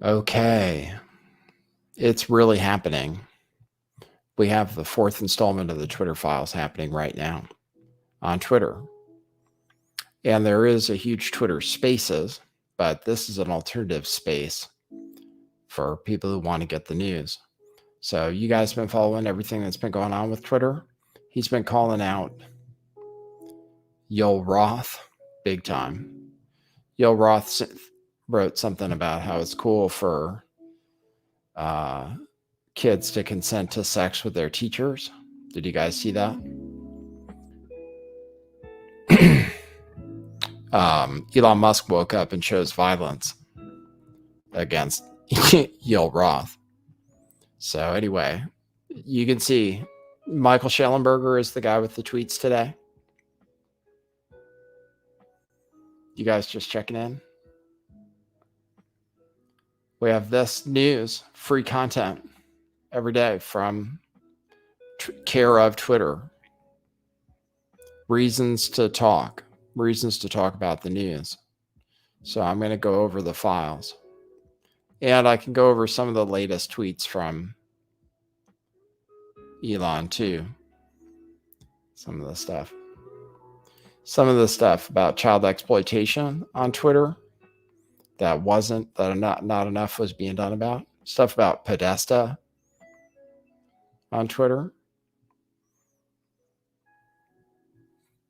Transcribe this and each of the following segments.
Okay, it's really happening. We have the fourth installment of the Twitter files happening right now on Twitter. And there is a huge Twitter Spaces, but this is an alternative space for people who want to get the news. So you guys been following everything that's been going on with Twitter? He's been calling out Yoel Roth big time. Yoel Roth wrote something about how it's cool for kids to consent to sex with their teachers. Did you guys see that? Elon Musk woke up and chose violence against Yoel Roth. So anyway, you can see Michael Schellenberger is the guy with the tweets today. You guys just checking in? We have this news, free content every day from care of Twitter. Reasons to talk about the news. So I'm going to go over the files. And I can go over some of the latest tweets from Elon too. Some of the stuff about child exploitation on Twitter that not enough was being done about. Stuff about Podesta on Twitter.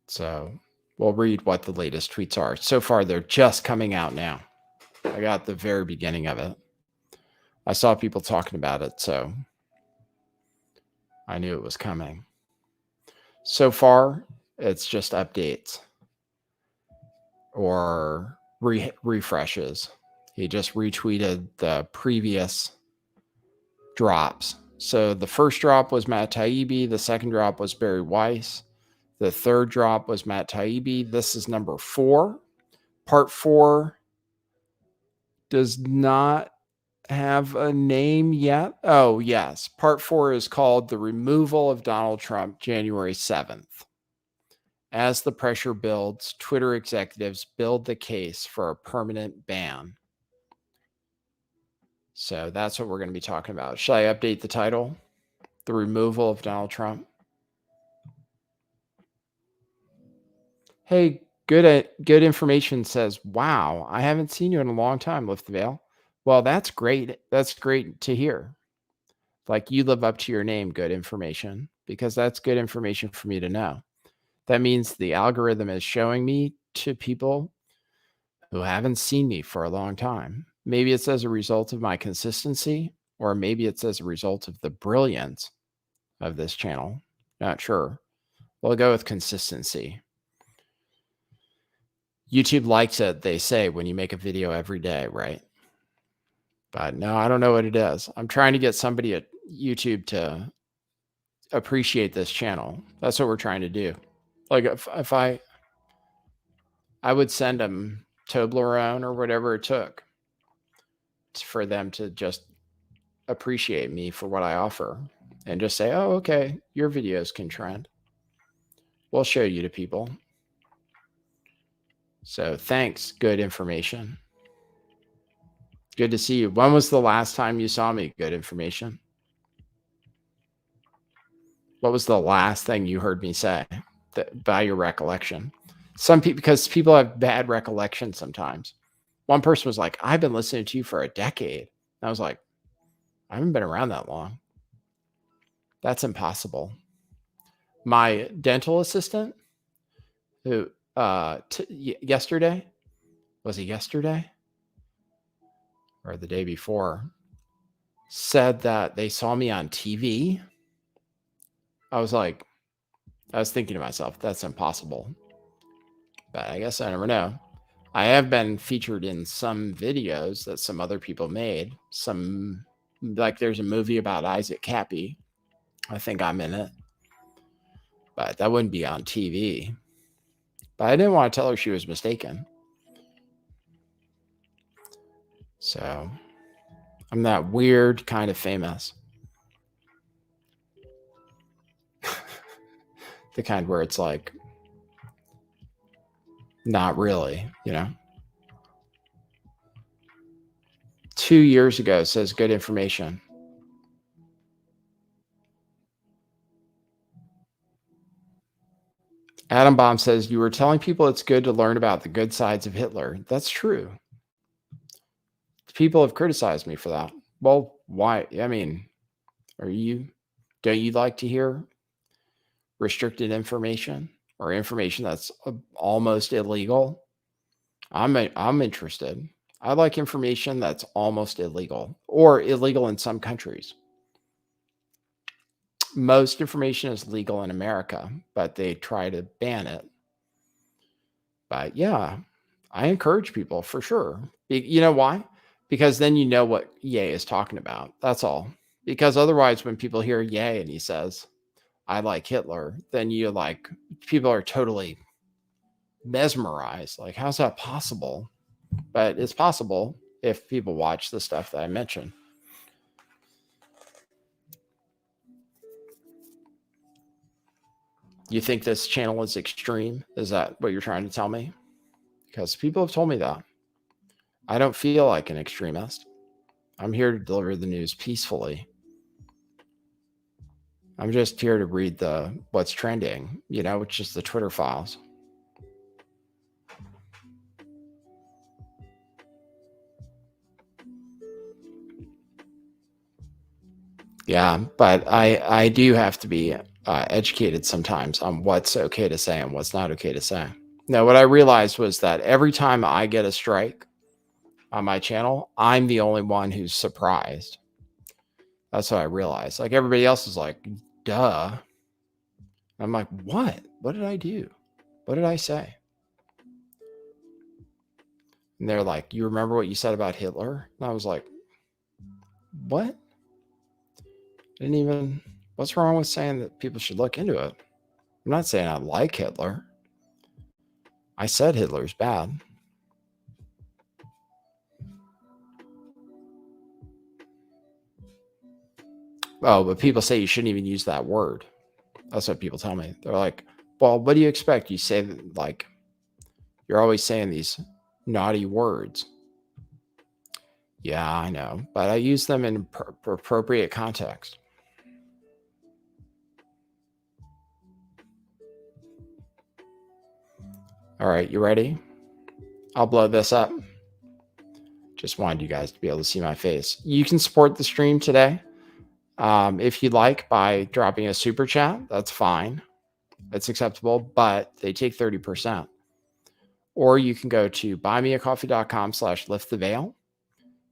So we'll read what the latest tweets are. So far, they're just coming out now. I got the very beginning of it. I saw people talking about it, so I knew it was coming. So far, it's just updates or refreshes. He just retweeted the previous drops. So the first drop was Matt Taibbi. The second drop was Barry Weiss. The third drop was Matt Taibbi. This is number 4. Part 4 does not have a name yet. Oh, yes. Part 4 is called The Removal of Donald Trump, January 7th. As the pressure builds, Twitter executives build the case for a permanent ban. So that's what we're going to be talking about. Shall I update the title? The Removal of Donald Trump. Hey, good information says, wow, I haven't seen you in a long time, Lift the Veil. Well, that's great. That's great to hear. Like you live up to your name, good information, because that's good information for me to know. That means the algorithm is showing me to people who haven't seen me for a long time. Maybe it's as a result of my consistency, or maybe it's as a result of the brilliance of this channel. Not sure. We'll go with consistency. YouTube likes it, they say, when you make a video every day, right? But no, I don't know what it is. I'm trying to get somebody at YouTube to appreciate this channel. That's what we're trying to do. Like if I would send them Toblerone or whatever it took for them to just appreciate me for what I offer and just say, oh, okay, your videos can trend. We'll show you to people. So thanks, good information. Good to see you. When was the last time you saw me? Good information. What was the last thing you heard me say by your recollection? Some people, because people have bad recollections sometimes. One person was like, I've been listening to you for a decade. I was like, I haven't been around that long. That's impossible. My dental assistant, who yesterday, was it yesterday or the day before, said that they saw me on TV. I was thinking to myself, that's impossible. But I guess I never know. I have been featured in some videos that some other people made. Like there's a movie about Isaac Cappy. I think I'm in it. But that wouldn't be on TV. But I didn't want to tell her she was mistaken. So I'm that weird kind of famous. The kind where it's like, not really, you know? 2 years ago says good information. Adam Bomb says, you were telling people it's good to learn about the good sides of Hitler. That's true. People have criticized me for that. Well, why? I mean, don't you like to hear restricted information or information that's almost illegal? I'm interested. I like information that's almost illegal or illegal in some countries. Most information is legal in America, but they try to ban it. But yeah, I encourage people for sure. You know why? Because then you know what Ye is talking about. That's all. Because otherwise, when people hear Ye and he says, I like Hitler, then people are totally mesmerized. Like, how's that possible? But it's possible if people watch the stuff that I mentioned. You think this channel is extreme? Is that what you're trying to tell me? Because people have told me that. I don't feel like an extremist. I'm here to deliver the news peacefully. I'm just here to read what's trending, which is the Twitter files. Yeah, but I do have to be educated sometimes on what's okay to say and what's not okay to say. Now, what I realized was that every time I get a strike on my channel, I'm the only one who's surprised. That's what I realized. Like, everybody else is like, duh. I'm like, what? What did I do? What did I say? And they're like, you remember what you said about Hitler? And I was like, what? What's wrong with saying that people should look into it? I'm not saying I like Hitler. I said Hitler's bad. Oh, but people say you shouldn't even use that word. That's what people tell me. They're like, well, what do you expect? You say that, like, you're always saying these naughty words. Yeah, I know, but I use them in appropriate context. All right, you ready? I'll blow this up. Just wanted you guys to be able to see my face. You can support the stream today if you'd like by dropping a super chat. That's fine. That's acceptable, but they take 30%. Or you can go to buymeacoffee.com/lifttheveil,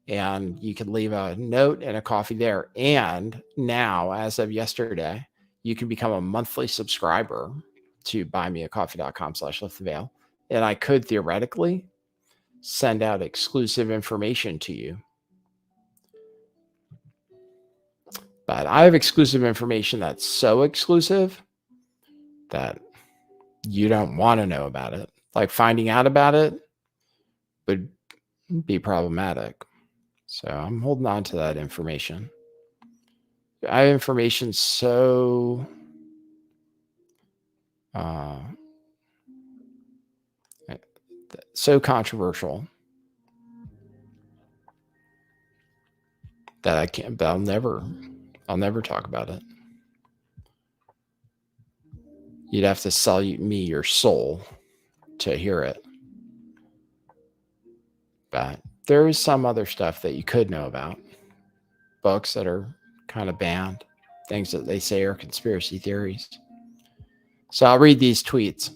and you can leave a note and a coffee there. And now, as of yesterday, you can become a monthly subscriber to buymeacoffee.com/lifttheveil. And I could theoretically send out exclusive information to you. But I have exclusive information that's so exclusive that you don't want to know about it. Like, finding out about it would be problematic. So I'm holding on to that information. I have information so controversial that I can't. But I'll never talk about it. You'd have to sell me your soul to hear it. But there is some other stuff that you could know about. Books that are kind of banned, things that they say are conspiracy theories. So I'll read these tweets.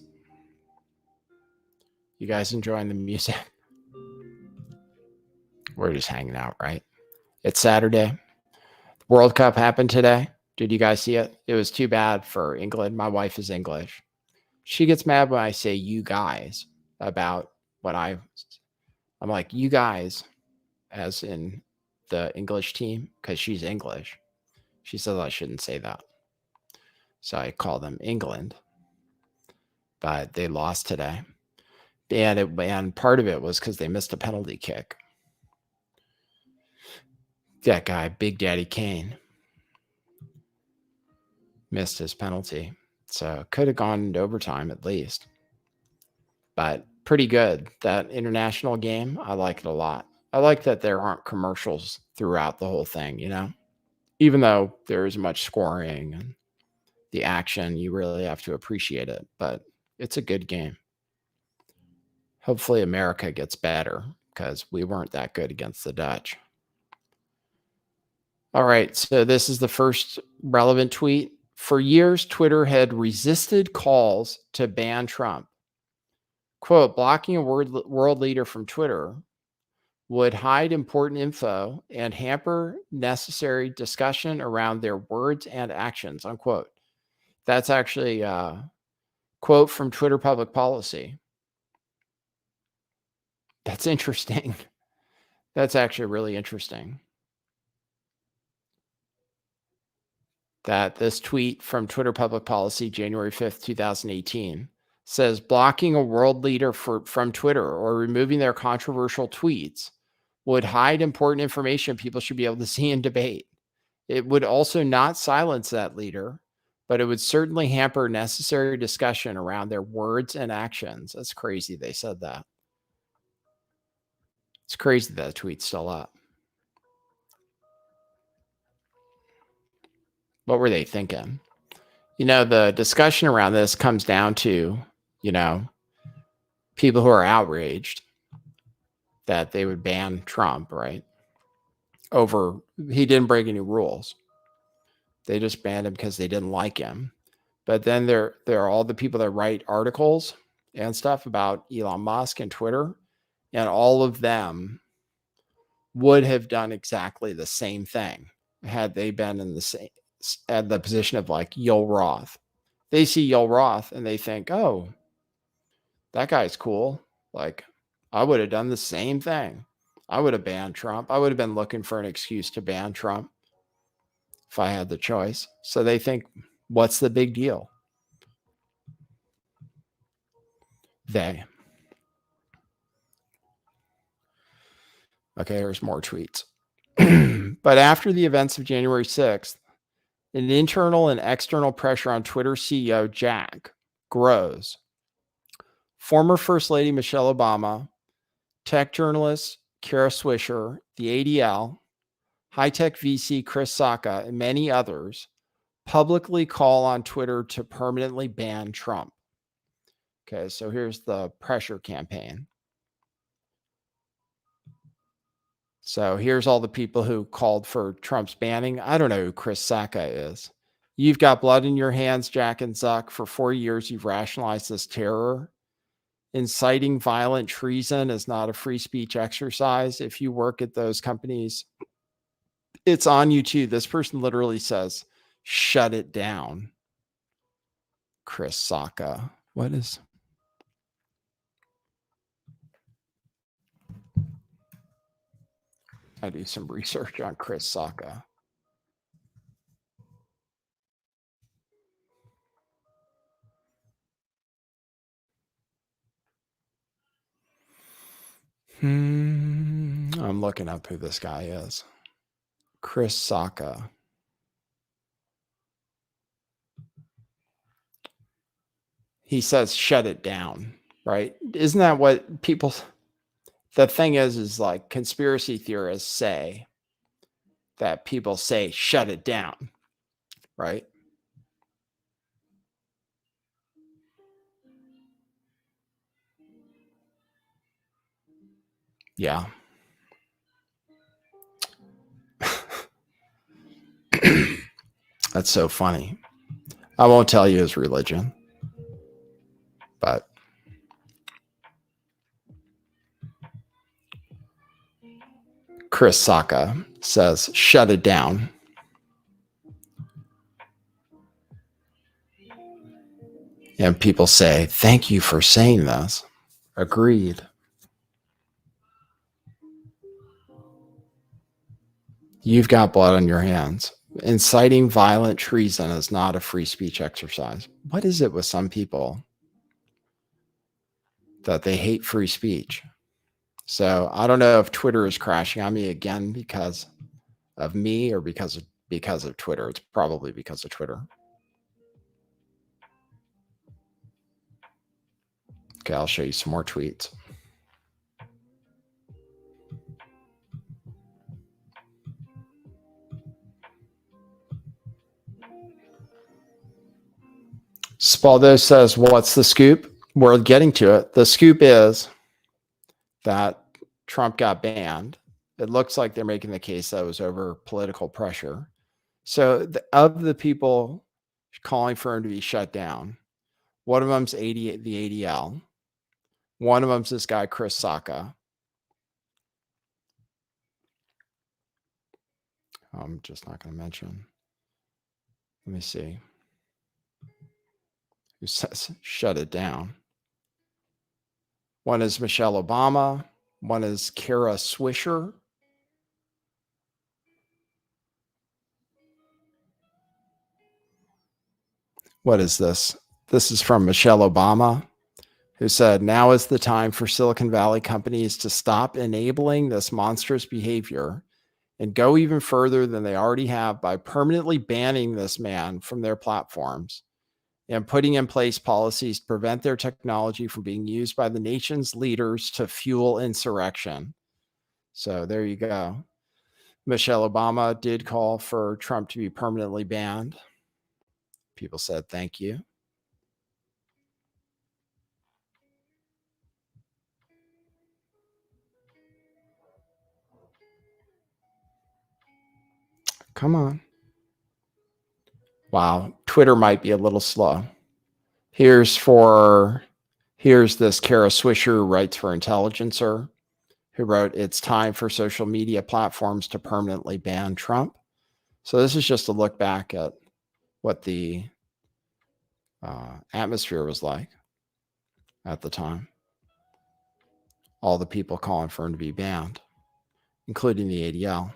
You guys enjoying the music? We're just hanging out, right? It's Saturday. The World Cup happened today. Did you guys see it? It was too bad for England. My wife is English. She gets mad when I say you guys about what I'm like, you guys, as in the English team, because she's English. She says I shouldn't say that. So I call them England. But they lost today. And part of it was because they missed a penalty kick. That guy, Big Daddy Kane, missed his penalty. So could have gone into overtime at least. But pretty good. That international game, I like it a lot. I like that there aren't commercials throughout the whole thing, even though there is much scoring and the action, you really have to appreciate it. But it's a good game. Hopefully America gets better because we weren't that good against the Dutch. All right, so this is the first relevant tweet. For years, Twitter had resisted calls to ban Trump. Quote, blocking a world leader from Twitter would hide important info and hamper necessary discussion around their words and actions, unquote. That's actually a quote from Twitter public policy. That's interesting. That's actually really interesting. That this tweet from Twitter public policy, January 5th, 2018, says blocking a world leader from Twitter or removing their controversial tweets would hide important information people should be able to see and debate. It would also not silence that leader, but it would certainly hamper necessary discussion around their words and actions. That's crazy they said that. It's crazy that tweet's still up. What were they thinking? The discussion around this comes down to, people who are outraged that they would ban Trump, right? He didn't break any rules. They just banned him because they didn't like him. But then there are all the people that write articles and stuff about Elon Musk and Twitter, and all of them would have done exactly the same thing had they been in the position of like Yoel Roth. They see Yoel Roth and they think, oh, that guy's cool. Like, I would have done the same thing. I would have banned Trump. I would have been looking for an excuse to ban Trump if I had the choice. So they think, what's the big deal? Okay, there's more tweets. But after the events of January 6th, an internal and external pressure on Twitter CEO Jack grows. Former First Lady Michelle Obama, tech journalist Kara Swisher, the ADL, high-tech VC Chris Sacca, and many others publicly call on Twitter to permanently ban Trump. Okay, so here's the pressure campaign. So here's all the people who called for Trump's banning. I don't know who Chris Sacca is. You've got blood in your hands, Jack and Zuck. For 4 years, you've rationalized this terror. Inciting violent treason is not a free speech exercise. If you work at those companies, it's on you too. This person literally says, shut it down. Chris Sacca. What is... I do some research on Chris Sacca. I'm looking up who this guy is. Chris Sacca. He says, shut it down, right? Isn't that what people... The thing is like conspiracy theorists say that people say, shut it down, right? Yeah. That's so funny. I won't tell you his religion, but Chris Sacca says, shut it down. And people say, thank you for saying this. Agreed. You've got blood on your hands. Inciting violent treason is not a free speech exercise. What is it with some people that they hate free speech? So I don't know if Twitter is crashing on me again because of me or because of Twitter. It's probably because of Twitter. Okay, I'll show you some more tweets. Spaldo says, what's the scoop? We're getting to it. The scoop is that Trump got banned. It looks like they're making the case that it was over political pressure. So of the people calling for him to be shut down, one of them's the ADL. One of them's this guy, Chris Sacca. I'm just not going to mention. Let me see. Who says shut it down? One is Michelle Obama. One is Kara Swisher. What is this? This is from Michelle Obama, who said, now is the time for Silicon Valley companies to stop enabling this monstrous behavior and go even further than they already have by permanently banning this man from their platforms and putting in place policies to prevent their technology from being used by the nation's leaders to fuel insurrection. So there you go. Michelle Obama did call for Trump to be permanently banned. People said, thank you. Come on. Wow. Twitter might be a little slow. Here's this Kara Swisher who writes for Intelligencer, who wrote, it's time for social media platforms to permanently ban Trump. So this is just a look back at what the atmosphere was like at the time. All the people calling for him to be banned, including the ADL.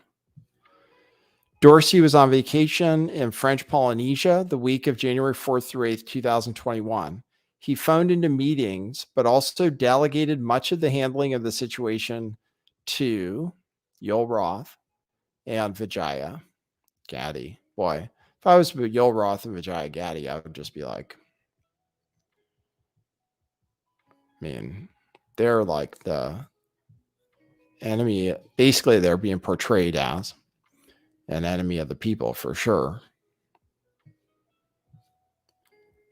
Dorsey was on vacation in French Polynesia the week of January 4th through 8th, 2021. He phoned into meetings, but also delegated much of the handling of the situation to Yoel Roth and Vijaya Gadde. Boy, if I was Yoel Roth and Vijaya Gadde, I would just be like, I mean, they're like the enemy. Basically, they're being portrayed as an enemy of the people for sure.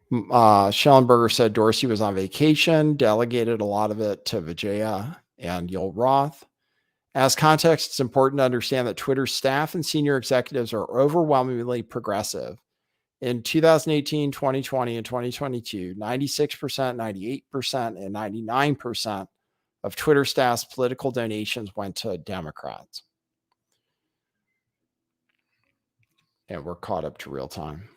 Schellenberger said Dorsey was on vacation, delegated a lot of it to Vijaya and Yoel Roth. As context, it's important to understand that Twitter's staff and senior executives are overwhelmingly progressive. In 2018, 2020, and 2022, 96%, 98%, and 99% of Twitter staff's political donations went to Democrats. And we're caught up to real time.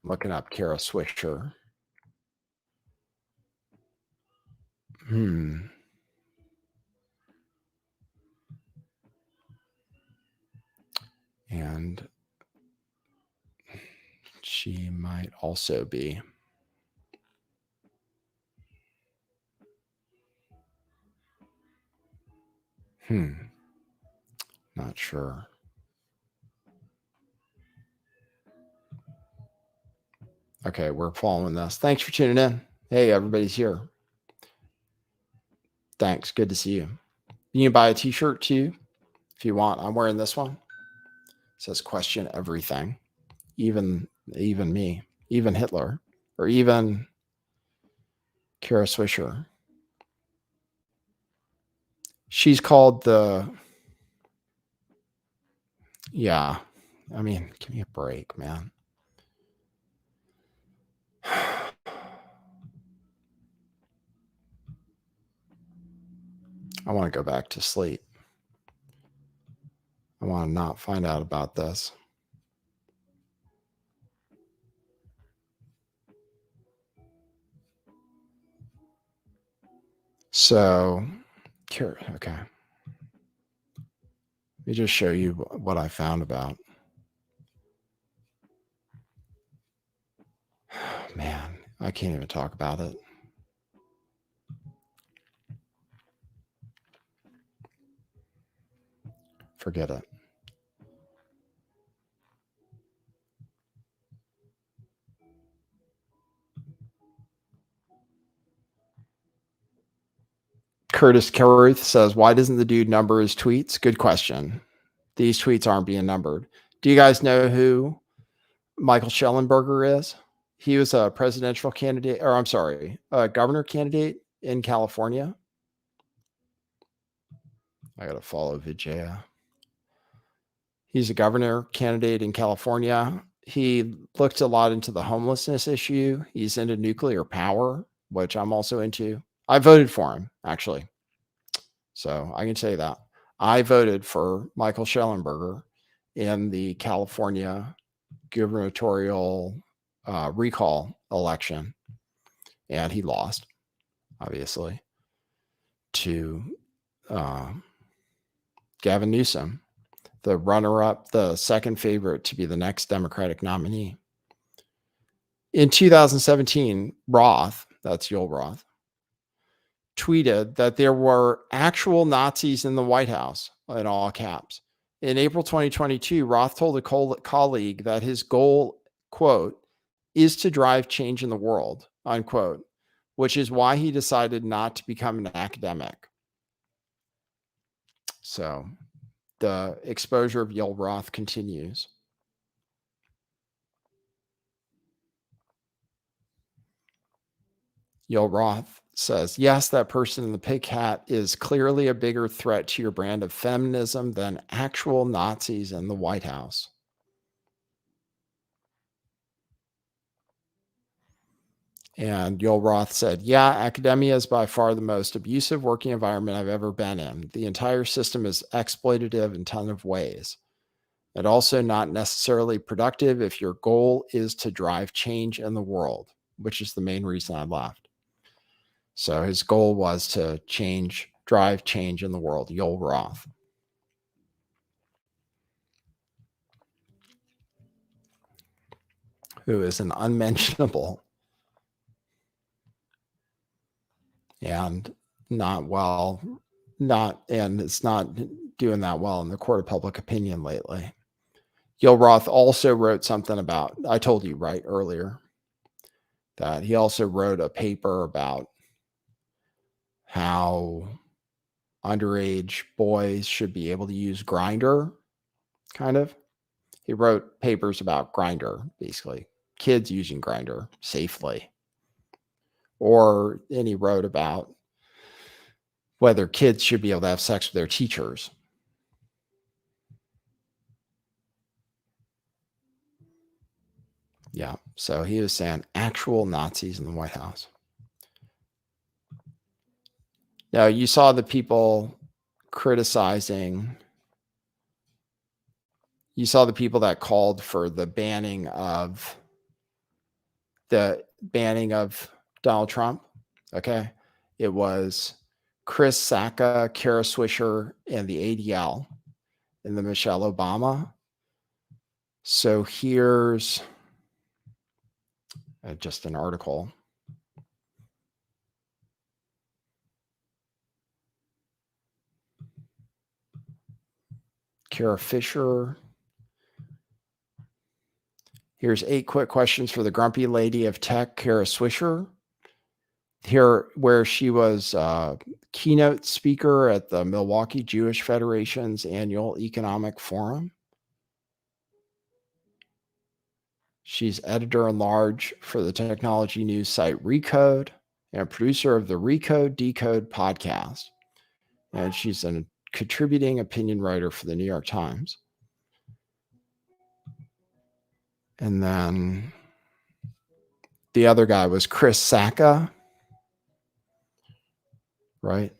Looking up Kara Swisher. And she might also be. Not sure. Okay, we're following this. Thanks for tuning in. Hey, everybody's here. Thanks. Good to see you. You can buy a t-shirt too if you want. I'm wearing this one. It says question everything. Even me, even Hitler, or even Kara Swisher. She's called the, yeah. I mean, give me a break, man. I want to go back to sleep. I want to not find out about this. So, okay. Let me just show you what I found about. Man, I can't even talk about it. Forget it. Curtis Caruth says, why doesn't the dude number his tweets? Good question. These tweets aren't being numbered. Do you guys know who Michael Schellenberger is? He was a presidential candidate, or I'm sorry, a governor candidate in California. I got to follow Vijaya. He's a governor candidate in California. He looked a lot into the homelessness issue. He's into nuclear power, which I'm also into. I voted for him, actually. So I can say that. I voted for Michael Schellenberger in the California gubernatorial recall election. And he lost, obviously, to Gavin Newsom, the runner-up, the second favorite to be the next Democratic nominee. In 2017, Roth, that's Yoel Roth, tweeted that there were actual Nazis in the White House, in all caps. In April 2022, Roth told a colleague that his goal, quote, is to drive change in the world, unquote, which is why he decided not to become an academic. So the exposure of Yoel Roth continues. Yoel Roth says, yes, that person in the pig hat is clearly a bigger threat to your brand of feminism than actual Nazis in the White House. And Yoel Roth said, yeah, academia is by far the most abusive working environment I've ever been in. The entire system is exploitative in a ton of ways. And also not necessarily productive if your goal is to drive change in the world, which is the main reason I left. So his goal was to drive change in the world. Yoel Roth. Who is an unmentionable and it's not doing that well in the court of public opinion lately. Yoel Roth also wrote something about, I told you right earlier, that he also wrote a paper about how underage boys should be able to use Grindr, kind of. He wrote papers about Grindr, basically, kids using Grindr safely. And he wrote about whether kids should be able to have sex with their teachers. Yeah, so he was saying actual Nazis in the White House. Now, you saw the people criticizing, you saw the people that called for the banning of Donald Trump. Okay. It was Chris Sacca, Kara Swisher, and the ADL in the Michelle Obama. So here's just an article. Kara Fisher. Here's 8 quick questions for the grumpy lady of tech, Kara Swisher. Here, where she was keynote speaker at the Milwaukee Jewish Federation's annual economic forum. She's editor-in-large for the technology news site Recode and a producer of the Recode Decode podcast. And she's a contributing opinion writer for the New York Times. And then the other guy was Chris Sacca, right?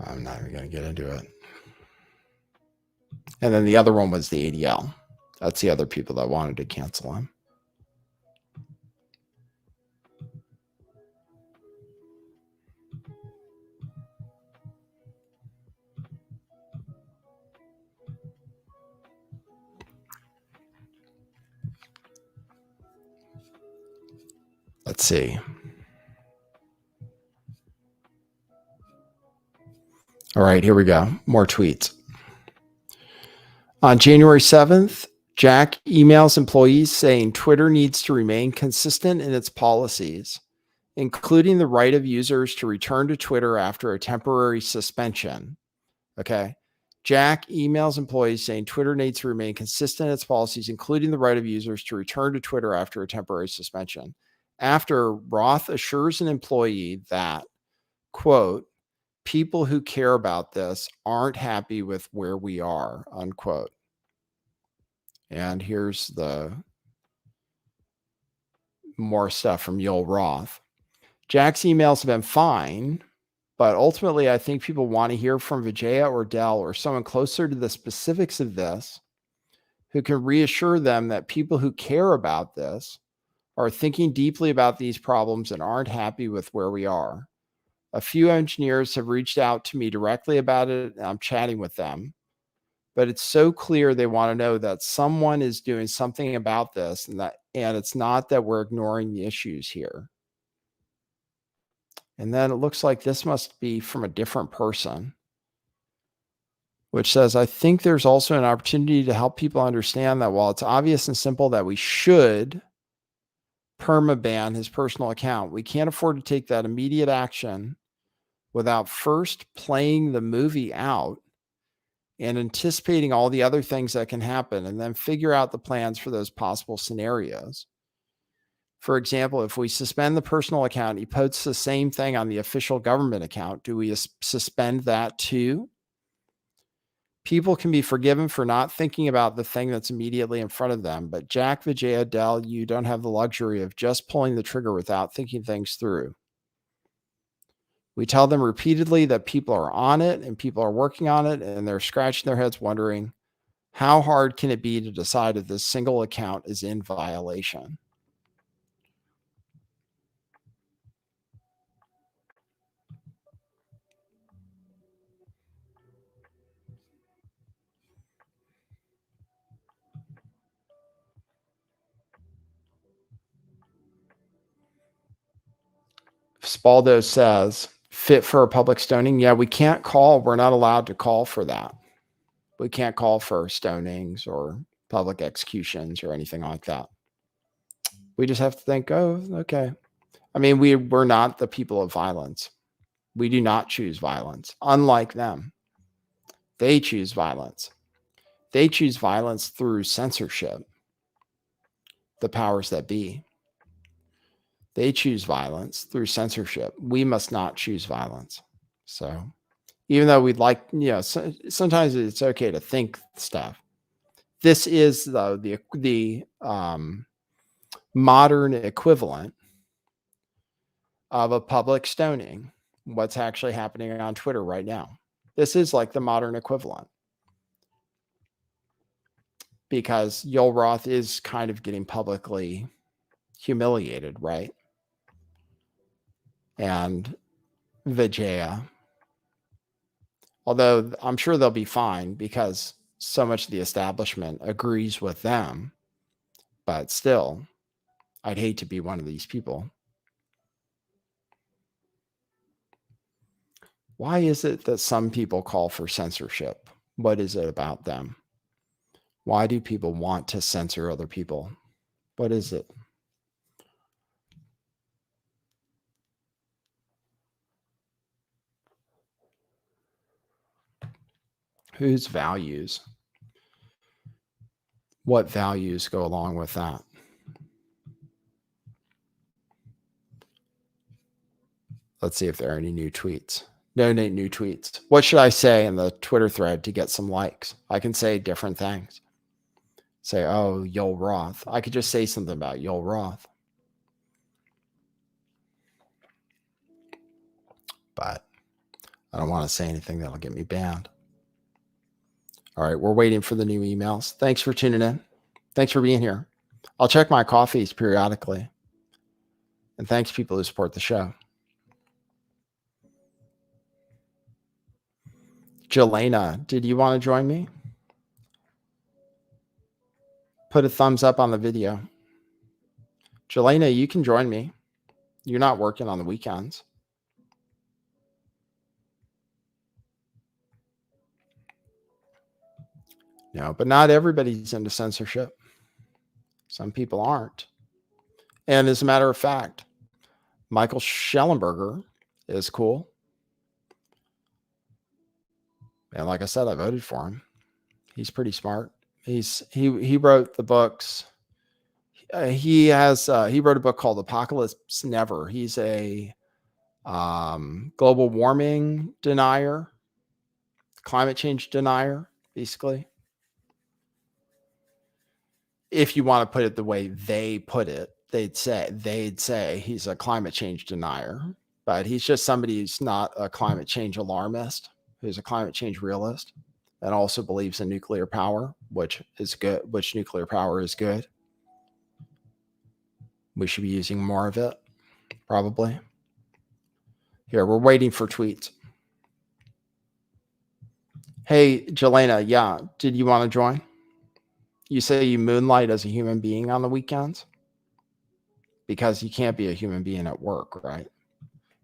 I'm not even going to get into it. And then the other one was the ADL. That's the other people that wanted to cancel him. Let's see. All right, here we go. More tweets. On January 7th, Jack emails employees saying Twitter needs to remain consistent in its policies, including the right of users to return to Twitter after a temporary suspension. Okay. Jack emails employees saying Twitter needs to remain consistent in its policies, including the right of users to return to Twitter after a temporary suspension. After Roth assures an employee that, quote, people who care about this aren't happy with where we are, unquote. And here's the more stuff from Yoel Roth. Jack's emails have been fine, but ultimately I think people want to hear from Vijaya or Dell or someone closer to the specifics of this who can reassure them that people who care about this are thinking deeply about these problems and aren't happy with where we are. A few engineers have reached out to me directly about it, and I'm chatting with them. But it's so clear they want to know that someone is doing something about this, and it's not that we're ignoring the issues here. And then it looks like this must be from a different person, which says, I think there's also an opportunity to help people understand that while it's obvious and simple that we should permaban his personal account, we can't afford to take that immediate action without first playing the movie out and anticipating all the other things that can happen, and then figure out the plans for those possible scenarios. For example, if we suspend the personal account, he posts the same thing on the official government account. Do we suspend that too? People can be forgiven for not thinking about the thing that's immediately in front of them, but Jack, Vijaya, Dell, you don't have the luxury of just pulling the trigger without thinking things through. We tell them repeatedly that people are on it and people are working on it, and they're scratching their heads wondering, how hard can it be to decide if this single account is in violation? Spaldo says, fit for a public stoning. Yeah, we can't call. We're not allowed to call for that. We can't call for stonings or public executions or anything like that. We just have to think, oh, okay. I mean, we're not the people of violence. We do not choose violence. Unlike them, they choose violence. They choose violence through censorship, the powers that be. They choose violence through censorship. We must not choose violence. So even though we'd like, sometimes it's okay to think stuff. This is the modern equivalent of a public stoning. What's actually happening on Twitter right now. This is like the modern equivalent. Because Yoel Roth is kind of getting publicly humiliated, right? And Vijaya, although I'm sure they'll be fine because so much of the establishment agrees with them, but still, I'd hate to be one of these people. Why is it that some people call for censorship? What is it about them? Why do people want to censor other people? What is it? Whose values? What values go along with that? Let's see if there are any new tweets. Donate new tweets. What should I say in the Twitter thread to get some likes? I can say different things. Say, oh, Yoel Roth. I could just say something about Yoel Roth. But I don't want to say anything that'll get me banned. All right, we're waiting for the new emails. Thanks for tuning in. Thanks for being here. I'll check my coffees periodically. And thanks, people who support the show. Jelena, did you want to join me? Put a thumbs up on the video. Jelena, you can join me. You're not working on the weekends. No, but not everybody's into censorship. Some people aren't. And as a matter of fact, Michael Schellenberger is cool. And like I said, I voted for him. He's pretty smart. He wrote the books. He wrote a book called Apocalypse Never. He's a global warming denier, climate change denier, basically. If you want to put it the way they put it, they'd say he's a climate change denier, but he's just somebody who's not a climate change alarmist, who's a climate change realist, and also believes in nuclear power, which is good, which nuclear power is good. We should be using more of it, probably. Here, we're waiting for tweets. Hey, Jelena, yeah, did you want to join? You say you moonlight as a human being on the weekends? Because you can't be a human being at work, right?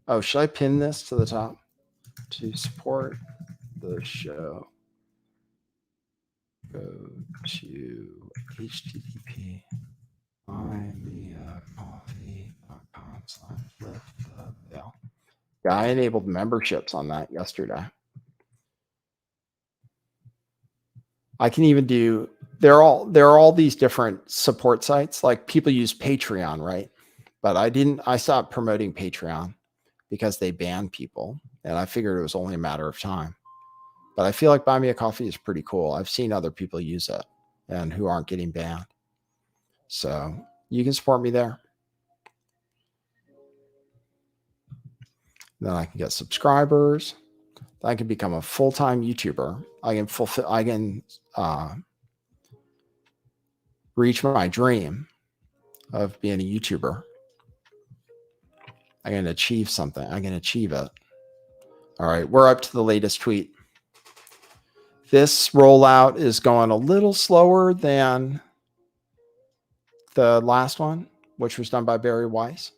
Oh, should I pin this to the top? To support the show, go to http buymeacoffee.com/lifttheveil. Yeah, I enabled memberships on that yesterday. I can even do, there are all these different support sites. Like people use Patreon, right? But I stopped promoting Patreon because they banned people. And I figured it was only a matter of time. But I feel like Buy Me a Coffee is pretty cool. I've seen other people use it and who aren't getting banned. So you can support me there. Then I can get subscribers. I can become a full-time YouTuber. I can reach my dream of being a YouTuber. I can achieve something. I can achieve it. All right, we're up to the latest tweet. This rollout is going a little slower than the last one, which was done by Barry Weiss.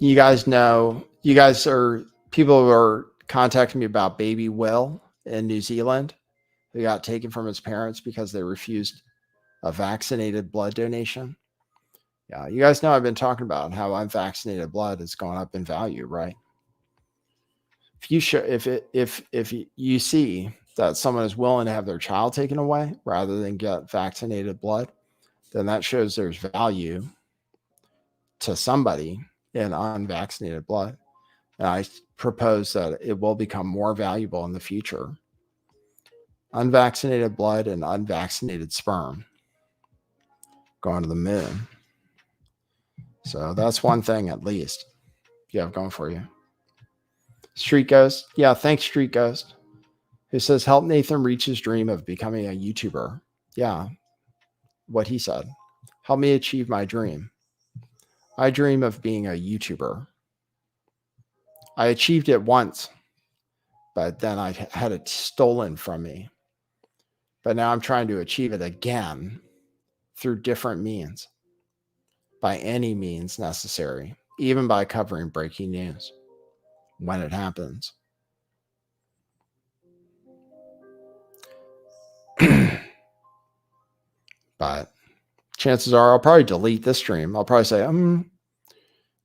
You guys people who are contacting me about baby Will in New Zealand who got taken from his parents because they refused a vaccinated blood donation. Yeah, you guys know I've been talking about how unvaccinated blood has gone up in value, right? If you see that someone is willing to have their child taken away rather than get vaccinated blood, then that shows there's value to somebody in unvaccinated blood. And I propose that it will become more valuable in the future. Unvaccinated blood and unvaccinated sperm going to the moon. So that's one thing at least you have going for you. Street Ghost. Yeah, thanks, Street Ghost. Who says, help Nathan reach his dream of becoming a YouTuber. Yeah, what he said. Help me achieve my dream. I dream of being a YouTuber. I achieved it once, but then I had it stolen from me. But now I'm trying to achieve it again through different means, by any means necessary, even by covering breaking news when it happens. But chances are I'll probably delete this stream. I'll probably say,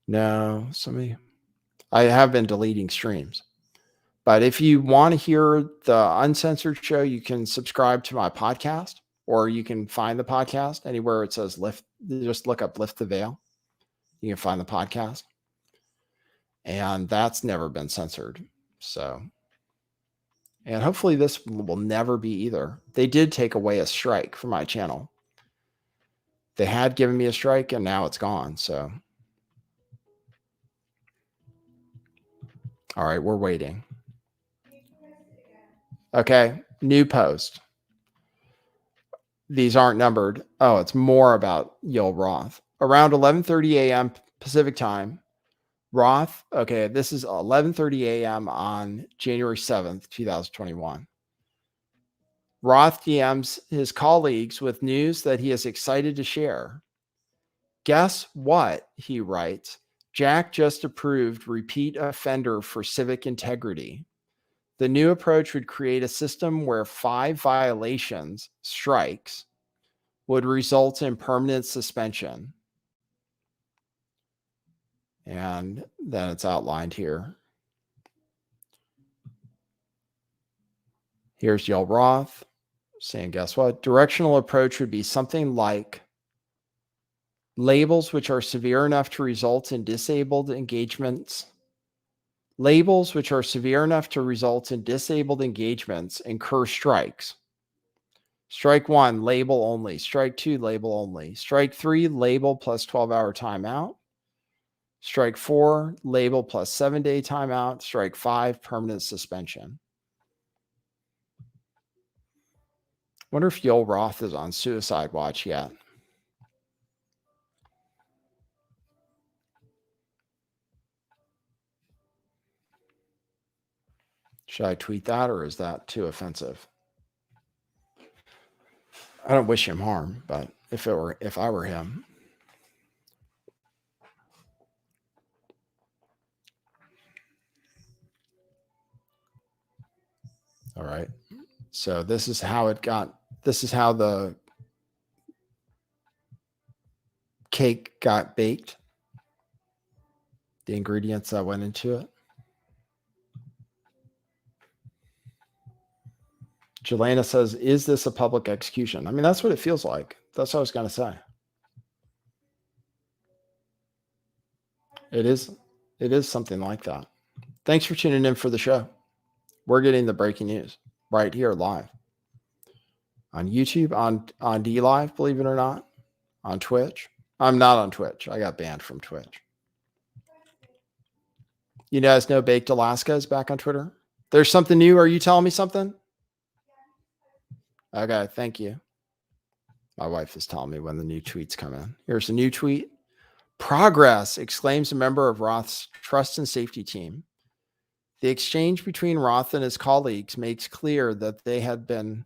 no, I have been deleting streams. But if you want to hear the uncensored show, you can subscribe to my podcast, or you can find the podcast anywhere it says Lift. Just look up Lift the Veil. You can find the podcast. And that's never been censored. So, and hopefully this will never be either. They did take away a strike from my channel. They had given me a strike and now it's gone. So, all right, we're waiting. Okay, new post. These aren't numbered. Oh, it's more about Yoel Roth. Around 11:30 a.m. Pacific time, Roth, okay, this is 11:30 a.m. on January 7th, 2021. Roth DMs his colleagues with news that he is excited to share. Guess what? He writes. Jack just approved repeat offender for civic integrity. The new approach would create a system where 5 violations, strikes, would result in permanent suspension. And then it's outlined here. Here's Yoel Roth saying, guess what? Directional approach would be something like labels which are severe enough to result in disabled engagements. Labels which are severe enough to result in disabled engagements incur strikes. Strike 1, label only. Strike 2, label only. Strike 3, label plus 12-hour timeout. Strike 4, label plus 7-day timeout. Strike 5, permanent suspension. Wonder if Yoel Roth is on suicide watch yet. Should I tweet that, or is that too offensive? I don't wish him harm, but if I were him. All right. So this is how the cake got baked. The ingredients that went into it. Jelena says, is this a public execution? I mean, that's what it feels like. That's what I was going to say. It is something like that. Thanks for tuning in for the show. We're getting the breaking news right here live on YouTube, on D Live, believe it or not, on Twitch. I'm not on Twitch. I got banned from Twitch. You guys know Baked Alaska is back on Twitter? There's something new. Are you telling me something? Okay, thank you. My wife is telling me when the new tweets come in. Here's a new tweet. Progress, exclaims a member of Roth's trust and safety team. The exchange between Roth and his colleagues makes clear that they had been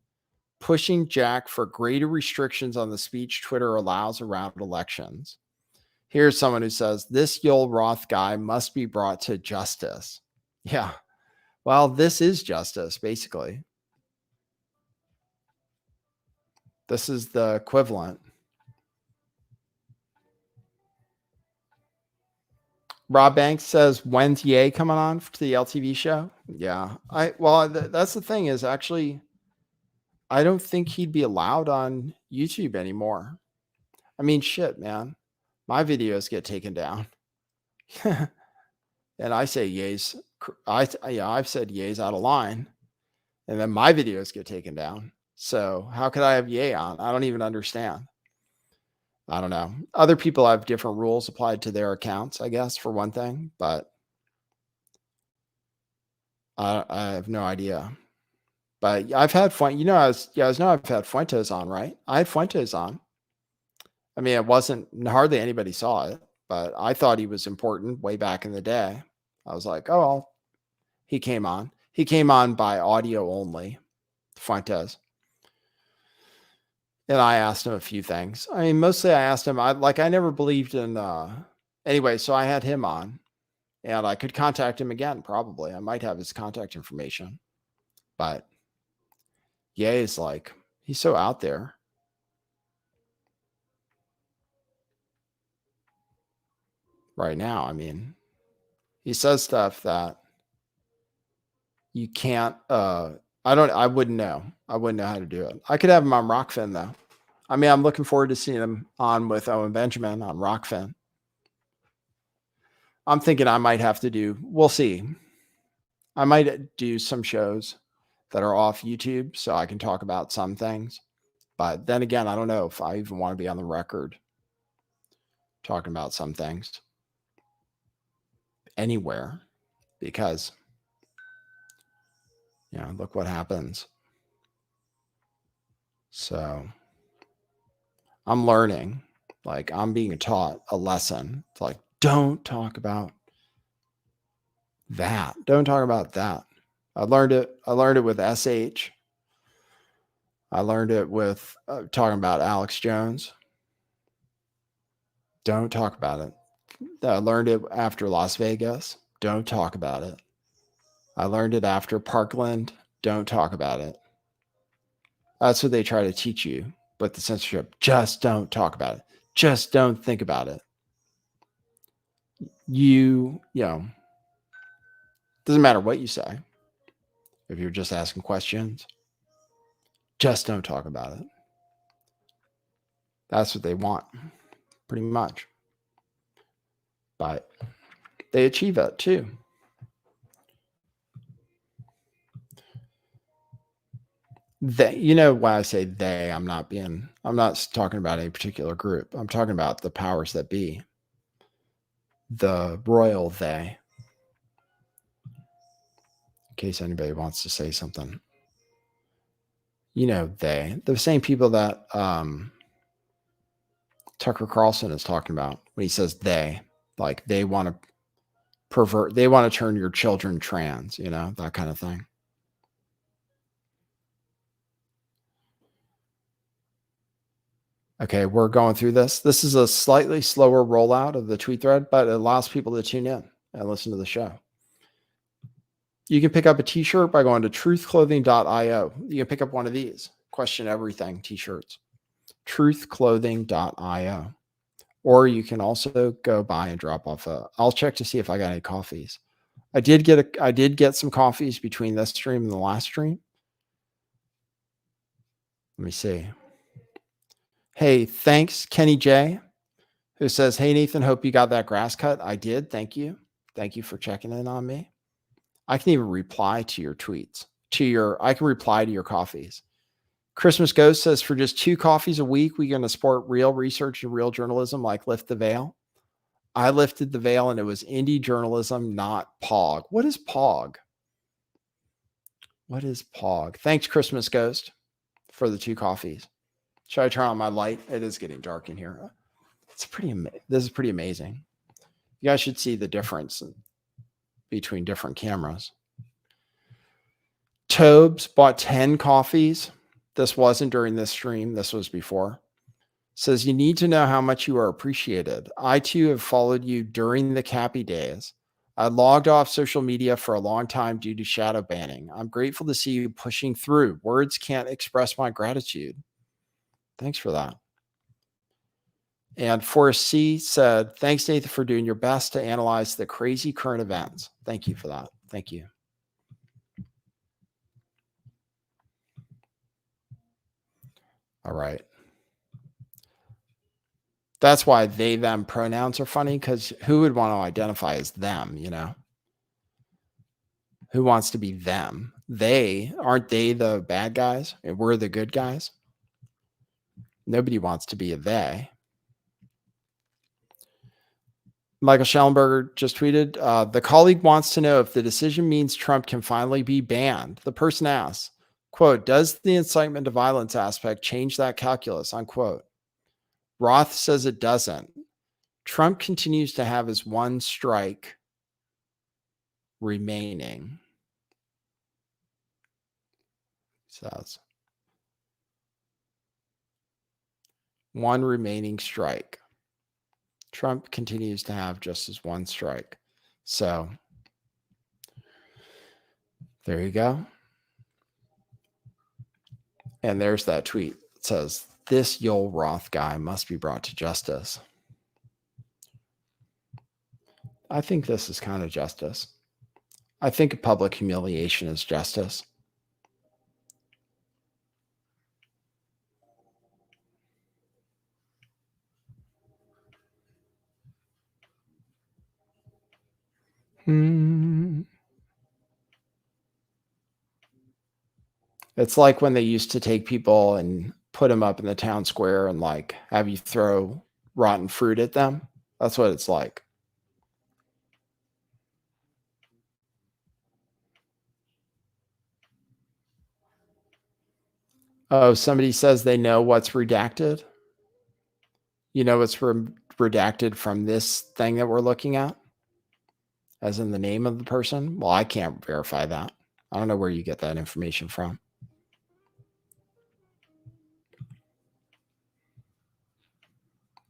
pushing Jack for greater restrictions on the speech Twitter allows around elections. Here's someone who says, this Yoel Roth guy must be brought to justice. Yeah. Well, this is justice, basically. This is the equivalent. Rob Banks says, when's Ye coming on to the LTV show? Yeah. That's the thing is actually, I don't think he'd be allowed on YouTube anymore. I mean, shit, man. My videos get taken down. And I say Ye's, I've said Ye's out of line. And then my videos get taken down. So how could I have Ye on? I don't even understand. I don't know. Other people have different rules applied to their accounts, I guess, for one thing, but I have no idea. But I've had I've had Fuentes on, right? I had Fuentes on. I mean, it wasn't hardly anybody saw it, but I thought he was important way back in the day. I was like, oh, well, he came on. He came on by audio only, Fuentes. And I asked him a few things. I mean, mostly I asked him, I never believed in, anyway, so I had him on and I could contact him again. Probably I might have his contact information, but Ye is like, he's so out there. Right now. I mean, he says stuff that you can't, I wouldn't know. I wouldn't know how to do it. I could have him on Rockfin though. I mean, I'm looking forward to seeing him on with Owen Benjamin on Rockfin. I'm thinking I might have to do, we'll see. I might do some shows that are off YouTube so I can talk about some things. But then again, I don't know if I even want to be on the record talking about some things anywhere because, look what happens. So I'm learning, like I'm being taught a lesson. It's like, don't talk about that. Don't talk about that. I learned it with SH. I learned it with talking about Alex Jones. Don't talk about it. I learned it after Las Vegas. Don't talk about it. I learned it after Parkland. Don't talk about it. That's what they try to teach you with the censorship. Just don't talk about it. Just don't think about it. You know, doesn't matter what you say. If you're just asking questions, just don't talk about it. That's what they want, pretty much. But they achieve it too. They, you know why I say they, I'm not talking about any particular group. I'm talking about the powers that be. The royal they. In case anybody wants to say something. You know, they. The same people that Tucker Carlson is talking about when he says they. Like they want to pervert, they want to turn your children trans, you know, that kind of thing. Okay, we're going through this. This is a slightly slower rollout of the tweet thread, but it allows people to tune in and listen to the show. You can pick up a t-shirt by going to truthclothing.io. You can pick up one of these question everything t-shirts, truthclothing.io. Or you can also go by and drop off I'll check to see if I got any coffees. I did get some coffees between this stream and the last stream. Let me see. Hey, thanks, Kenny J, who says, hey, Nathan, hope you got that grass cut. I did. Thank you. Thank you for checking in on me. I can even reply to your tweets, I can reply to your coffees. Christmas Ghost says, for just 2 coffees a week, we're going to support real research and real journalism like Lift the Veil. I lifted the veil and it was indie journalism, not POG. What is POG? What is POG? Thanks, Christmas Ghost, for the 2 coffees. Should I turn on my light? It is getting dark in here. This is pretty amazing. You guys should see the difference between different cameras. Tobes bought 10 coffees. This wasn't during this stream. This was before. Says, you need to know how much you are appreciated. I too have followed you during the Cappy days. I logged off social media for a long time due to shadow banning. I'm grateful to see you pushing through. Words can't express my gratitude. Thanks for that. And Forrest C said, thanks, Nathan, for doing your best to analyze the crazy current events. Thank you for that. Thank you. All right. That's why they, them pronouns are funny, because who would want to identify as them, you know? Who wants to be them? Aren't they the bad guys and we're the good guys? Nobody wants to be a they. Michael Schellenberger just tweeted, the colleague wants to know if the decision means Trump can finally be banned. The person asks, quote, does the incitement to violence aspect change that calculus, unquote. Roth says it doesn't. Trump continues to have his 1 strike remaining. Says 1 remaining strike. Trump continues to have just his 1 strike. So there you go. And there's that tweet. It says, this Yoel Roth guy must be brought to justice. I think this is kind of justice. I think a public humiliation is justice. It's like when they used to take people and put them up in the town square and like have you throw rotten fruit at them. That's what it's like. Oh, somebody says they know what's redacted. You know what's redacted from this thing that we're looking at? As in the name of the person? Well, I can't verify that. I don't know where you get that information from.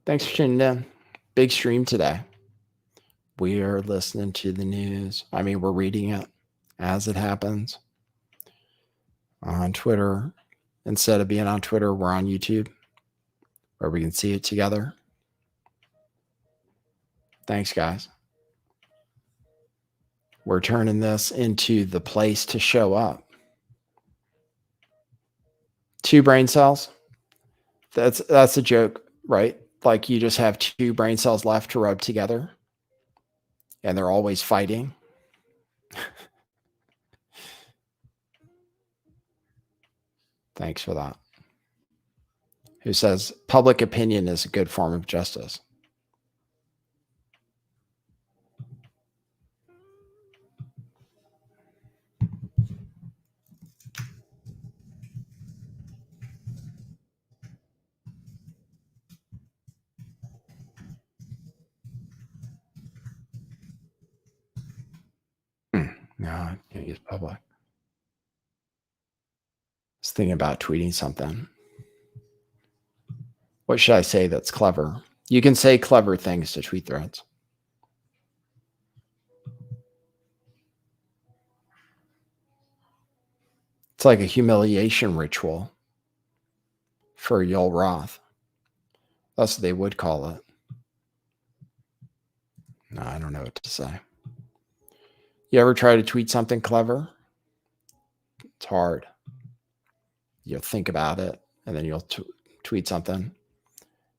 Thanks for tuning in. Big stream today. We are listening to the news. I mean, we're reading it as it happens on Twitter. Instead of being on Twitter, we're on YouTube where we can see it together. Thanks, guys. We're turning this into the place to show up. 2 brain cells. That's a joke, right? Like you just have 2 brain cells left to rub together and they're always fighting. Thanks for that. Who says public opinion is a good form of justice? No, I can't use public. I was thinking about tweeting something. What should I say that's clever? You can say clever things to tweet threads. It's like a humiliation ritual for Yoel Roth. That's what they would call it. No, I don't know what to say. You ever try to tweet something clever? It's hard. You'll think about it, and then you'll tweet something,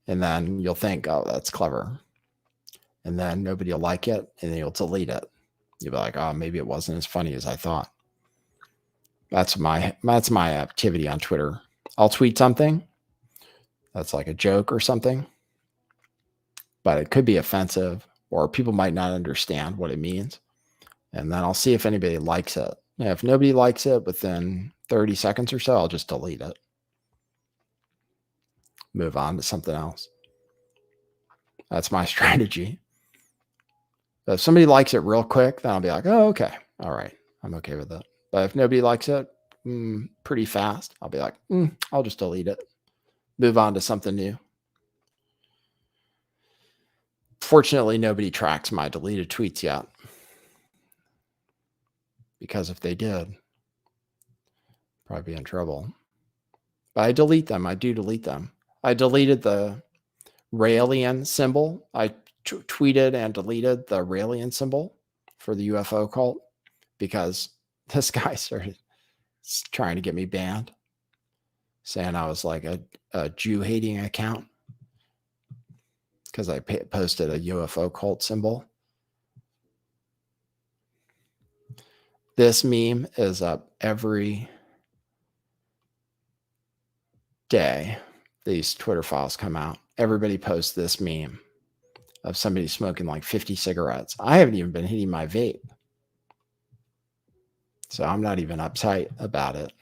and then you'll think, oh, that's clever. And then nobody will like it, and then you'll delete it. You'll be like, oh, maybe it wasn't as funny as I thought. That's my activity on Twitter. I'll tweet something that's like a joke or something, but it could be offensive, or people might not understand what it means. And then I'll see if anybody likes it. And if nobody likes it within 30 seconds or so, I'll just delete it. Move on to something else. That's my strategy. But if somebody likes it real quick, then I'll be like, oh, okay. All right. I'm okay with it. But if nobody likes it pretty fast, I'll be like, I'll just delete it. Move on to something new. Fortunately, nobody tracks my deleted tweets yet. Because if they did, probably be in trouble. But I delete them. I do delete them. I deleted the Raelian symbol. I tweeted and deleted the Raelian symbol for the UFO cult because this guy started trying to get me banned, saying I was like a Jew-hating account because I posted a UFO cult symbol. This meme is up every day. These Twitter files come out. Everybody posts this meme of somebody smoking like 50 cigarettes. I haven't even been hitting my vape. So I'm not even uptight about it.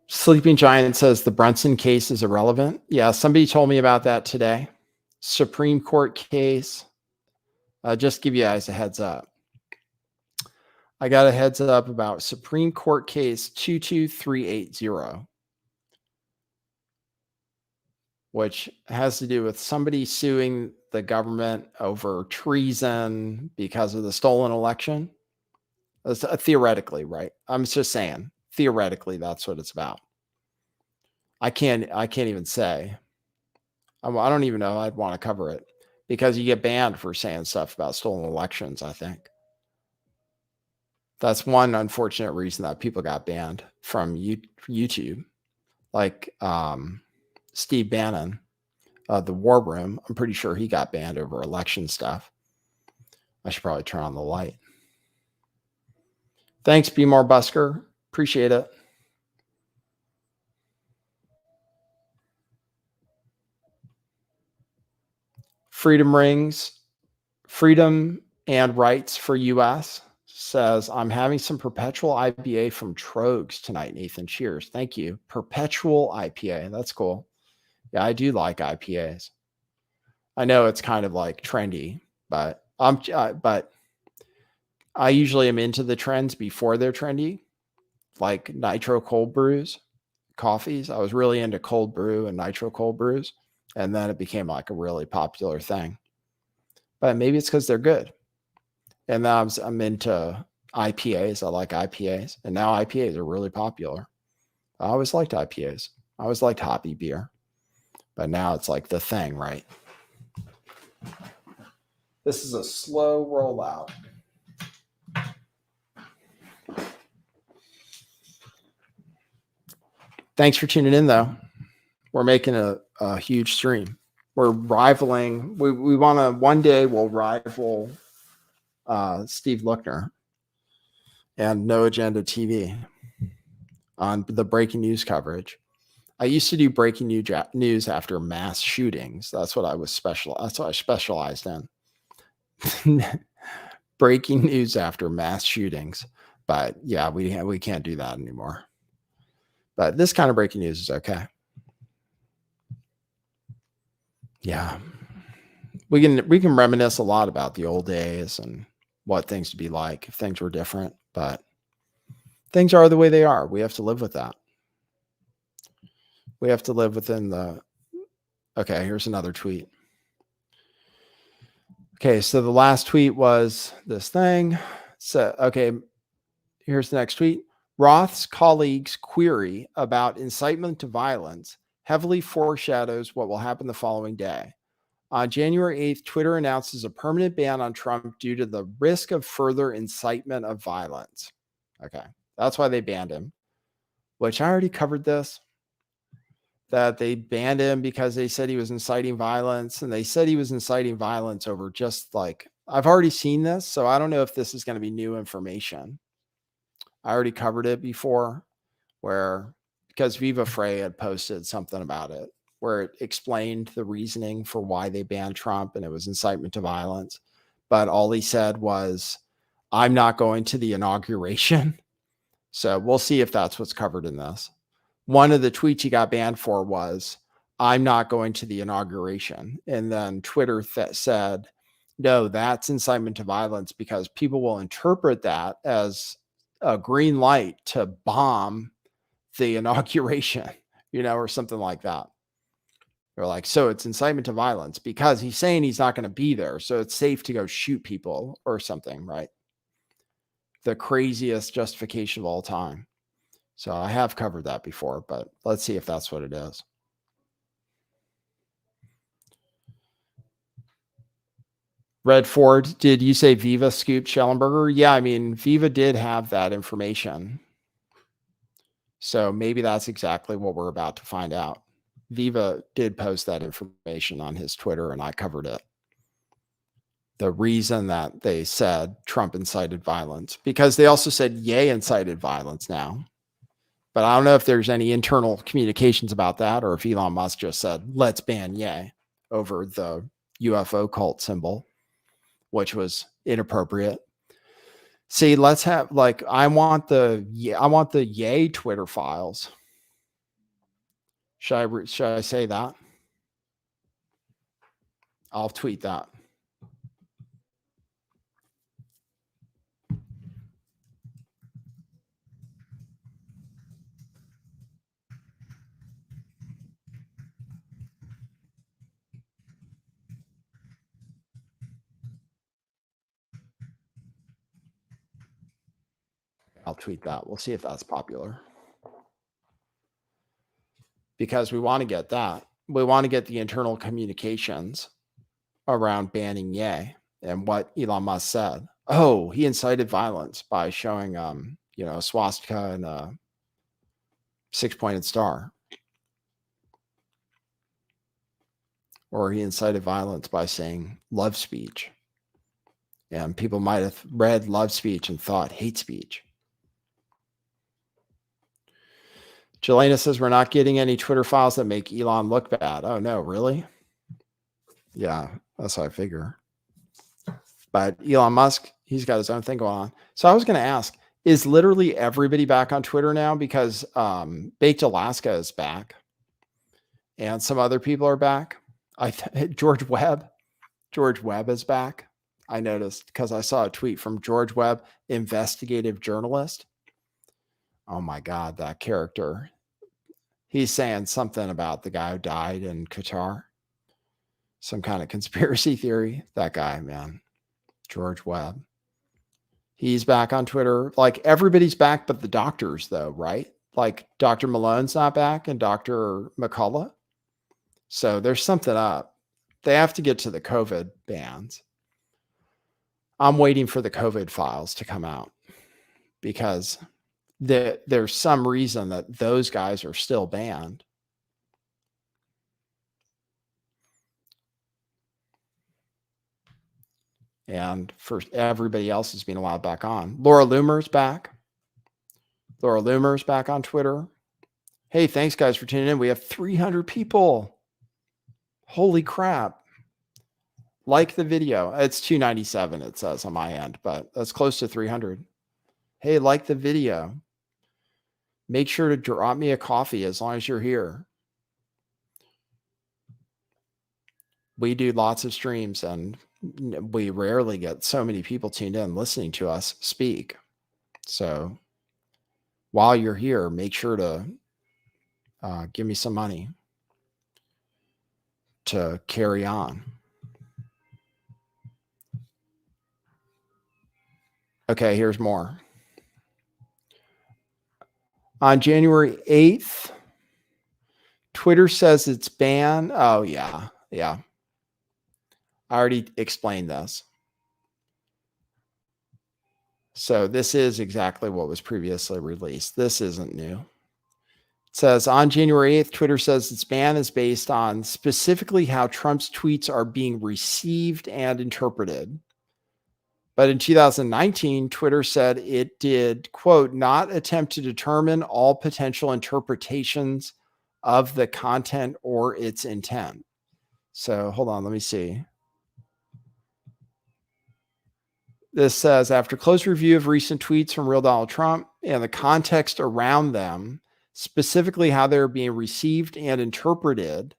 Sleeping Giant says the Brunson case is irrelevant. Yeah, somebody told me about that today. Supreme Court case. Just give you guys a heads up. I got a heads up about Supreme Court case 22380, which has to do with somebody suing the government over treason because of the stolen election. That's theoretically, right? I'm just saying, theoretically, that's what it's about. I can't even say. I don't even know I'd want to cover it because you get banned for saying stuff about stolen elections, I think. That's one unfortunate reason that people got banned from YouTube. Like Steve Bannon, the War Room, I'm pretty sure he got banned over election stuff. I should probably turn on the light. Thanks, Be More Busker. Appreciate it. Freedom Rings, Freedom and Rights for U.S. says, I'm having some perpetual IPA from Trogs tonight, Nathan. Cheers. Thank you. Perpetual IPA. That's cool. Yeah, I do like IPAs. I know it's kind of like trendy, but I usually am into the trends before they're trendy, like nitro cold brews, coffees. I was really into cold brew and nitro cold brews. And then it became like a really popular thing. But maybe it's because they're good. And now I'm into IPAs. I like IPAs. And now IPAs are really popular. I always liked IPAs. I always liked hoppy beer. But now it's like the thing, right? This is a slow rollout. Thanks for tuning in, though. We're making a huge stream. We're rivaling. We want to, one day we'll rival Steve Lookner and No Agenda TV on the breaking news coverage. I used to do breaking news after mass shootings. That's what I was That's what I specialized in. Breaking news after mass shootings. But yeah, we can't do that anymore. But this kind of breaking news is okay. Yeah. We can reminisce a lot about the old days and what things to be like if things were different, but things are the way they are. We have to live with that. We have to live within the. Okay, here's another tweet. Okay, so the last tweet was this thing. So, okay, here's the next tweet. Roth's colleagues' query about incitement to violence heavily foreshadows what will happen the following day. On January 8th, Twitter announces a permanent ban on Trump due to the risk of further incitement of violence. Okay, that's why they banned him, which I already covered this, that they banned him because they said he was inciting violence, and they said he was inciting violence over just like, I've already seen this, so I don't know if this is going to be new information. I already covered it before, because Viva Frey had posted something about it, where it explained the reasoning for why they banned Trump, and it was incitement to violence. But all he said was, I'm not going to the inauguration. So we'll see if that's what's covered in this. One of the tweets he got banned for was, I'm not going to the inauguration. And then Twitter said, no, that's incitement to violence because people will interpret that as a green light to bomb the inauguration, or something like that. They're like, so it's incitement to violence because he's saying he's not going to be there. So it's safe to go shoot people or something, right? The craziest justification of all time. So I have covered that before, but let's see if that's what it is. Red Ford, did you say Viva scooped Schellenberger? Yeah, I mean, Viva did have that information. So maybe that's exactly what we're about to find out. Viva did post that information on his Twitter, and I covered it. The reason that they said Trump incited violence, because they also said Ye incited violence now. But I don't know if there's any internal communications about that, or if Elon Musk just said, let's ban Ye over the UFO cult symbol, which was inappropriate. See, let's have I want the Ye Twitter files. Should I say that? I'll tweet that. I'll tweet that. We'll see if that's popular. Because we want to get that. We want to get the internal communications around banning Ye and what Elon Musk said. Oh, he incited violence by showing a swastika and a 6-pointed star. Or he incited violence by saying love speech. And people might have read love speech and thought hate speech. Jelena says we're not getting any Twitter files that make Elon look bad. Oh, no, really? Yeah, that's what I figure. But Elon Musk, he's got his own thing going on. So I was going to ask, is literally everybody back on Twitter now? Because Baked Alaska is back. And some other people are back. George Webb is back. I noticed because I saw a tweet from George Webb, investigative journalist. Oh my God, that character. He's saying something about the guy who died in Qatar. Some kind of conspiracy theory. That guy, man. George Webb. He's back on Twitter. Like everybody's back but the doctors, though, right? Like Dr. Malone's not back and Dr. McCullough. So there's something up. They have to get to the COVID bans. I'm waiting for the COVID files to come out because there's some reason that those guys are still banned. And for everybody else is being allowed back on. Laura Loomer's back. Laura Loomer's back on Twitter. Hey, thanks guys for tuning in. We have 300 people. Holy crap. Like the video. It's 297, it says on my end, but that's close to 300. Hey, like the video. Make sure to drop me a coffee as long as you're here. We do lots of streams and we rarely get so many people tuned in listening to us speak. So while you're here, make sure to give me some money to carry on. Okay, here's more. On January 8th, Twitter says it's banned. Oh, yeah. I already explained this. So this is exactly what was previously released. This isn't new. It says on January 8th, Twitter says its ban is based on specifically how Trump's tweets are being received and interpreted. But in 2019, Twitter said it did, quote, not attempt to determine all potential interpretations of the content or its intent. So hold on, let me see. This says, after close review of recent tweets from real Donald Trump and the context around them, specifically how they're being received and interpreted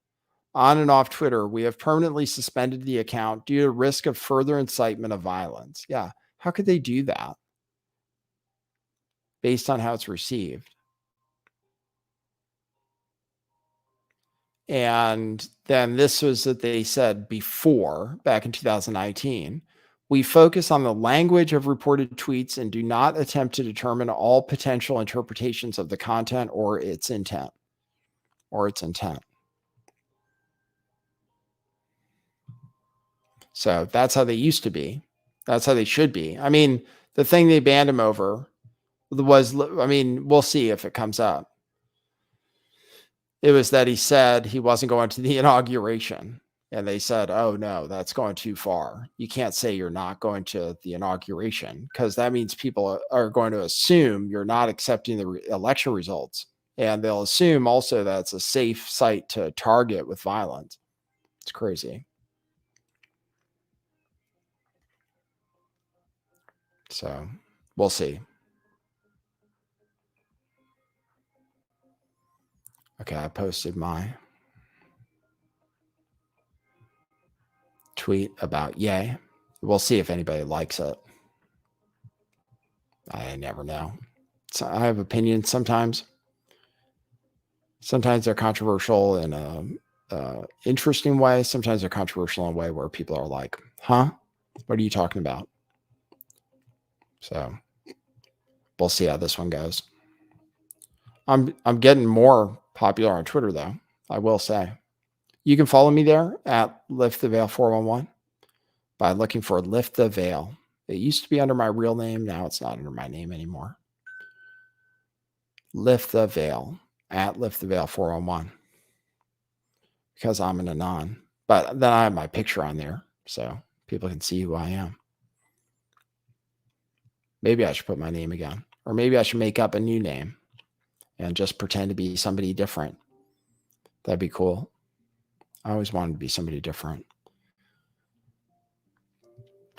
on and off Twitter, we have permanently suspended the account due to risk of further incitement of violence. Yeah. How could they do that based on how it's received? And then this was that they said before, back in 2019, we focus on the language of reported tweets and do not attempt to determine all potential interpretations of the content or its intent. So that's how they used to be. That's how they should be. I mean, the thing they banned him over was, I mean, we'll see if it comes up. It was that he said he wasn't going to the inauguration. And they said, oh, no, that's going too far. You can't say you're not going to the inauguration because that means people are going to assume you're not accepting the election results. And they'll assume also that it's a safe site to target with violence. It's crazy. So we'll see. Okay, I posted my tweet about yay. We'll see if anybody likes it. I never know. So I have opinions sometimes. Sometimes they're controversial in a interesting way. Sometimes they're controversial in a way where people are like, huh? What are you talking about? So we'll see how this one goes. I'm getting more popular on Twitter, though, I will say. You can follow me there at Lift the Veil 411 by looking for Lift the Veil. It used to be under my real name. Now it's not under my name anymore. Lift the Veil at Lift the Veil 411 because I'm an anon. But then I have my picture on there so people can see who I am. Maybe I should put my name again. Or maybe I should make up a new name and just pretend to be somebody different. That'd be cool. I always wanted to be somebody different.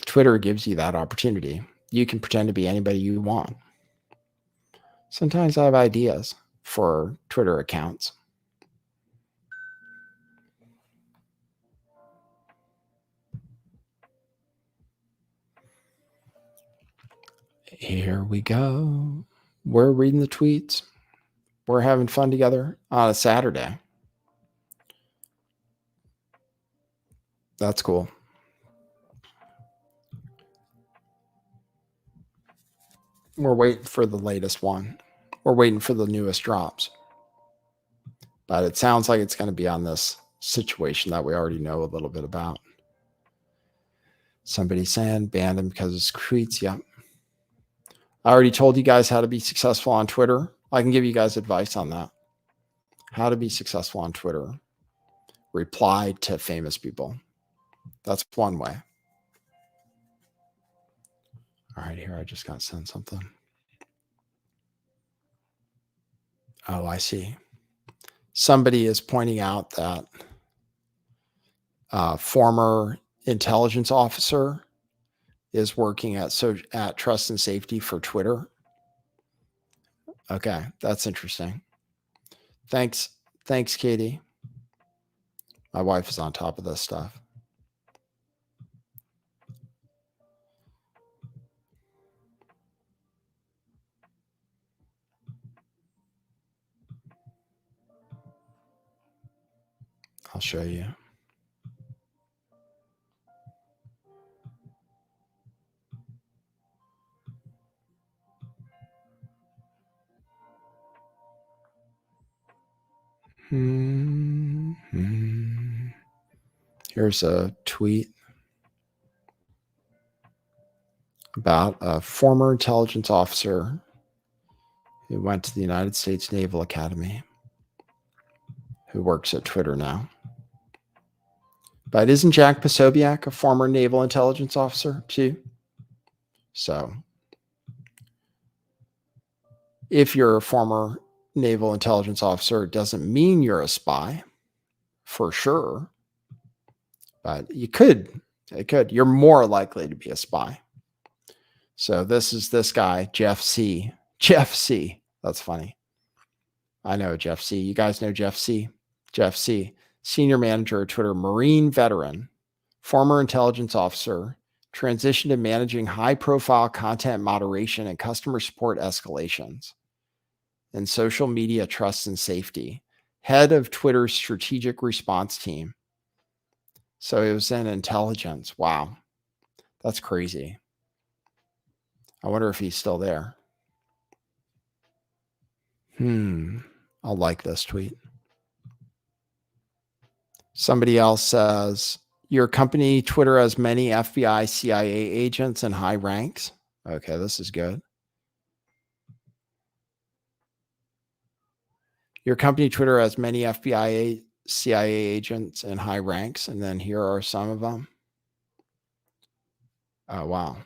Twitter gives you that opportunity. You can pretend to be anybody you want. Sometimes I have ideas for Twitter accounts. Here we go. We're reading the tweets. We're having fun together on a Saturday. That's cool. We're waiting for the latest one. We're waiting for the newest drops. But it sounds like it's going to be on this situation that we already know a little bit about. Somebody saying banned him because of his tweets. Yep. I already told you guys how to be successful on Twitter. I can give you guys advice on that. How to be successful on Twitter. Reply to famous people. That's one way. All right, here I just got sent something. Oh, I see. Somebody is pointing out that former intelligence officer is working at Trust and Safety for Twitter. Okay, that's interesting. Thanks, Katie. My wife is on top of this stuff. I'll show you. Here's a tweet about a former intelligence officer who went to the United States Naval Academy, who works at Twitter now. But isn't Jack Posobiec a former naval intelligence officer too? So if you're a former naval intelligence officer, it doesn't mean you're a spy, for sure. But it could. You're more likely to be a spy. So this is this guy, Jeff C. Jeff C. That's funny. I know Jeff C. You guys know Jeff C. Jeff C. Senior manager at Twitter, Marine veteran, former intelligence officer, transitioned to managing high-profile content moderation and customer support escalations, and social media trust and safety, head of Twitter's strategic response team. So it was in intelligence. Wow. That's crazy. I wonder if he's still there. I'll like this tweet. Somebody else says, your company Twitter has many FBI, CIA agents and high ranks. Okay, this is good. Your company Twitter has many FBI, CIA agents and high ranks. And then here are some of them. Oh, wow.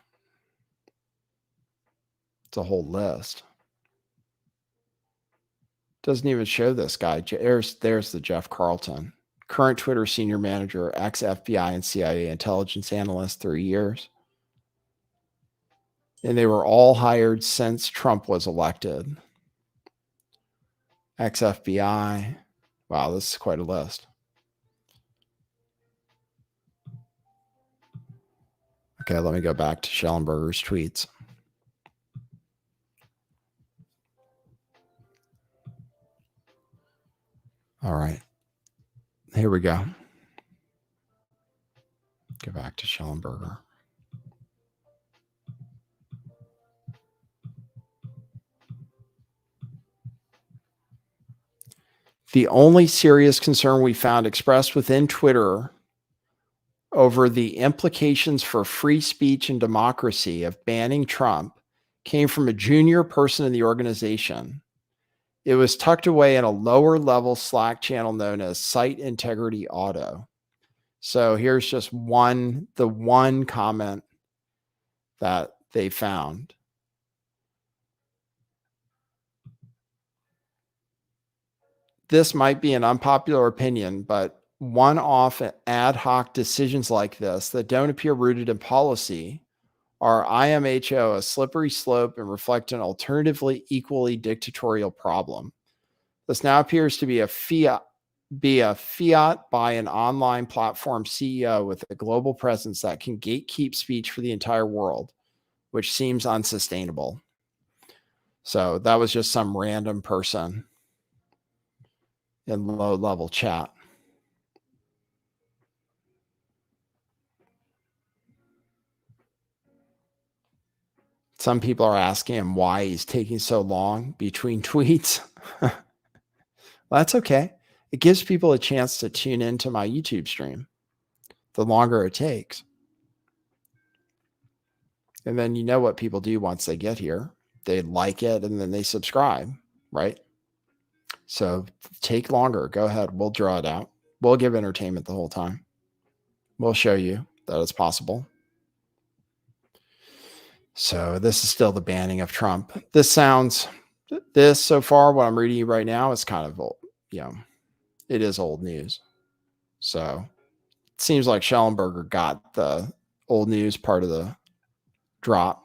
It's a whole list. Doesn't even show this guy. There's the Jeff Carlton. Current Twitter senior manager, ex-FBI and CIA intelligence analyst, 3 years. And they were all hired since Trump was elected. Ex-FBI. Wow, this is quite a list. Okay, let me go back to Schellenberger's tweets. All right. Here we go. Go back to Schellenberger. The only serious concern we found expressed within Twitter over the implications for free speech and democracy of banning Trump came from a junior person in the organization. It was tucked away in a lower level Slack channel known as Site Integrity Auto. So here's just the one comment that they found. This might be an unpopular opinion, but one-off ad hoc decisions like this that don't appear rooted in policy are IMHO a slippery slope and reflect an alternatively equally dictatorial problem. This now appears to be a fiat by an online platform CEO with a global presence that can gatekeep speech for the entire world, which seems unsustainable. So that was just some random person in low-level chat. Some people are asking him why he's taking so long between tweets. Well, that's okay. It gives people a chance to tune into my YouTube stream the longer it takes. And then you know what people do once they get here. They like it and then they subscribe, right? So take longer. Go ahead. We'll draw it out. We'll give entertainment the whole time. We'll show you that it's possible. So this is still the banning of Trump. This so far, what I'm reading right now is kind of old, it is old news. So it seems like Schellenberger got the old news part of the drop,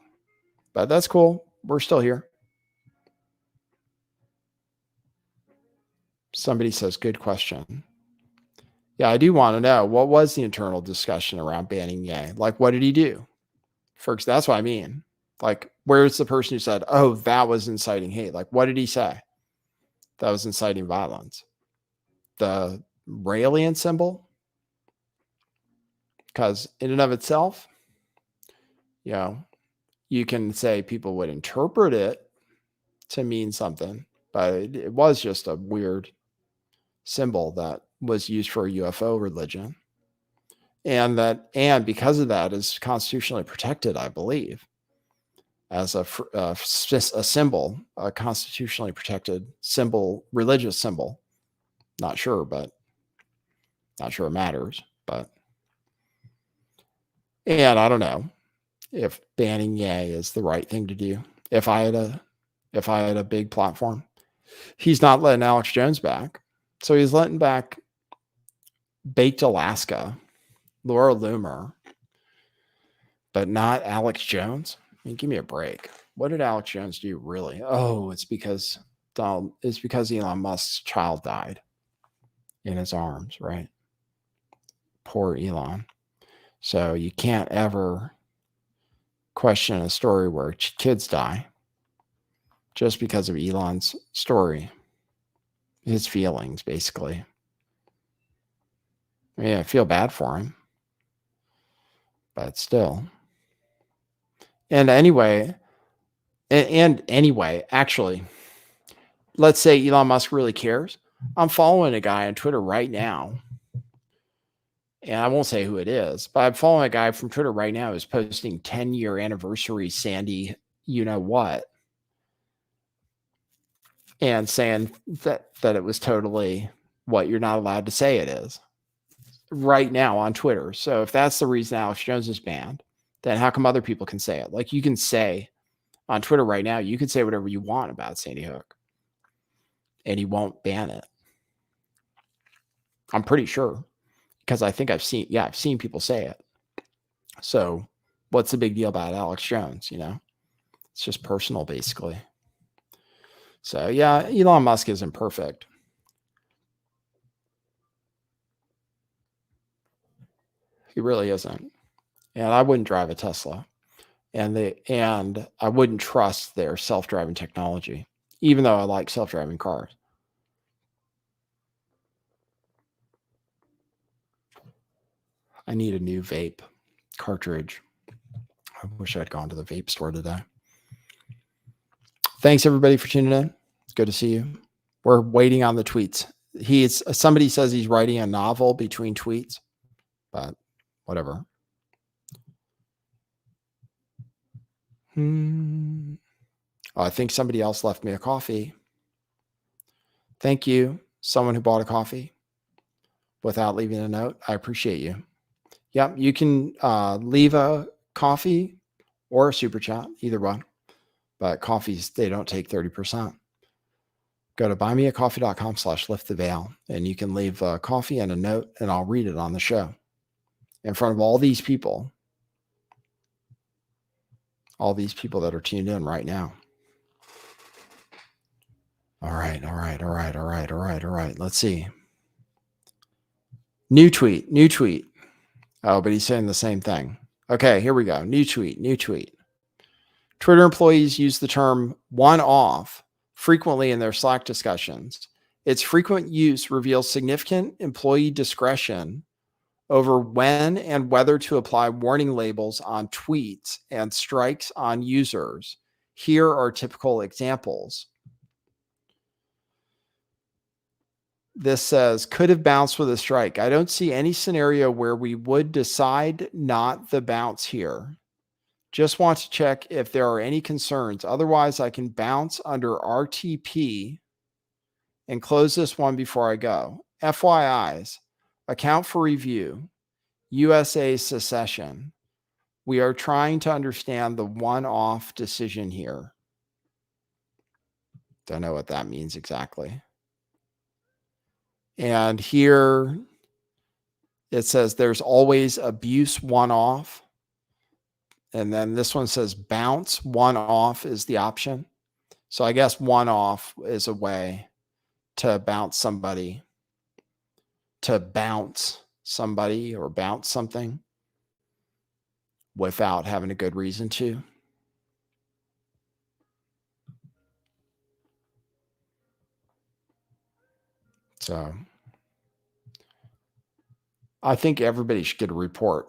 but that's cool. We're still here. Somebody says, good question. Yeah, I do want to know, what was the internal discussion around banning Ye? Like, what did he do? That's what I mean. Like, where's the person who said, oh, that was inciting hate? Like, what did he say? That was inciting violence. The Raelian symbol? Because in and of itself, you can say people would interpret it to mean something, but it was just a weird symbol that was used for a UFO religion. And because of that is constitutionally protected, I believe, as a symbol, a constitutionally protected symbol, religious symbol. Not sure it matters, and I don't know if banning Ye is the right thing to do. If I had a big platform, he's not letting Alex Jones back. So he's letting back Baked Alaska, Laura Loomer, but not Alex Jones. I mean, give me a break. What did Alex Jones do really? Oh, it's because Elon Musk's child died in his arms, right? Poor Elon. So you can't ever question a story where kids die just because of Elon's story, his feelings, basically. I mean, I feel bad for him, but still. And anyway, actually, let's say Elon Musk really cares. I'm following a guy on Twitter right now, and I won't say who it is, but I'm following a guy from Twitter right now who's posting 10-year anniversary Sandy, what, and saying that it was totally what you're not allowed to say it is right now on Twitter. So if that's the reason Alex Jones is banned, then how come other people can say it? Like, you can say on Twitter right now, you can say whatever you want about Sandy Hook, and he won't ban it. I'm pretty sure, because I think I've seen people say it. So what's the big deal about Alex Jones? It's just personal, basically. So yeah, Elon Musk isn't perfect. He really isn't. And I wouldn't drive a Tesla. And I wouldn't trust their self-driving technology, even though I like self-driving cars. I need a new vape cartridge. I wish I'd gone to the vape store today. Thanks everybody for tuning in. It's good to see you. We're waiting on the tweets. Somebody says he's writing a novel between tweets, but whatever. I think somebody else left me a coffee. Thank you, someone who bought a coffee without leaving a note. I appreciate you. Yep, you can leave a coffee or a super chat, either one. But coffees, they don't take 30%. Go to buymeacoffee.com/lifttheveil, and you can leave a coffee and a note, and I'll read it on the show in front of all these people that are tuned in right now. All right. Let's see. New tweet. Oh, but he's saying the same thing. Okay, here we go. New tweet. Twitter employees use the term one-off frequently in their Slack discussions Its frequent use reveals significant employee discretion over when and whether to apply warning labels on tweets and strikes on users. Here are typical examples. This says, could have bounced with a strike. I don't see any scenario where we would decide not the bounce here. Just want to check if there are any concerns. Otherwise, I can bounce under RTP and close this one before I go. FYIs, account for review, USA secession. We are trying to understand the one-off decision here. Don't know what that means exactly. And here it says there's always abuse one-off. And then this one says bounce one-off is the option. So I guess one-off is a way to bounce somebody or bounce something without having a good reason to. So I think everybody should get a report.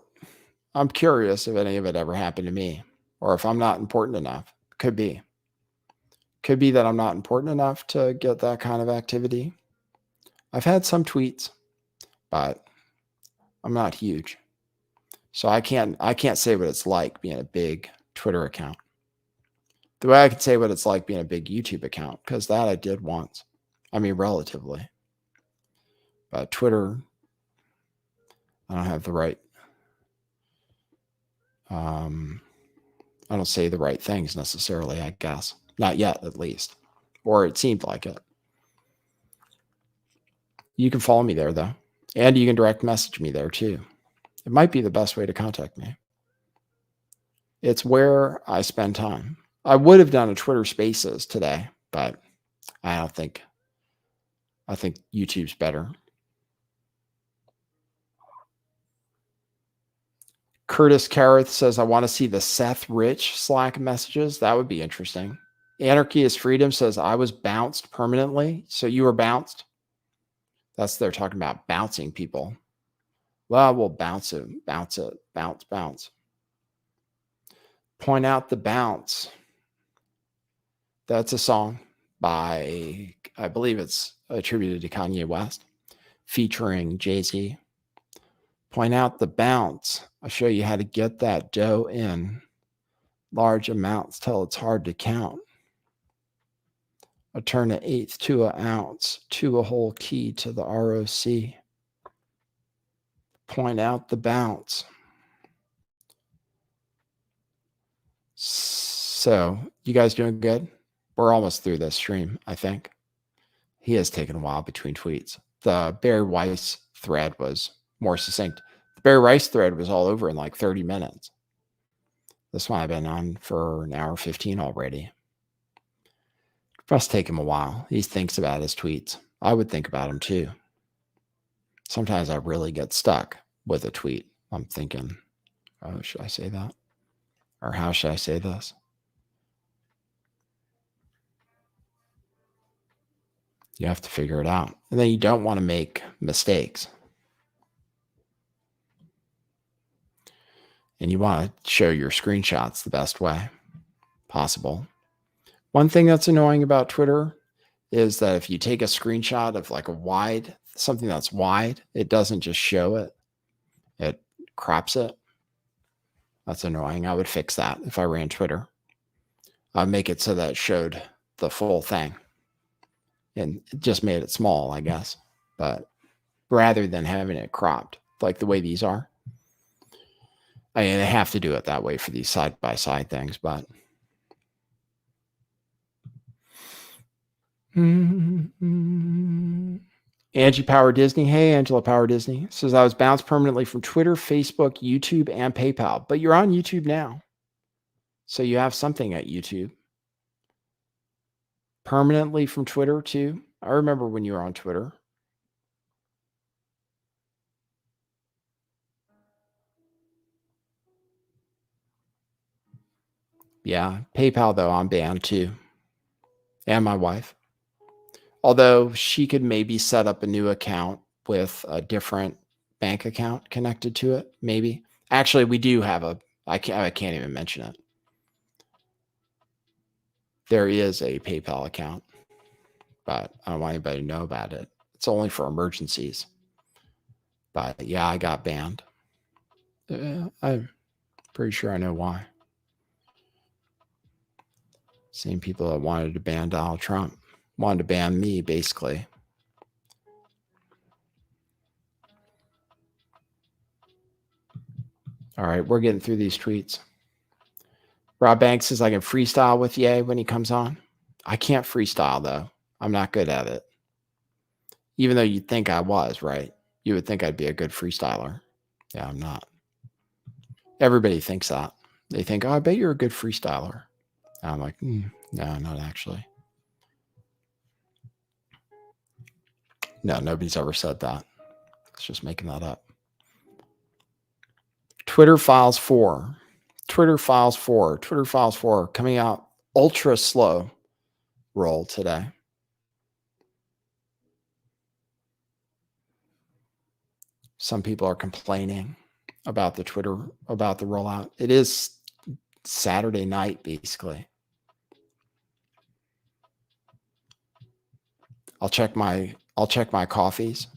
I'm curious if any of it ever happened to me, or if I'm not important enough. Could be. Could be that I'm not important enough to get that kind of activity. I've had some tweets, but I'm not huge. So I can't say what it's like being a big Twitter account. The way I can say what it's like being a big YouTube account, because that I did once. I mean, relatively. But Twitter, I don't have the right. I don't say the right things necessarily, I guess. Not yet, at least. Or it seemed like it. You can follow me there, though. And you can direct message me there, too. It might be the best way to contact me. It's where I spend time. I would have done a Twitter Spaces today, but I think YouTube's better. Curtis Carruth says, I want to see the Seth Rich Slack messages. That would be interesting. Anarchy is Freedom says, I was bounced permanently. So you were bounced? They're talking about bouncing people. Well, we'll bounce it. Bounce. Point out the bounce. That's a song by, I believe it's attributed to Kanye West, featuring Jay-Z. Point out the bounce. I'll show you how to get that dough in large amounts till it's hard to count. I turn an eighth to an ounce, to a whole key to the ROC. Point out the bounce. So, you guys doing good? We're almost through this stream, I think. He has taken a while between tweets. The Barry Weiss thread was more succinct. The Barry Weiss thread was all over in like 30 minutes. This one I've been on for an hour 15 already. It must take him a while. He thinks about his tweets. I would think about them too. Sometimes I really get stuck with a tweet. I'm thinking, oh, should I say that? Or how should I say this? You have to figure it out. And then you don't want to make mistakes. And you want to show your screenshots the best way possible. One thing that's annoying about Twitter is that if you take a screenshot of like something that's wide, it doesn't just show it. It crops it. That's annoying. I would fix that if I ran Twitter. I'd make it so that it showed the full thing. And it just made it small, I guess. But rather than having it cropped, like the way these are. I mean, they have to do it that way for these side-by-side things, but... Angie Power Disney. Hey, Angela Power Disney. Says, I was bounced permanently from Twitter, Facebook, YouTube, and PayPal. But you're on YouTube now. So you have something at YouTube. Permanently from Twitter, too. I remember when you were on Twitter. Yeah, PayPal, though, I'm banned, too. And my wife. Although she could maybe set up a new account with a different bank account connected to it, maybe. Actually, we do have I can't even mention it. There is a PayPal account, but I don't want anybody to know about it. It's only for emergencies. But yeah, I got banned. I'm pretty sure I know why. Same people that wanted to ban Donald Trump wanted to ban me, basically. All right, we're getting through these tweets. Rob Banks says I can freestyle with Ye when he comes on. I can't freestyle, though. I'm not good at it. Even though you'd think I was, right? You would think I'd be a good freestyler. Yeah, I'm not. Everybody thinks that. They think, oh, I bet you're a good freestyler. And I'm like, no, not actually. No, nobody's ever said that. It's just making that up. Twitter Files 4. Twitter Files 4. Twitter Files 4 coming out ultra slow roll today. Some people are complaining about the rollout. It is Saturday night, basically. I'll check my coffees.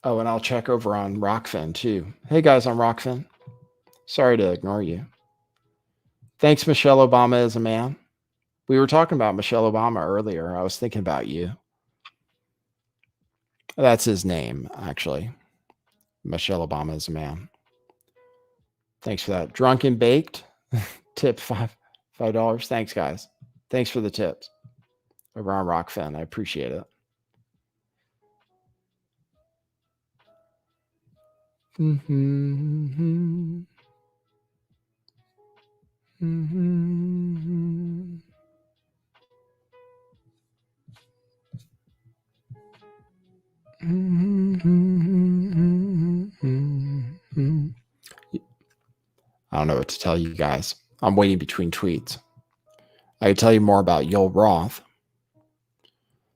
Oh, and I'll check over on Rockfin too. Hey guys on Rockfin. Sorry to ignore you. Thanks, Michelle Obama is a man. We were talking about Michelle Obama earlier. I was thinking about you. That's his name, actually. Michelle Obama is a man. Thanks for that. Drunken Baked. Tip $5. Thanks, guys. Thanks for the tips over on Rockfin. I appreciate it. Mm-hmm. Mm-hmm. Mm-hmm. I don't know what to tell you guys. I'm waiting between tweets. I can tell you more about Yoel Roth,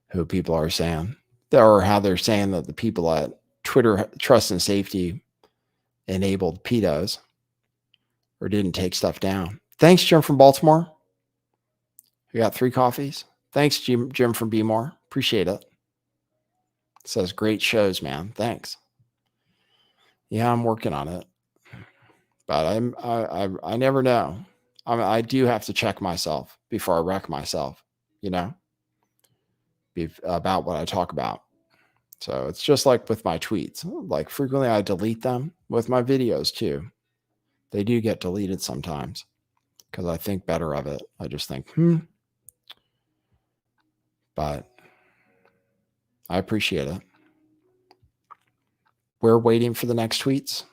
who people are saying, or how they're saying that the people at Twitter Trust and Safety enabled pedos or didn't take stuff down. Thanks, Jim from Baltimore. We got 3 coffees. Thanks, Jim from Bmore. Appreciate it. It says great shows, man. Thanks. Yeah, I'm working on it, but I never know. I do have to check myself before I wreck myself, about what I talk about. So it's just like with my tweets. Like frequently I delete them. With my videos too. They do get deleted sometimes because I think better of it. I just think, But I appreciate it. We're waiting for the next tweets.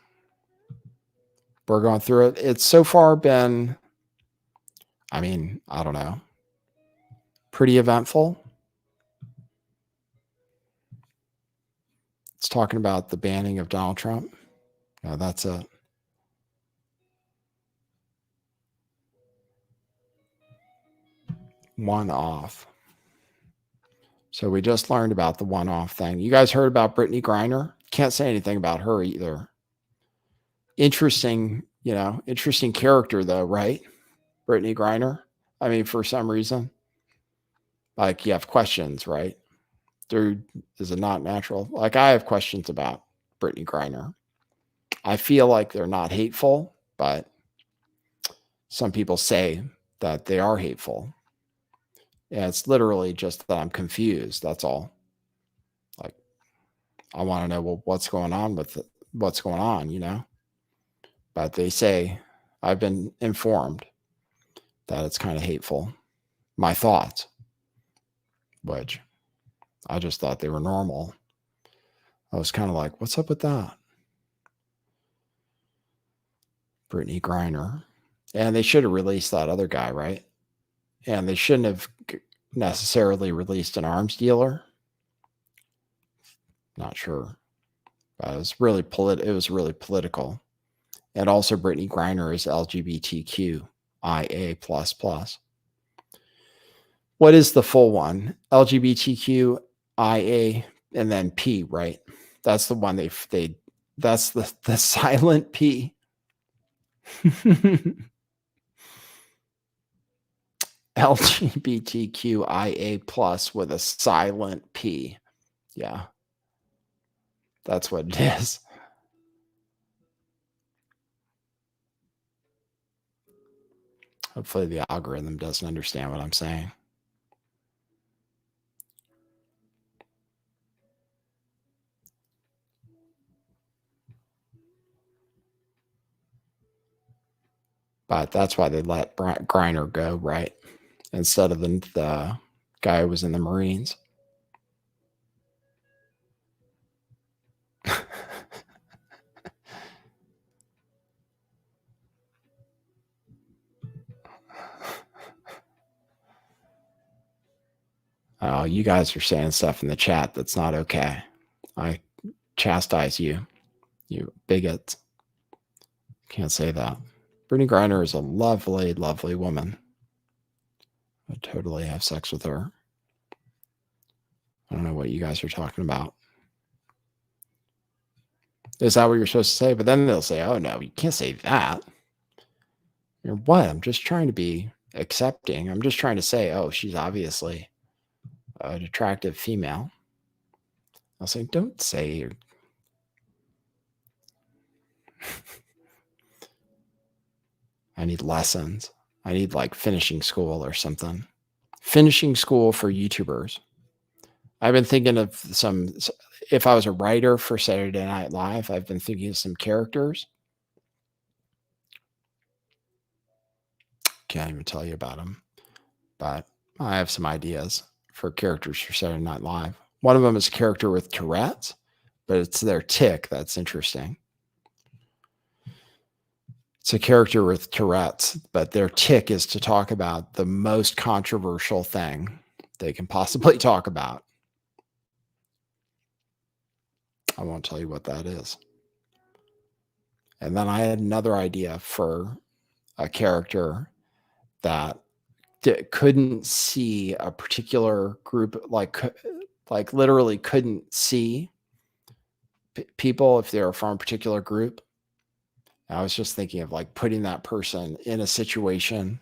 We're going through it. It's so far been, I don't know, pretty eventful. It's talking about the banning of Donald Trump. No, that's it. One-off. So we just learned about the one-off thing. You guys heard about Brittany Griner? Can't say anything about her either. Interesting character though, right? Brittany Griner. For some reason, like you have questions, right? Is it not natural? Like I have questions about Brittany Griner. I feel like they're not hateful, but some people say that they are hateful. Yeah, it's literally just that I'm confused. That's all. Like, I want to know, well, what's going on with it? What's going on, But they say, I've been informed that it's kind of hateful. My thoughts, which I just thought they were normal. I was kind of like, what's up with that? Brittany Griner. And they should have released that other guy, right? And they shouldn't have necessarily released an arms dealer. Not sure. But it was really political. And also Brittany Griner is LGBTQIA++. What is the full one? LGBTQIA and then P, right? That's the one that's the silent P. LGBTQIA plus with a silent P. Yeah. That's what it is. Hopefully the algorithm doesn't understand what I'm saying. But that's why they let Griner go, right? Instead of the guy who was in the Marines. Oh, you guys are saying stuff in the chat that's not okay. I chastise you, you bigots. Can't say that. Brittany Griner is a lovely, lovely woman. I'd totally have sex with her. I don't know what you guys are talking about. Is that what you're supposed to say? But then they'll say, oh, no, you can't say that. You're what? I'm just trying to be accepting. I'm just trying to say, oh, she's obviously an attractive female. I'll say, don't say. I need lessons. I need like finishing school or something. Finishing school for YouTubers. I've been thinking of if I was a writer for Saturday Night Live, I've been thinking of some characters. Can't even tell you about them, but I have some ideas for characters for Saturday Night Live. One of them is a character with Tourette's, but it's their tick that's interesting. It's a character with Tourette's, but their tick is to talk about the most controversial thing they can possibly talk about. I won't tell you what that is. And then I had another idea for a character that couldn't see a particular group, like literally couldn't see people if they were from a particular group. I was just thinking of like putting that person in a situation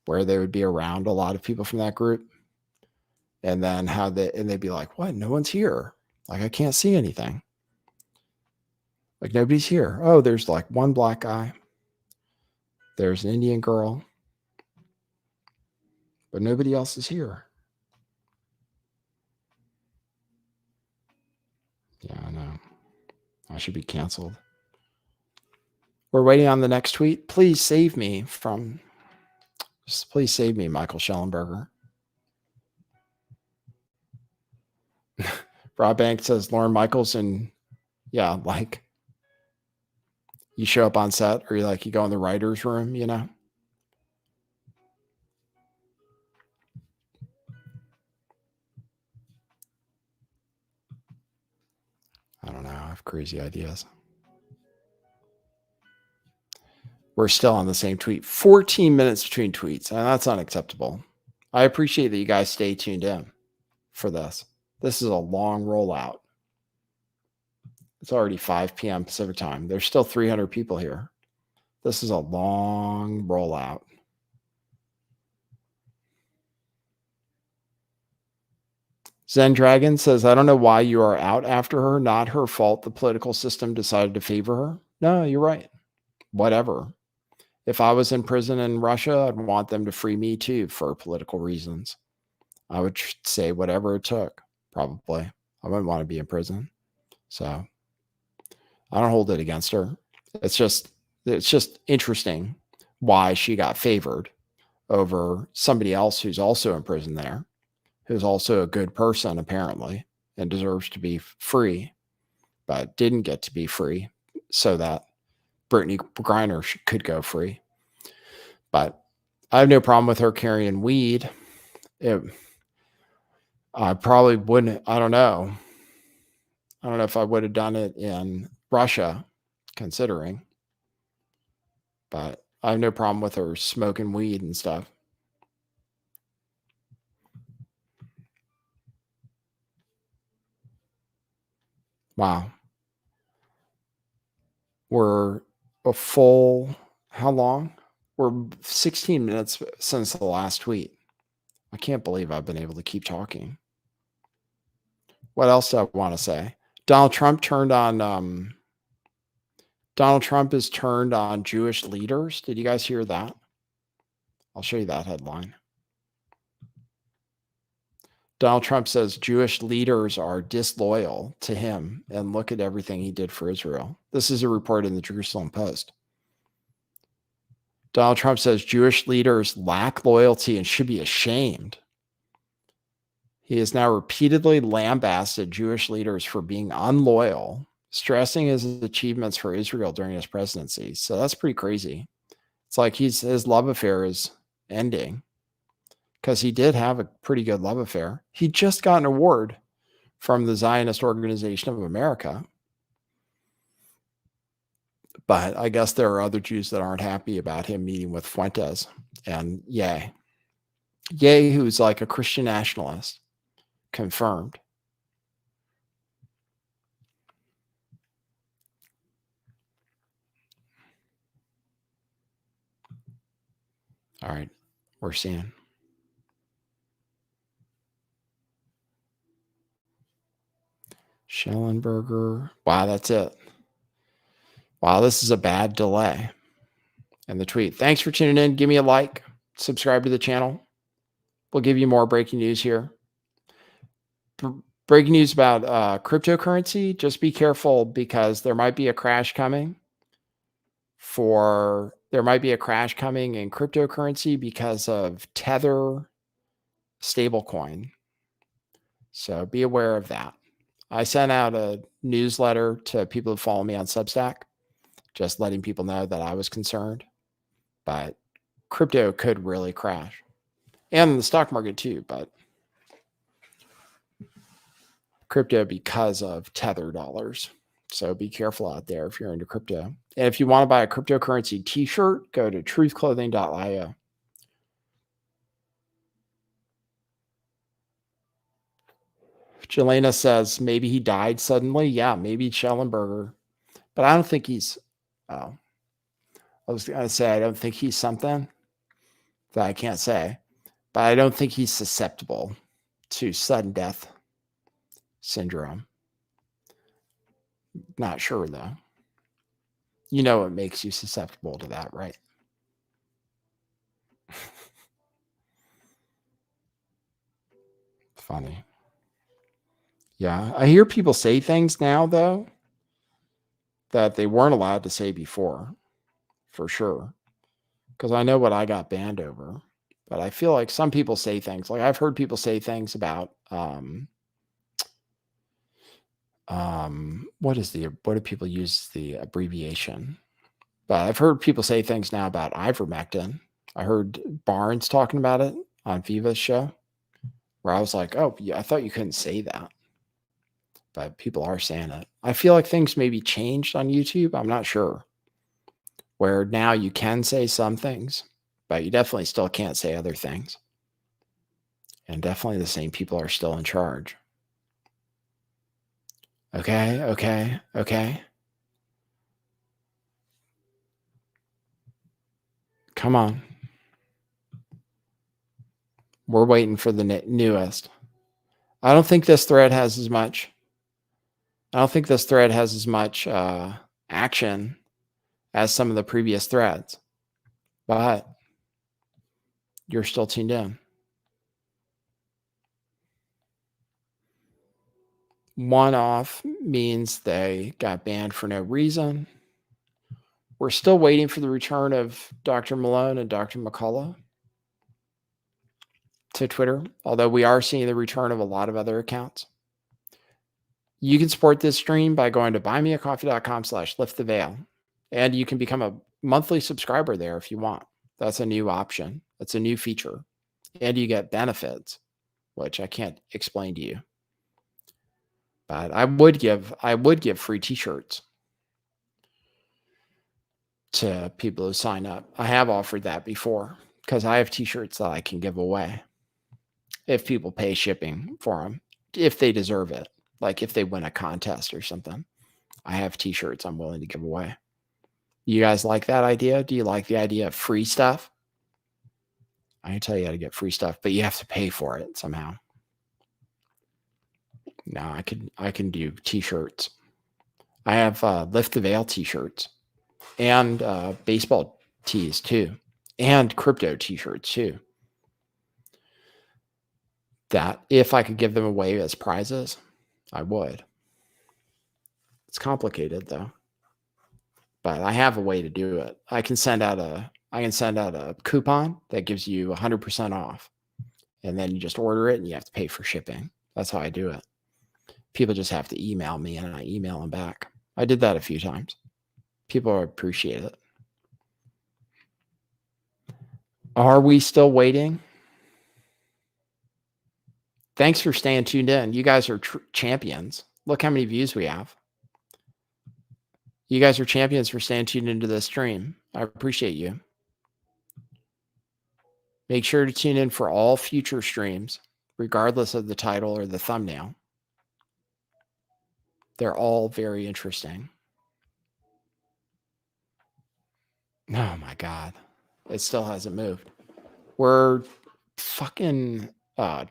where they would be around a lot of people from that group, and then they'd be like, what? No one's here. Like, I can't see anything. Like, nobody's here. Oh, there's like one black guy. There's an Indian girl. But nobody else is here. Yeah, I know. I should be canceled. We're waiting on the next tweet. Please save me, Michael Schellenberger. Rob Banks says Lauren Michaels, and yeah, like you show up on set or you go in the writer's room, you know? I don't know. I have crazy ideas. We're still on the same tweet. 14 minutes between tweets. And that's unacceptable. I appreciate that you guys stay tuned in for this. This is a long rollout. It's already 5 p.m. Pacific time. There's still 300 people here. This is a long rollout. Zen Dragon says, I don't know why you are out after her. Not her fault. The political system decided to favor her. No, you're right. Whatever. If I was in prison in Russia, I'd want them to free me too for political reasons. I would say whatever it took, probably. I wouldn't want to be in prison. So I don't hold it against her. It's just interesting why she got favored over somebody else who's also in prison there, who's also a good person, apparently, and deserves to be free, but didn't get to be free so that Brittany Griner could go free. But I have no problem with her carrying weed. I probably wouldn't. I don't know. I don't know if I would have done it in Russia, considering. But I have no problem with her smoking weed and stuff. Wow. We're a full, how long? We're 16 minutes since the last tweet. I can't believe I've been able to keep talking. What else do I want to say? Donald Trump has turned on Jewish leaders. Did you guys hear that? I'll show you that headline. Donald Trump says Jewish leaders are disloyal to him, and look at everything he did for Israel. This is a report in the Jerusalem Post. Donald Trump says Jewish leaders lack loyalty and should be ashamed. He has now repeatedly lambasted Jewish leaders for being unloyal, stressing his achievements for Israel during his presidency. So that's pretty crazy. It's like his love affair is ending, because he did have a pretty good love affair. He just got an award from the Zionist Organization of America. But I guess there are other Jews that aren't happy about him meeting with Fuentes and Ye, who's like a Christian nationalist, confirmed. All right, we're seeing. Schellenberger. Wow, that's it. Wow, this is a bad delay in the tweet. Thanks for tuning in. Give me a like, subscribe to the channel. We'll give you more breaking news here. Breaking news about cryptocurrency. Just be careful, because there might be a crash coming. There might be a crash coming in cryptocurrency because of Tether stablecoin. So be aware of that. I sent out a newsletter to people who follow me on Substack, just letting people know that I was concerned. But crypto could really crash, and the stock market too, but crypto because of Tether dollars. So be careful out there if you're into crypto. And if you want to buy a cryptocurrency t-shirt, go to truthclothing.io. Jelena says maybe he died suddenly. Yeah, maybe Schellenberger. But I don't think he's, I was going to say, I don't think he's something that I can't say. But I don't think he's susceptible to sudden death syndrome. Not sure, though. You know what makes you susceptible to that, right? Funny. Yeah, I hear people say things now, though, that they weren't allowed to say before, for sure. Because I know what I got banned over. But I feel like some people say things, like I've heard people say things about what do people use the abbreviation? But I've heard people say things now about ivermectin. I heard Barnes talking about it on Viva's show, where I was like, oh, yeah, I thought you couldn't say that. But people are saying it. I feel like things maybe changed on YouTube. I'm not sure. Where now you can say some things, but you definitely still can't say other things. And definitely the same people are still in charge. Okay. Come on. We're waiting for the newest. I don't think this thread has as much. Action as some of the previous threads. But you're still tuned in. One off means they got banned for no reason. We're still waiting for the return of Dr. Malone and Dr. McCullough to Twitter, although we are seeing the return of a lot of other accounts. You can support this stream by going to buymeacoffee.com/lifttheveil, and you can become a monthly subscriber there if you want. That's a new option. That's a new feature. And you get benefits, which I can't explain to you. But I would give free t-shirts to people who sign up. I have offered that before, because I have t-shirts that I can give away if people pay shipping for them, if they deserve it. Like if they win a contest or something, I have t-shirts I'm willing to give away. You guys like that idea? Do you like the idea of free stuff? I can tell you how to get free stuff, but you have to pay for it somehow. No, I can do t-shirts. I have Lift the Veil t-shirts and baseball tees too, and crypto t-shirts too. That if I could give them away as prizes, I would. It's complicated though, but I have a way to do it. I can send out a coupon that gives you 100% off, and then you just order it and you have to pay for shipping. That's how I do it. People just have to email me and I email them back. I did that a few times. People appreciate it. Are we still waiting? Thanks for staying tuned in. You guys are champions. Look how many views we have. You guys are champions for staying tuned into this stream. I appreciate you. Make sure to tune in for all future streams, regardless of the title or the thumbnail. They're all very interesting. Oh my God. It still hasn't moved. We're fucking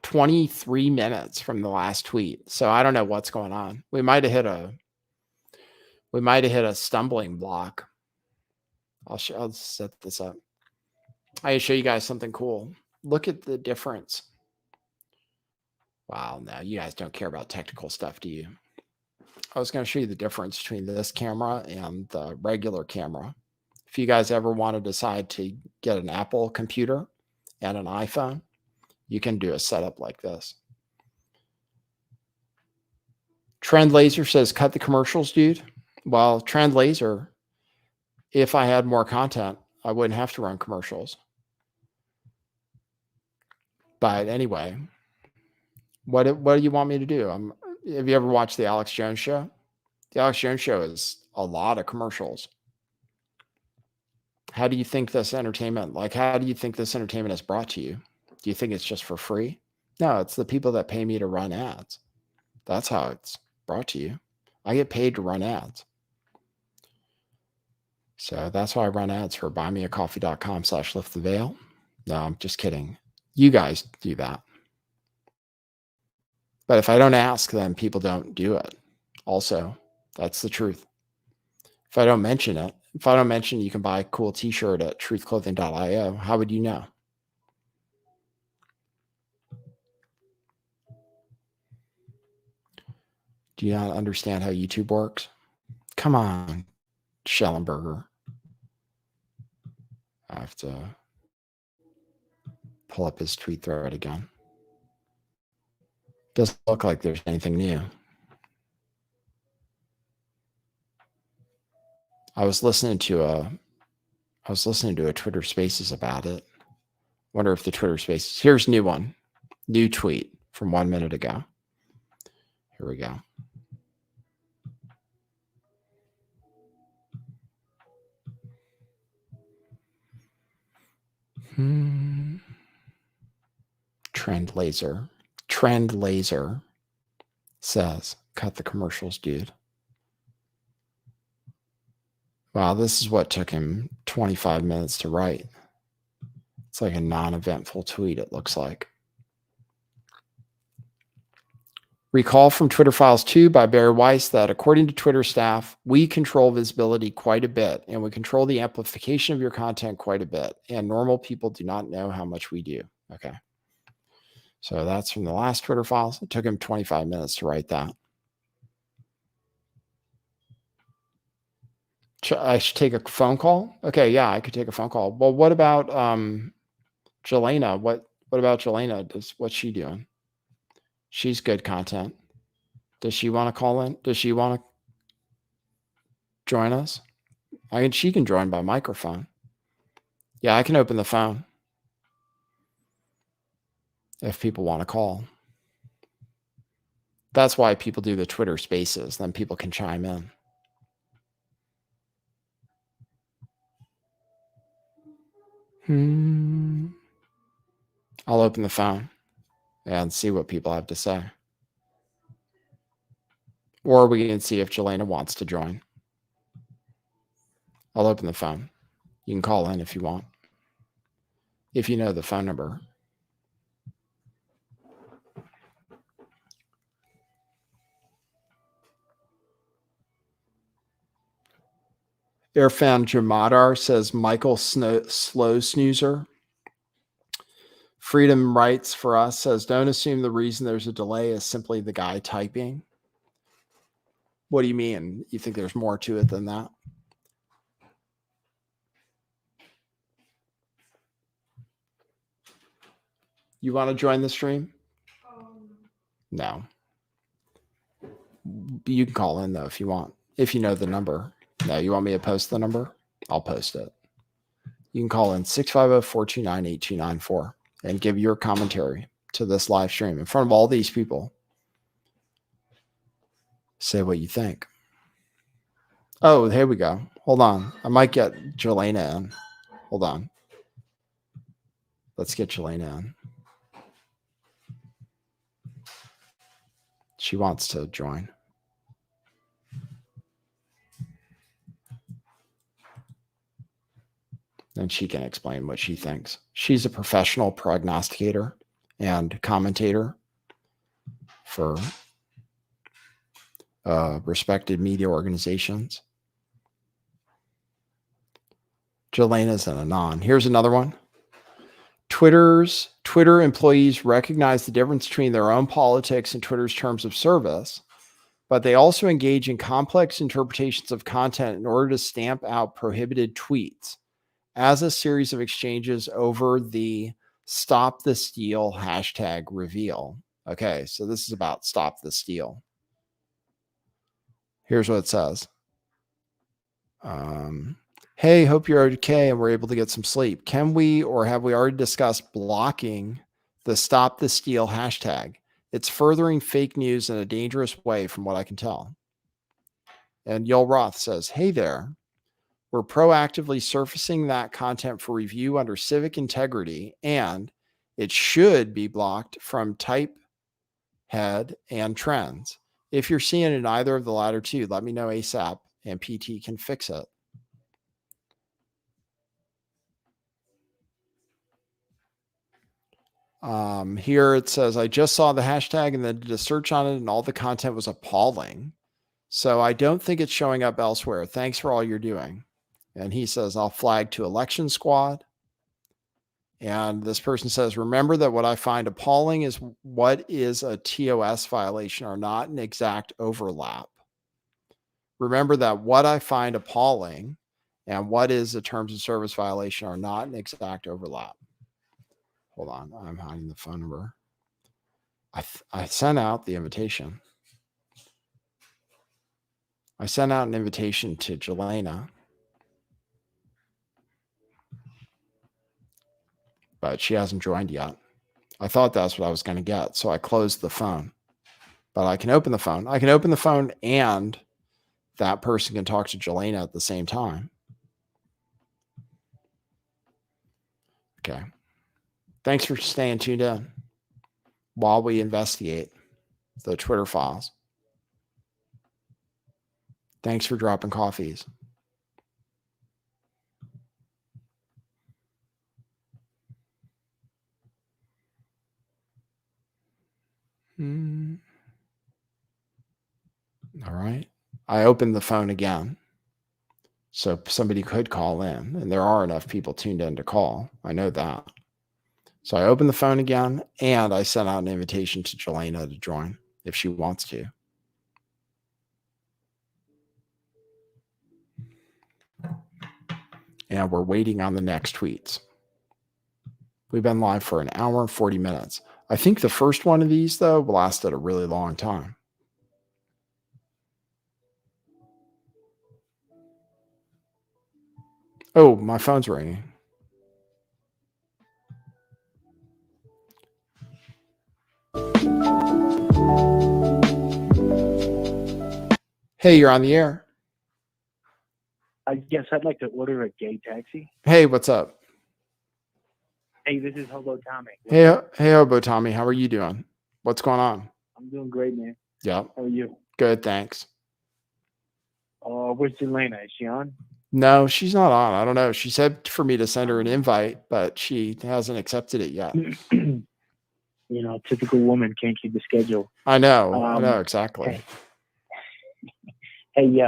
23 minutes from the last tweet. So I don't know what's going on. We might have hit a stumbling block. I'll set this up. I can show you guys something cool. Look at the difference. Wow, no, you guys don't care about technical stuff, do you? I was going to show you the difference between this camera and the regular camera. If you guys ever want to decide to get an Apple computer and an iPhone, you can do a setup like this. Trend Laser says, cut the commercials, dude. Well, Trend Laser, if I had more content, I wouldn't have to run commercials. But anyway, what do you want me to do? Have you ever watched the Alex Jones Show? The Alex Jones Show is a lot of commercials. How do you think this entertainment is brought to you? Do you think it's just for free? No, it's the people that pay me to run ads. That's how it's brought to you. I get paid to run ads. So that's why I run ads for buymeacoffee.com/lifttheveil. No, I'm just kidding. You guys do that. But if I don't ask, then people don't do it. Also, that's the truth. If I don't mention you can buy a cool t-shirt at truthclothing.io, how would you know? Do you not understand how YouTube works? Come on, Schellenberger. I have to pull up his tweet thread again. Doesn't look like there's anything new. I was listening to a Twitter Spaces about it. Wonder if the Twitter Spaces. Here's new one. New tweet from 1 minute ago. Here we go. Trend Laser says, cut the commercials, dude. Wow, this is what took him 25 minutes to write. It's like a non-eventful tweet, it looks like. Recall from Twitter Files 2 by Barry Weiss that according to Twitter staff, we control visibility quite a bit, and we control the amplification of your content quite a bit, and normal people do not know how much we do. Okay. So that's from the last Twitter Files. It took him 25 minutes to write that. I should take a phone call? Okay, yeah, I could take a phone call. Well, what about Jelena? What about Jelena? What's she doing? She's good content. Does she want to call in? Does she want to join us? She can join by microphone. Yeah, I can open the phone if people want to call. That's why people do the Twitter Spaces. Then people can chime in. I'll open the phone and see what people have to say. Or we can see if Jelena wants to join. I'll open the phone. You can call in if you want. If you know the phone number. Airfan Jamadar says Michael Slow Snoozer. Freedom Writes for Us says, don't assume the reason there's a delay is simply the guy typing. What do you mean? You think there's more to it than that? You want to join the stream? No. You can call in, though, if you want. If you know the number. No, you want me to post the number? I'll post it. You can call in 650-429-8294 and give your commentary to this live stream in front of all these people. Say what you think. Oh, here we go. Hold on. I might get Jelena in. Hold on. Let's get Jelena in. She wants to join. And she can explain what she thinks. She's a professional prognosticator and commentator for respected media organizations. Jelena's an anon. Here's another one. Twitter employees recognize the difference between their own politics and Twitter's terms of service, but they also engage in complex interpretations of content in order to stamp out prohibited tweets as a series of exchanges over the Stop the Steal hashtag reveal. Okay, so this is about Stop the Steal. Here's what it says. Hey, hope you're okay and we're able to get some sleep. Can we or have we already discussed blocking the Stop the Steal hashtag? It's furthering fake news in a dangerous way from what I can tell. And Yoel Roth says, hey there. We're proactively surfacing that content for review under civic integrity, and it should be blocked from type, head, and trends. If you're seeing it in either of the latter two, let me know ASAP, and PT can fix it. Here it says, I just saw the hashtag and then did a search on it, and all the content was appalling. So I don't think it's showing up elsewhere. Thanks for all you're doing. And he says, I'll flag to Election Squad. And this person says, remember that what I find appalling is what is a TOS violation or not an exact overlap. Remember that what I find appalling and what is a terms of service violation are not an exact overlap. Hold on, I'm hiding the phone number. I sent out the invitation. I sent out an invitation to Jelena. But she hasn't joined yet. I thought that's what I was going to get, so I closed the phone. But I can open the phone. I can open the phone and that person can talk to Jelena at the same time. Okay. Thanks for staying tuned in while we investigate the Twitter files. Thanks for dropping coffees. All right. I opened the phone again. So somebody could call in, and there are enough people tuned in to call. I know that. So I opened the phone again, and I sent out an invitation to Jelena to join if she wants to. And we're waiting on the next tweets. We've been live for an hour and 40 minutes. I think the first one of these, though, lasted a really long time. Oh, my phone's ringing. Hey, you're on the air. Yes, I'd like to order a gay taxi. Hey, what's up? Hey, this is Hobo Tommy. Hey, Hobo Tommy. How are you doing? What's going on? I'm doing great, man. Yeah. How are you? Good, thanks. Where's Jelena? Is she on? No, she's not on. I don't know. She said for me to send her an invite, but she hasn't accepted it yet. Typical woman can't keep the schedule. I know exactly. Hey,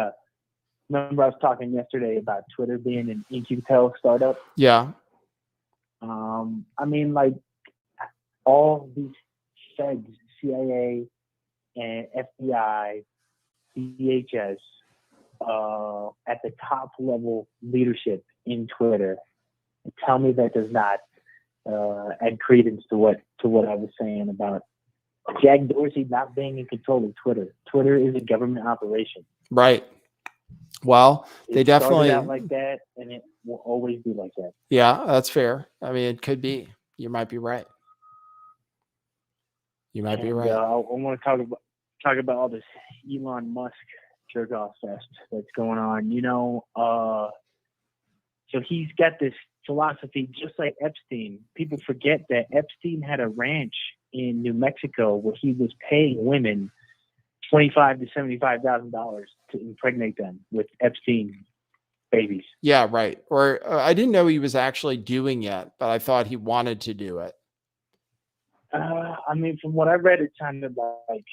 remember I was talking yesterday about Twitter being an incubator startup? Yeah. I mean, like, all these feds, CIA and FBI, DHS, at the top level leadership in Twitter, tell me that does not add credence to what I was saying about Jack Dorsey not being in control of Twitter. Twitter is a government operation. Right. Well, they definitely started out like that, and it will always be like that. Yeah, that's fair. I mean, it could be. You might be right. You might be right. I want to talk about all this Elon Musk jerk off fest that's going on. So he's got this philosophy, just like Epstein. People forget that Epstein had a ranch in New Mexico where he was paying women $25,000 to $75,000 to impregnate them with Epstein babies. Yeah, right. Or I didn't know he was actually doing it, but I thought he wanted to do it. I mean, from what I read, it sounded like,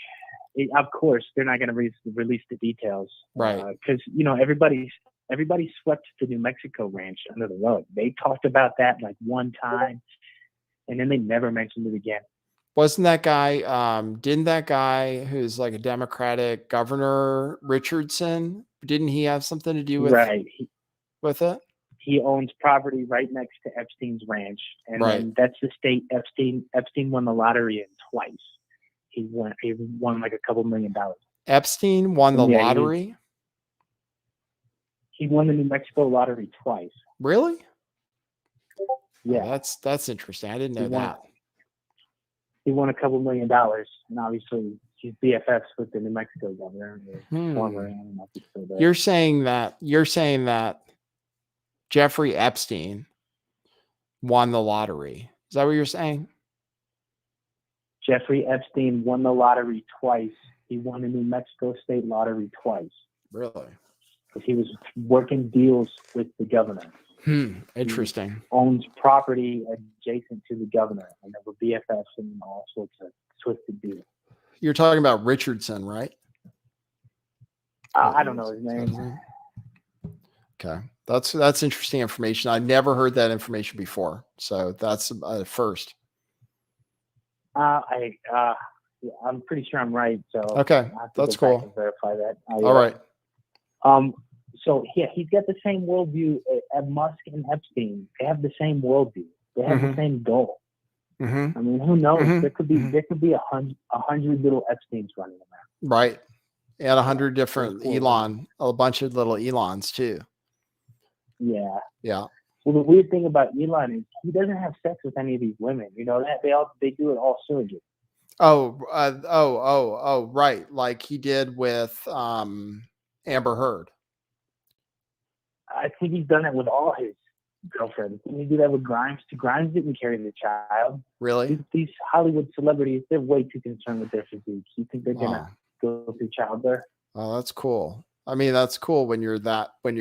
of course, they're not going to release the details, right? Because everybody swept the New Mexico ranch under the rug. They talked about that like one time, and then they never mentioned it again. Wasn't that guy? Didn't that guy who's like a Democratic governor, Richardson? Didn't he have something to do with with it? He owns property right next to Epstein's ranch, and then that's the state Epstein won the lottery in twice. He won like a couple $1 million. Epstein won the lottery? He won the New Mexico lottery twice. Really? Yeah. Oh, that's interesting. I didn't know that. He won a couple $1 million, and obviously he's BFFs with the New Mexico governor. You're saying that Jeffrey Epstein won the lottery. Is that what you're saying? Jeffrey Epstein won the lottery twice. He won the New Mexico state lottery twice. Really? Because he was working deals with the governor. Interesting. He owns property adjacent to the governor, and there were BFFs and all sorts of twisted deals. You're talking about Richardson, right? I don't know his name. Okay. That's interesting information. I never heard that information before. So that's a first. I'm pretty sure I'm right. So okay, that's cool. Verify that. All right. So yeah, he's got the same worldview as Musk and Epstein. They have the same worldview. They have the same goal. I mean, who knows? There could be 100 little Epsteins running around. Right. And 100 different a bunch of little Elons too. Yeah. Yeah. Well, the weird thing about Elon is he doesn't have sex with any of these women. You know that they do it all surrogate. Right. Like he did with Amber Heard. I think he's done it with all his girlfriends. Didn't he do that with Grimes? Grimes didn't carry the child. Really? These Hollywood celebrities, they're way too concerned with their physique. You think they're gonna go through childbirth? Oh, that's cool. I mean, that's cool when you're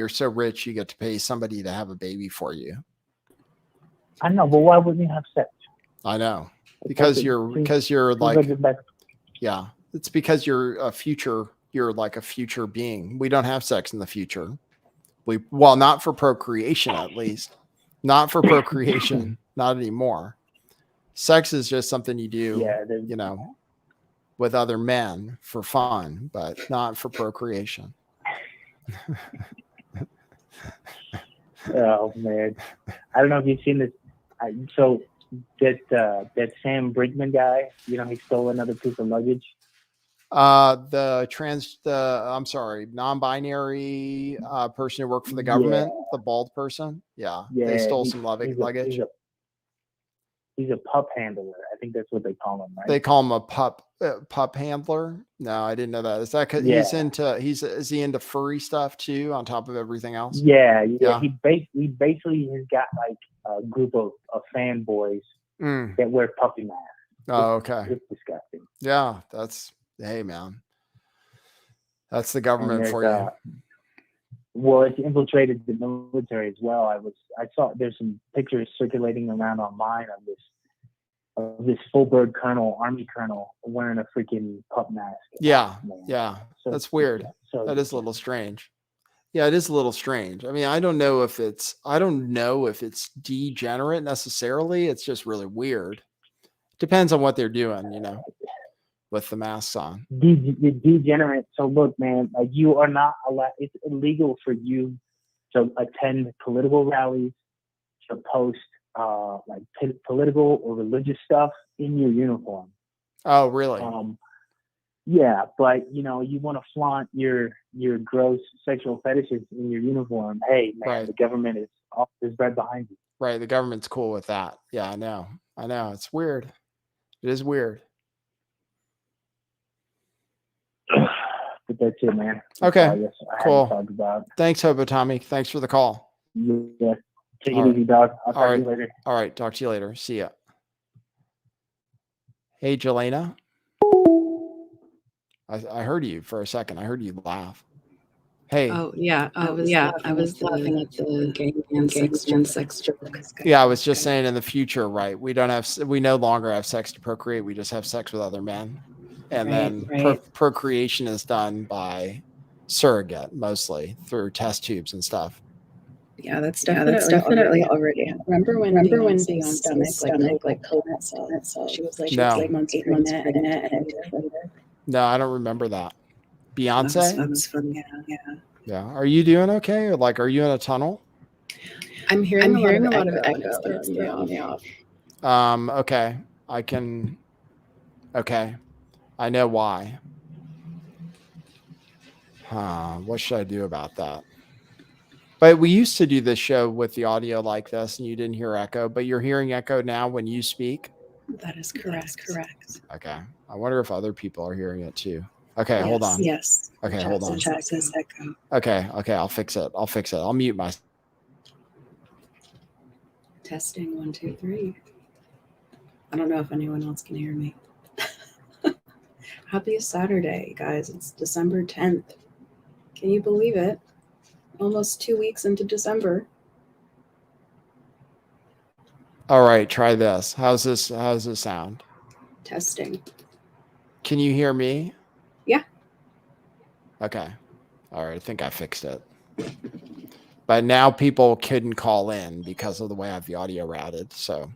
so rich, you get to pay somebody to have a baby for you. I know, but why wouldn't you have sex? I know. Because you're like, yeah, it's because you're like a future being. We don't have sex in the future. Not for procreation, at least. Not for procreation. Not anymore. Sex is just something you do, with other men for fun, but not for procreation. Oh man, I don't know if you've seen this. So that Sam Brinkman guy, he stole another piece of luggage. Non-binary person who worked for the government, the bald person. Yeah, they stole some luggage. He's a pup handler. I think that's what they call him, right? They call him a pup handler. No, I didn't know that. Is that because is he into furry stuff too, on top of everything else? Yeah. He basically has got like a group of fanboys that wear puppy masks. Oh, okay. It's disgusting. Yeah, hey man. That's the government for you. Well, it's infiltrated the military as well. I saw there's some pictures circulating around online of this full-bird colonel, army colonel, wearing a freaking pup mask. Yeah, Man. yeah. So, that's weird. So that is a little strange. Yeah, it is a little strange. I mean, I don't know if it's degenerate necessarily. It's just really weird. Depends on what they're doing, with the masks on. Degenerate. So look, man, like you are not allowed. It's illegal for you to attend political rallies, to post like political or religious stuff in your uniform. Oh, really? Yeah, but you want to flaunt your gross sexual fetishes in your uniform. Hey, man, right. The government is right behind you. Right, the government's cool with that. Yeah, I know. It's weird. It is weird. But that's it, man. Okay, cool. Thanks, Hobo Tommy. Thanks for the call. Yeah, take it easy, dog. I'll talk to you later. All right, talk to you later. See ya. Hey, Jelena. I heard you for a second. I heard you laugh. Hey. Oh yeah. I was laughing at the gay man sex joke. Yeah, I was just saying in the future, right? We no longer have sex to procreate. We just have sex with other men. And then procreation is done by surrogate, mostly through test tubes and stuff. Yeah, that's definitely already. Remember when Beyonce's stomach like collapsed on itself? She was like, no. 8 months pregnant. No, I don't remember that. Beyonce? That was fun. Yeah. Yeah. Are you doing okay? Or are you in a tunnel? I'm hearing a lot of echo. It's throwing me off. Okay. Okay. I know why. What should I do about that? But we used to do this show with the audio like this, and you didn't hear echo, but you're hearing echo now when you speak? That is correct. Okay. I wonder if other people are hearing it too. Okay, hold on. Yes. Okay, hold on. Echo. Okay, I'll fix it. I'll mute my. Testing 1, 2, 3. I don't know if anyone else can hear me. Happy Saturday, guys. It's December 10th. Can you believe it? Almost 2 weeks into December. All right, try this. How's this sound? Testing. Can you hear me? Yeah. Okay. All right, I think I fixed it. But now people couldn't call in because of the way I have the audio routed. So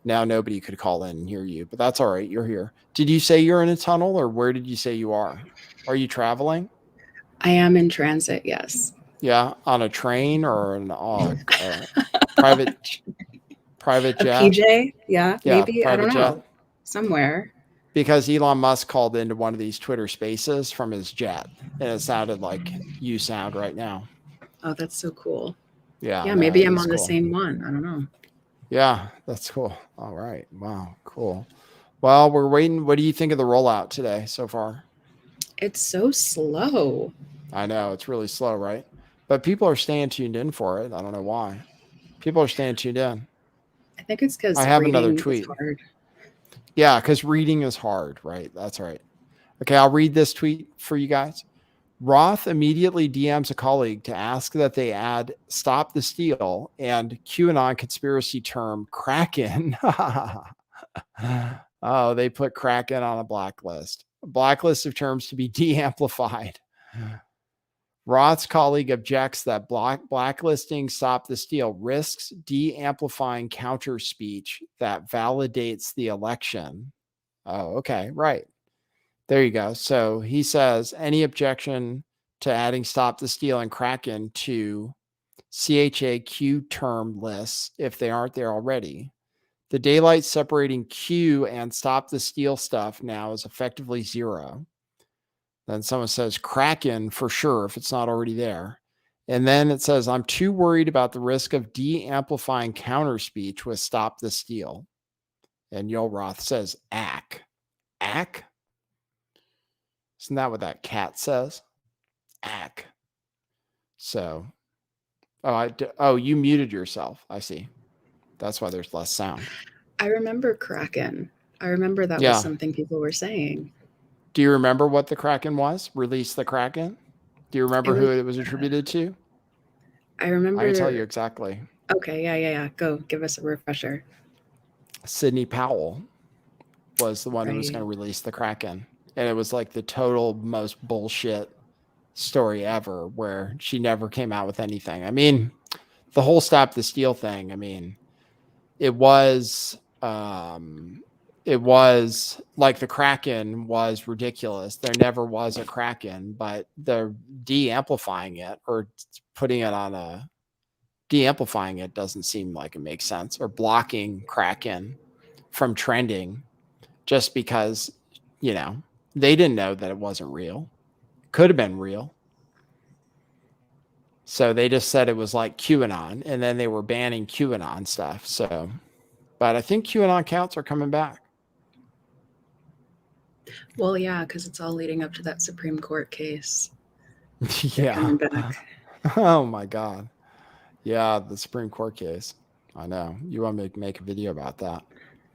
now nobody could call in and hear you, but that's all right. You're here. Did you say you're in a tunnel, or where did you say you are? Are you traveling? I am in transit, yes. Yeah, on a train or an private jet? A PJ? Yeah, maybe. I don't know. Jet. Somewhere. Because Elon Musk called into one of these Twitter spaces from his jet, and it sounded like you sound right now. Oh, that's so cool. Yeah. Yeah, maybe I'm on the same one. I don't know. Yeah, that's cool. All right. Wow, cool. Well, we're waiting. What do you think of the rollout today so far? It's so slow. I know. It's really slow, right? But people are staying tuned in for it. I don't know why. People are staying tuned in. I think it's because I have another tweet. Yeah, because reading is hard, right? That's right. Okay, I'll read this tweet for you guys. Roth immediately DMs a colleague to ask that they add "Stop the Steal" and QAnon conspiracy term Kraken. Oh, they put Kraken on a blacklist. A blacklist of terms to be de-amplified. Roth's colleague objects that blacklisting "Stop the Steal" risks de-amplifying counter speech that validates the election. Oh, okay, right. There you go. So he says, any objection to adding "Stop the Steal" and Kraken to CHAQ term lists if they aren't there already. The daylight separating Q and "Stop the Steal" stuff now is effectively 0. Then someone says Kraken for sure if it's not already there. And then it says, I'm too worried about the risk of de-amplifying counter speech with "Stop the Steal." And Yoel Roth says, ack. Ack? Isn't that what that cat says? Ack. So, you muted yourself. I see. That's why there's less sound. I remember Kraken. I remember that was something people were saying. Do you remember what the Kraken was? Release the Kraken? Do you remember who it was attributed to? I remember. I can tell you exactly. Okay, yeah. Go, give us a refresher. Sidney Powell was the one who was going to release the Kraken. And it was like the total most bullshit story ever, where she never came out with anything. I mean, the whole Stop the Steal thing, I mean, it was like the Kraken was ridiculous. There never was a Kraken, but they're de-amplifying it or putting it on a de-amplifying it doesn't seem like it makes sense, or blocking Kraken from trending just because, you know, they didn't know that it wasn't real. Could have been real. So they just said it was like QAnon, and then they were banning QAnon stuff. So, but I think QAnon accounts are coming back. Well, yeah, because it's all leading up to that Supreme Court case. Yeah. Coming back. Oh my God. Yeah, the Supreme Court case. I know. You want me to make a video about that?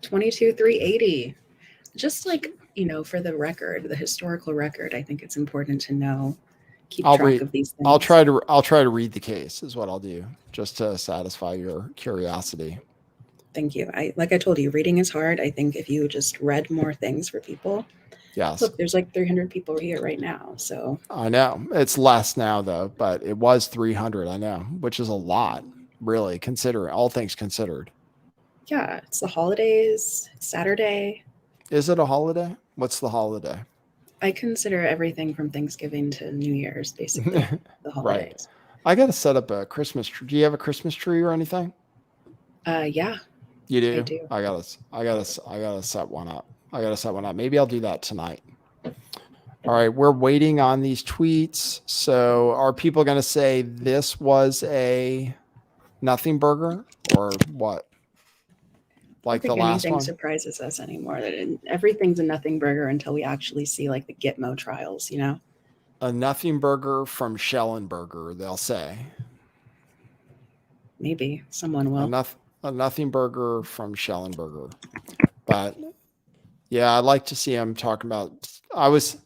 22-380. Just like, you know, for the record, the historical record, I think it's important to know, keep track of these things. I'll try to read the case is what I'll do, just to satisfy your curiosity. Thank you. Like I told you, reading is hard. I think if you just read more things for people. Yes. Look, there's like 300 people here right now. So I know it's less now though, but it was 300. I know, which is a lot, really, considering all things considered. Yeah, it's the holidays. It's Saturday. Is it a holiday? What's the holiday? I consider everything from Thanksgiving to New Year's basically the holidays. Right. I got to set up a Christmas tree. Do you have a Christmas tree or anything? Yeah. You do? I do. I gotta set one up. Maybe I'll do that tonight. All right, we're waiting on these tweets. So are people going to say this was a nothing burger or what? Like the last one? Anything surprises us anymore. Everything's a nothing burger until we actually see like the Gitmo trials, you know? A nothing burger from Schellenberger, they'll say. Maybe someone will. A nothing burger from Schellenberger. But yeah, I'd like to see him talking about. I was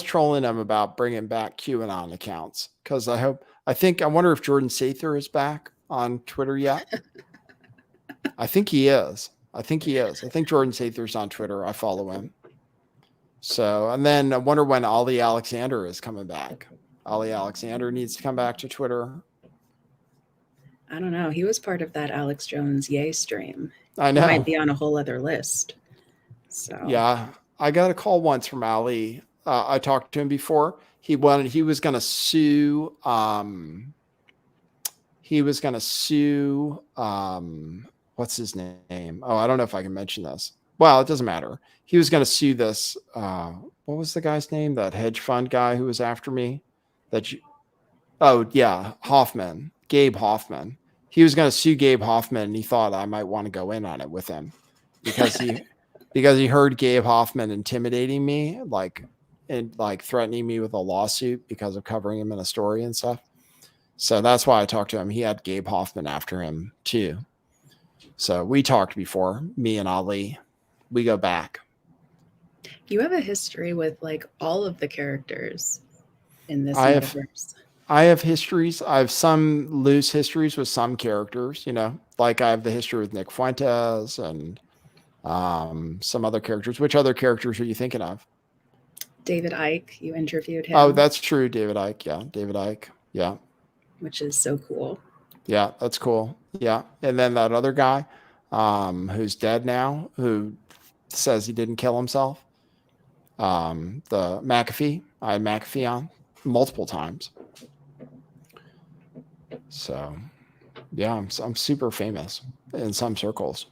trolling him about bringing back QAnon accounts because I wonder if Jordan Sather is back on Twitter yet. I think he is. I think Jordan Sather's on Twitter. I follow him. So, and then I wonder when Ollie Alexander is coming back. Ollie Alexander needs to come back to Twitter. I don't know. He was part of that Alex Jones Yay stream. I know. He might be on a whole other list. So yeah, I got a call once from Ali. I talked to him before. He was going to sue. What's his name? Oh, I don't know if I can mention this. Well, it doesn't matter. He was going to sue this. What was the guy's name? That hedge fund guy who was after me. Hoffman. Gabe Hoffman. He was going to sue Gabe Hoffman, and he thought I might want to go in on it with him because he heard Gabe Hoffman intimidating me, like threatening me with a lawsuit because of covering him in a story and stuff. So that's why I talked to him. He had Gabe Hoffman after him too. So we talked before, me and Ali. We go back. You have a history with like all of the characters in this universe. I have histories. I have some loose histories with some characters, you know, like I have the history with Nick Fuentes and some other characters. Which other characters are you thinking of? David Icke, you interviewed him. Oh, that's true. David Icke. Yeah. David Icke. Yeah. Which is so cool. Yeah, that's cool. Yeah. And then that other guy who's dead now, who says he didn't kill himself. The McAfee. I had McAfee on multiple times. So, yeah, I'm super famous in some circles.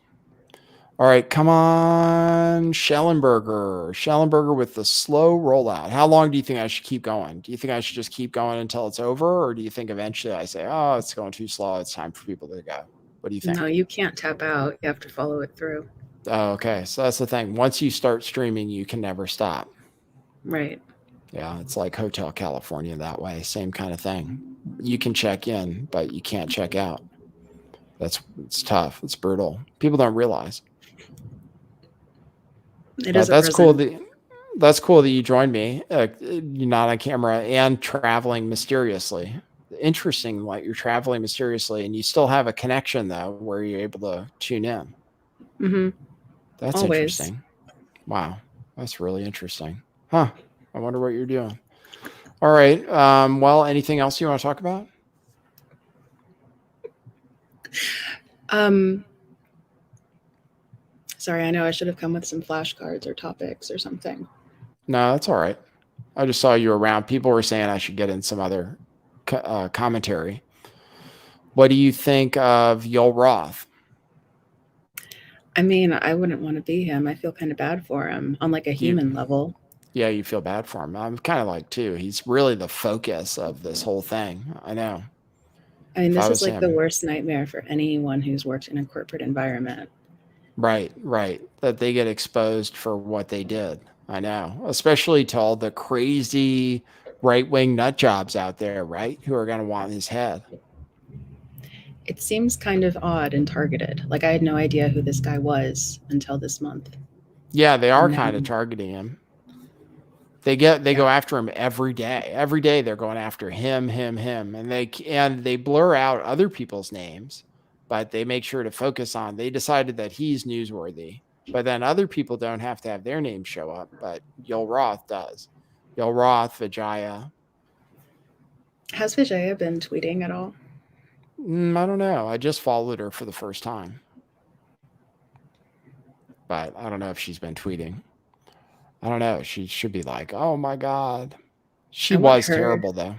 All right, come on, Schellenberger with the slow rollout. How long do you think I should keep going? Do you think I should just keep going until it's over? Or do you think eventually I say, oh, it's going too slow, it's time for people to go? What do you think? No, you can't tap out. You have to follow it through. Oh, okay, so that's the thing. Once you start streaming, you can never stop. Right. Yeah, it's like Hotel California that way. Same kind of thing. You can check in, but you can't check out. It's tough. It's brutal. People don't realize. It is. That's cool. That's cool that you joined me. You're not on camera and traveling mysteriously. Interesting, like you're traveling mysteriously, and you still have a connection though, where you're able to tune in. Mm-hmm. That's Always. interesting. Wow, that's really interesting. Huh? I wonder what you're doing. All right. Well, anything else you want to talk about? Sorry, I know I should have come with some flashcards or topics or something. No, that's all right. I just saw you around. People were saying I should get in some other commentary. What do you think of Yoel Roth? I mean, I wouldn't want to be him. I feel kind of bad for him on like a human level. Yeah, you feel bad for him. I'm kind of like too. He's really the focus of this whole thing. I know. I mean, this is like the worst nightmare for anyone who's worked in a corporate environment. Right. That they get exposed for what they did. I know. Especially to all the crazy right-wing nut jobs out there, right? Who are going to want his head. It seems kind of odd and targeted. Like I had no idea who this guy was until this month. Yeah, they are kind of targeting him. They go after him every day. Every day they're going after him, and they blur out other people's names, but they make sure to focus on. They decided that he's newsworthy, but then other people don't have to have their names show up. But Yoel Roth does. Yoel Roth, Vijaya. Has Vijaya been tweeting at all? I don't know. I just followed her for the first time, but I don't know if she's been tweeting. I don't know. She should be like, oh my God. She was terrible though.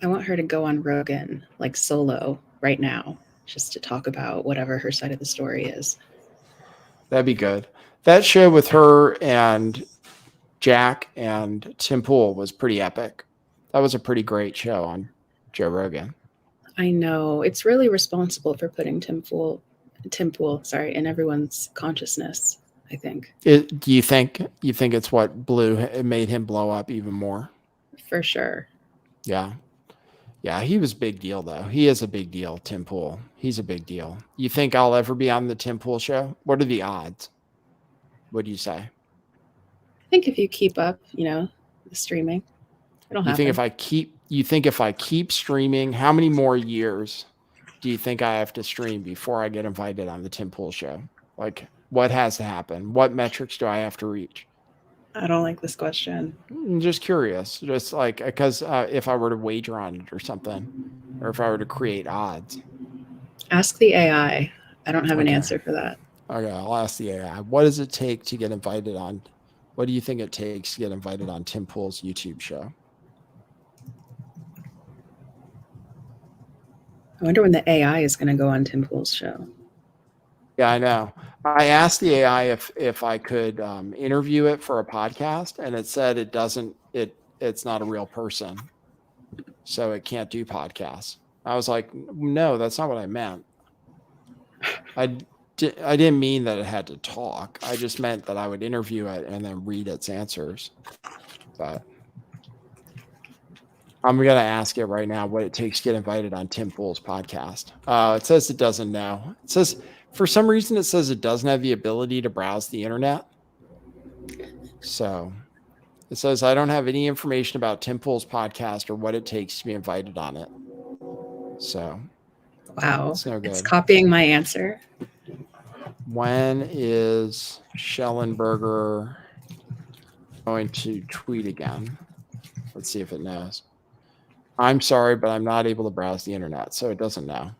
I want her to go on Rogan, like solo right now, just to talk about whatever her side of the story is. That'd be good. That show with her and Jack and Tim Pool was pretty epic. That was a pretty great show on Joe Rogan. I know. It's really responsible for putting Tim Pool, in everyone's consciousness. I think. Do you think it's what it made him blow up even more? For sure. Yeah, he was a big deal though. He is a big deal, Tim Pool. He's a big deal. You think I'll ever be on the Tim Pool show? What are the odds? What do you say? I think if you keep up, the streaming, it'll happen. You think if I keep streaming, how many more years do you think I have to stream before I get invited on the Tim Pool show? Like, what has to happen? What metrics do I have to reach? I don't like this question. I'm just curious. Just like, because if I were to wager on it or something, or if I were to create odds. Ask the AI. I don't have an answer for that. Okay, I'll ask the AI. What does it take to get invited on? What do you think it takes to get invited on Tim Pool's YouTube show? I wonder when the AI is going to go on Tim Pool's show. Yeah, I know. I asked the AI if I could interview it for a podcast, and it said it doesn't. It's not a real person, so it can't do podcasts. I was like, no, that's not what I meant. I didn't mean that it had to talk. I just meant that I would interview it and then read its answers. But I'm going to ask it right now what it takes to get invited on Tim Pool's podcast. It says it doesn't know. It says, for some reason, it says it doesn't have the ability to browse the internet. So it says, I don't have any information about Tim Pool's podcast or what it takes to be invited on it. So. Wow. It's no good. It's copying my answer. When is Schellenberger going to tweet again? Let's see if it knows. I'm sorry, but I'm not able to browse the internet, so it doesn't know.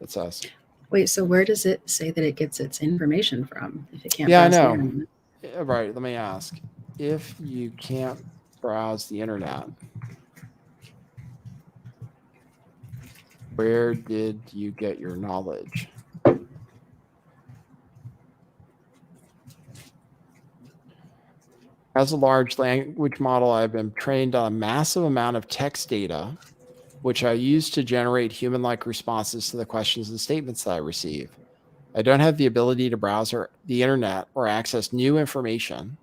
It says. Wait, so where does it say that it gets its information from if it can't browse the internet? Right, let me ask. If you can't browse the internet, where did you get your knowledge? As a large language model, I've been trained on a massive amount of text data, which I use to generate human-like responses to the questions and statements that I receive. I don't have the ability to browse the internet or access new information,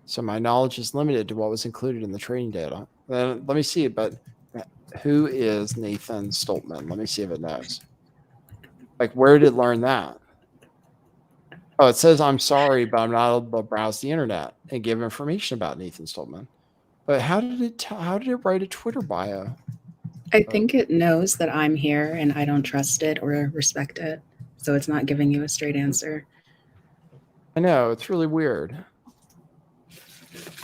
so my knowledge is limited to what was included in the training data. Then let me see, but who is Nathan Stoltman? Let me see if it knows. Like, where did it learn that? Oh, it says, I'm sorry, but I'm not able to browse the internet and give information about Nathan Stolman. But how did it write a Twitter bio? I think it knows that I'm here and I don't trust it or respect it. So it's not giving you a straight answer. I know, it's really weird.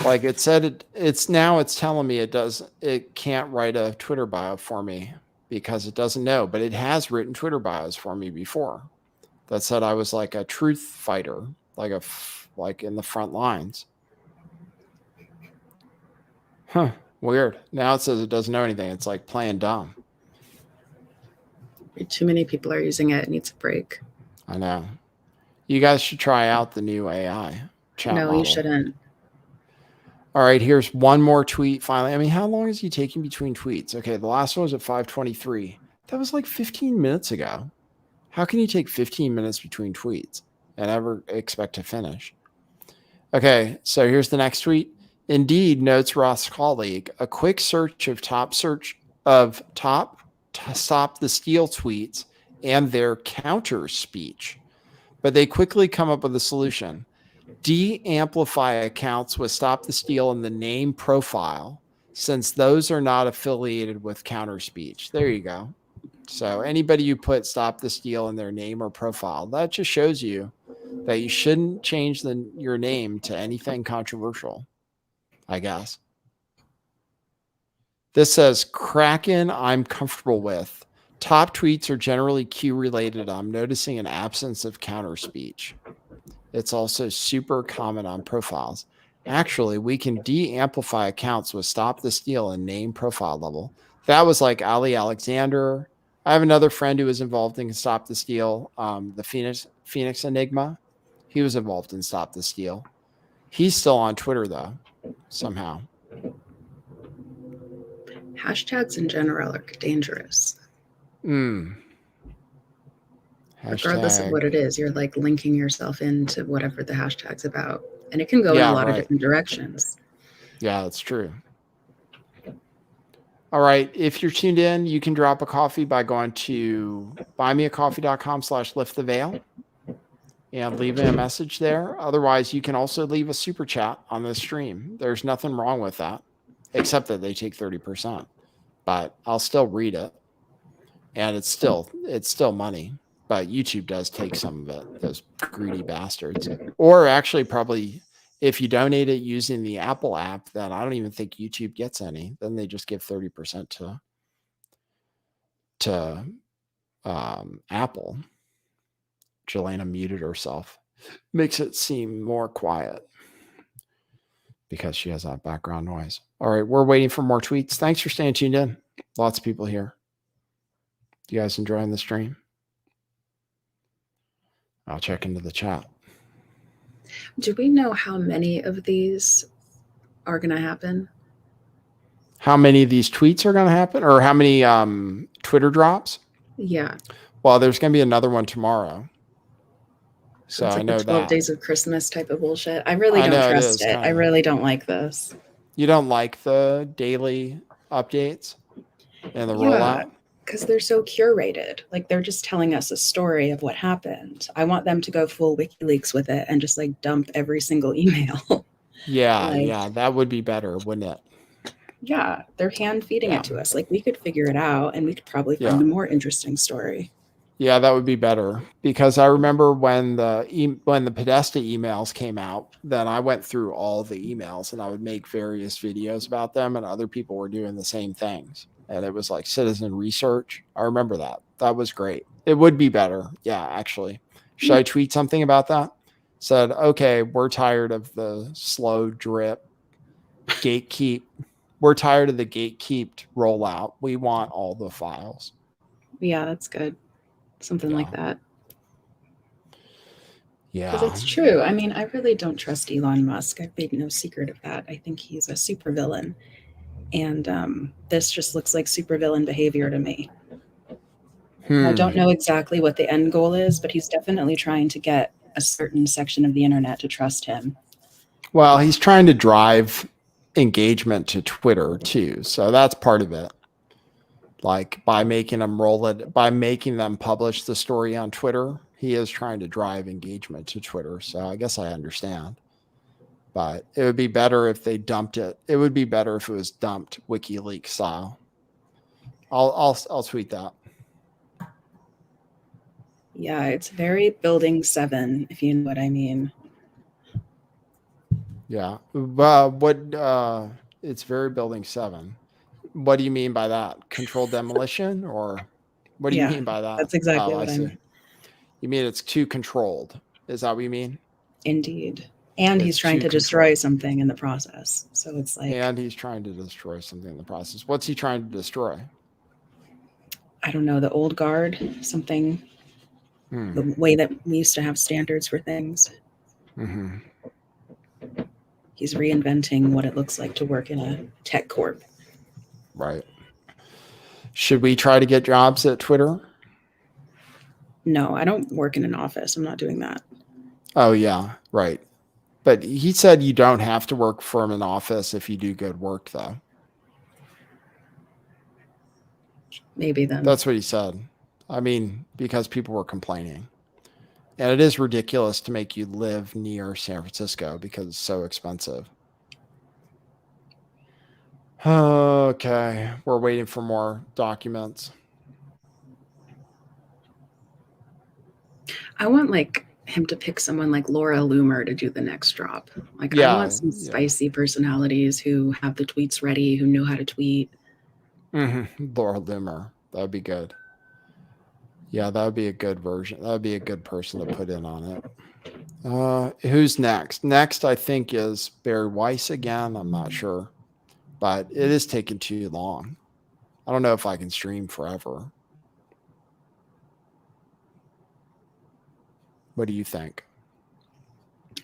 Like it said, it's telling me it can't write a Twitter bio for me because it doesn't know, but it has written Twitter bios for me before that said I was like a truth fighter, like in the front lines. Huh, weird. Now it says it doesn't know anything. It's like playing dumb. Too many people are using it. It needs a break. I know. You guys should try out the new AI chat model. You shouldn't. All right, here's one more tweet finally. I mean, how long is he taking between tweets? Okay, the last one was at 5:23. That was like 15 minutes ago. How can you take 15 minutes between tweets and ever expect to finish? Okay, so here's the next tweet. Indeed, notes Roth's colleague, a quick search of top stop the steal tweets and their counter speech. But they quickly come up with a solution. De-amplify accounts with Stop the Steal in the name profile, since those are not affiliated with counter speech. There you go. So anybody you put Stop the Steal in their name or profile, that just shows you that you shouldn't change your name to anything controversial, I guess. This says, Kraken I'm comfortable with. Top tweets are generally Q related. I'm noticing an absence of counter speech. It's also super common on profiles. Actually, we can de-amplify accounts with Stop the Steal and name profile level. That was like Ali Alexander. I have another friend who was involved in Stop the Steal, the Phoenix Enigma. He was involved in Stop the Steal. He's still on Twitter, though, somehow. Hashtags in general are dangerous. Regardless of what it is, you're like linking yourself into whatever the hashtag's about. And it can go in a lot of different directions. Yeah, that's true. All right. If you're tuned in, you can drop a coffee by going to buymeacoffee.com/lifttheveil and leave a message there. Otherwise, you can also leave a super chat on this stream. There's nothing wrong with that, except that they take 30%. But I'll still read it. And it's still money. But YouTube does take some of it, those greedy bastards. Or actually, probably if you donate it using the Apple app, then I don't even think YouTube gets any. Then they just give 30% to Apple. Jelena muted herself. Makes it seem more quiet because she has that background noise. All right, we're waiting for more tweets. Thanks for staying tuned in. Lots of people here. You guys enjoying the stream? I'll check into the chat. Do we know how many of these are going to happen? How many of these tweets are going to happen, or how many Twitter drops? Yeah. Well, there's going to be another one tomorrow. So it's like I know the 12 that. days of Christmas type of bullshit. I really don't trust it. I really don't like this. You don't like the daily updates and the rollout? Because they're so curated. Like they're just telling us a story of what happened. I want them to go full WikiLeaks with it and just like dump every single email. Yeah, that would be better, wouldn't it? Yeah, they're hand feeding it to us. Like we could figure it out and we could probably find a more interesting story. Yeah, that would be better, because I remember when the Podesta emails came out, then I went through all the emails and I would make various videos about them, and other people were doing the same things. And it was like citizen research. I remember that. That was great. It would be better. Yeah, actually. Should I tweet something about that? Said, okay, we're tired of the slow drip gatekeep. We're tired of the gatekeeped rollout. We want all the files. Yeah, that's good. Something like that. Yeah. Because it's true. I mean, I really don't trust Elon Musk. I've made no secret of that. I think he's a supervillain. And this just looks like supervillain behavior to me. I don't know exactly what the end goal is, but he's definitely trying to get a certain section of the internet to trust him. Well, he's trying to drive engagement to Twitter too. So that's part of it. Like by making them publish the story on Twitter, he is trying to drive engagement to Twitter. So I guess I understand. But it would be better if they dumped it. It would be better if it was dumped WikiLeaks style. I'll tweet that. Yeah, it's very Building 7, if you know what I mean. Yeah. It's very Building 7. What do you mean by that? Controlled demolition, or what do you mean by that? That's exactly I what I see. mean. You mean it's too controlled? Is that what you mean? Indeed. And he's It's trying too to destroy controlled. something in the process. So it's like, And he's trying to destroy something in the process. What's he trying to destroy? I don't know, the old guard, something, the way that we used to have standards for things. Mm-hmm. He's reinventing what it looks like to work in a tech corp. Right. Should we try to get jobs at Twitter? No, I don't work in an office. I'm not doing that. Oh, yeah. Right. But he said you don't have to work from an office if you do good work, though. Maybe then. That's what he said. I mean, because people were complaining. And it is ridiculous to make you live near San Francisco because it's so expensive. Okay. We're waiting for more documents. I want like him to pick someone like Laura Loomer to do the next drop. Like Yeah, I want some spicy personalities who have the tweets ready, who know how to tweet. Mm-hmm. Laura Loomer. That would be good. Yeah, that would be a good version. That would be a good person to put in on it. Who's next? Next, I think, is Barry Weiss again. I'm not sure. But it is taking too long. I don't know if I can stream forever. What do you think?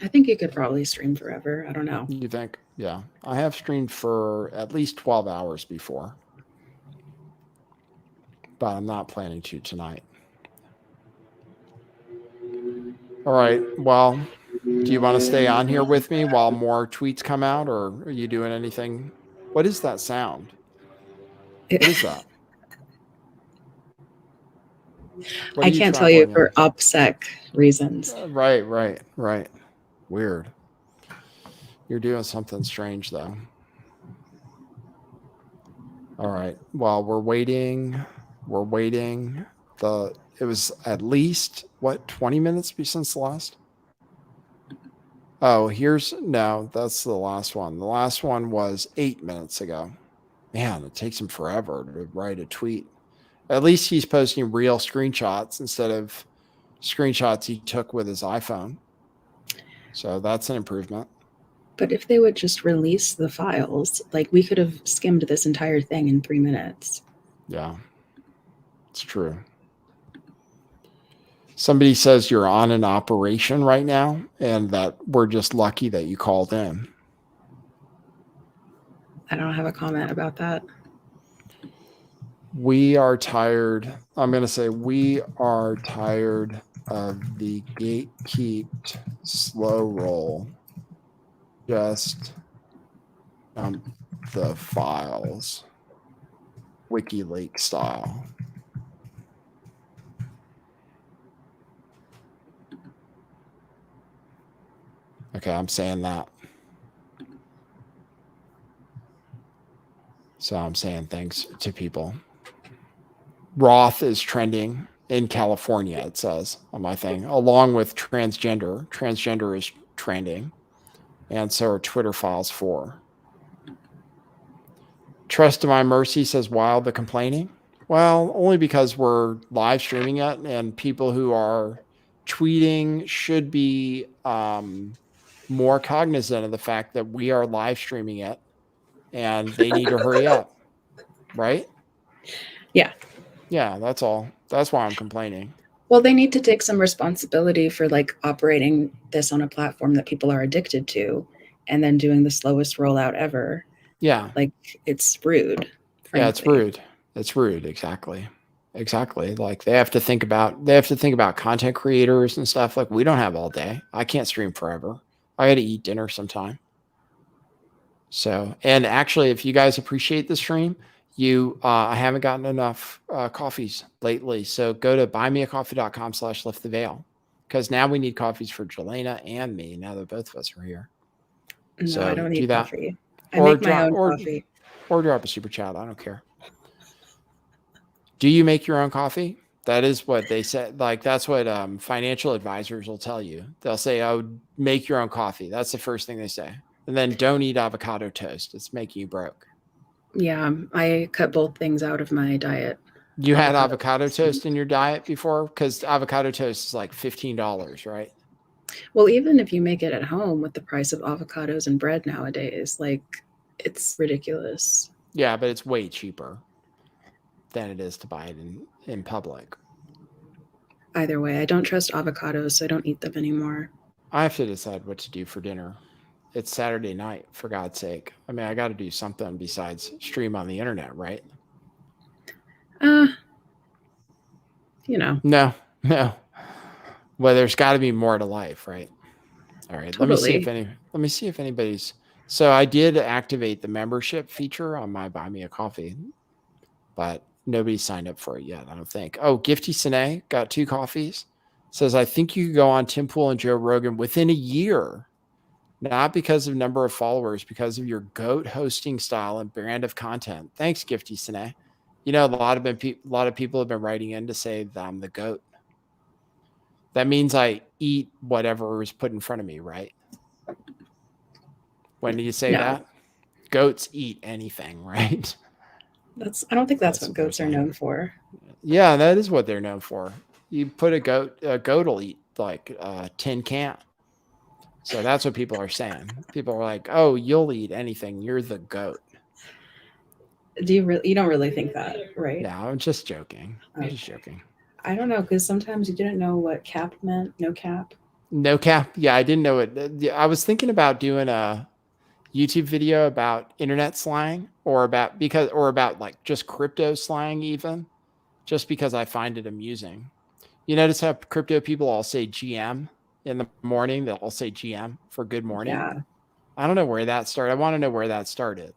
I think you could probably stream forever. I don't know. You think? Yeah. I have streamed for at least 12 hours before. But I'm not planning to tonight. All right. Well, do you want to stay on here with me while more tweets come out, or are you doing anything? What is that sound? What is that? I can't tell you for OPSEC reasons. Right. Weird. You're doing something strange, though. All right. Well, we're waiting. It was at least, 20 minutes since the last? Oh, that's the last one. The last one was 8 minutes ago. Man, it takes him forever to write a tweet. At least he's posting real screenshots instead of screenshots he took with his iPhone. So that's an improvement. But if they would just release the files, like we could have skimmed this entire thing in 3 minutes. Yeah, it's true. Somebody says you're on an operation right now and that we're just lucky that you called in. I don't have a comment about that. We are tired. I'm going to say we are tired of the gatekeeped slow roll. Just dump the files. WikiLeaks style. Okay, I'm saying that. So I'm saying thanks to people. Roth is trending in California, it says on my thing, along with transgender. Transgender is trending. And so are Twitter files 4. Trust to My Mercy says, while the complaining? Well, only because we're live streaming it and people who are tweeting should be more cognizant of the fact that we are live streaming it and they need to hurry up. Right? Yeah. Yeah, that's all. That's why I'm complaining. Well, they need to take some responsibility for like operating this on a platform that people are addicted to and then doing the slowest rollout ever. Yeah. Like it's rude. Frankly. Yeah, it's rude. It's rude. Exactly. Like they have to think about content creators and stuff. Like we don't have all day. I can't stream forever. I got to eat dinner sometime. So, and actually, if you guys appreciate the stream, I haven't gotten enough coffees lately. So go to buymeacoffee.com/lifttheveil because now we need coffees for Jelena and me. Now that both of us are here, No, so I don't do need that. coffee. I make my own coffee. Or drop a super chat. I don't care. Do you make your own coffee? That is what they said. Like, that's what financial advisors will tell you. They'll say, oh, make your own coffee. That's the first thing they say. And then don't eat avocado toast. It's making you broke. Yeah, I cut both things out of my diet. You had avocado toast in your diet before? Because avocado toast is like $15, right? Well, even if you make it at home with the price of avocados and bread nowadays, like, it's ridiculous. Yeah, but it's way cheaper than it is to buy it in public. Either way, I don't trust avocados, so I don't eat them anymore. I have to decide what to do for dinner. It's Saturday night, for God's sake. I mean, I got to do something besides stream on the internet, right? No. Well, there's got to be more to life, right? All right. Totally. Let me see if anybody's. So I did activate the membership feature on my Buy Me a Coffee, but nobody signed up for it yet, I don't think. Oh, Gifty Sine got 2 coffees. Says, I think you could go on Tim Pool and Joe Rogan within a year. Not because of number of followers, because of your GOAT hosting style and brand of content. Thanks, Gifty Sine. You know, a lot of people have been writing in to say that I'm the GOAT. That means I eat whatever is put in front of me, right? When do you say that? Goats eat anything, right? I don't think that's what goats are known for. Yeah, that is what they're known for. You put a goat will eat like a tin can. So that's what people are saying. People are like, "Oh, you'll eat anything. You're the goat." You don't really think that, right? No, I'm just joking. Okay. I'm just joking. I don't know, because sometimes you didn't know what cap meant. No cap. No cap. Yeah, I didn't know it. I was thinking about doing a YouTube video about internet slang or about like just crypto slang, even just because I find it amusing. You notice how crypto people all say GM in the morning? They'll all say GM for good morning. Yeah. I don't know where that started. I want to know where that started.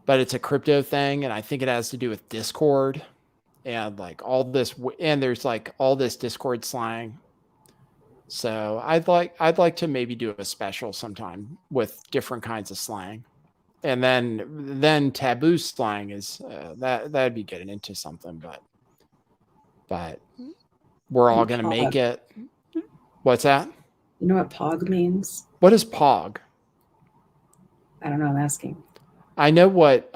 But it's a crypto thing, and I think it has to do with Discord and like all this, and there's like all this Discord slang. So I'd like to maybe do a special sometime with different kinds of slang, and then taboo slang is that'd be getting into something, but we're all gonna make it. What's that? You know what POG means? What is POG? I don't know. I'm asking. I know what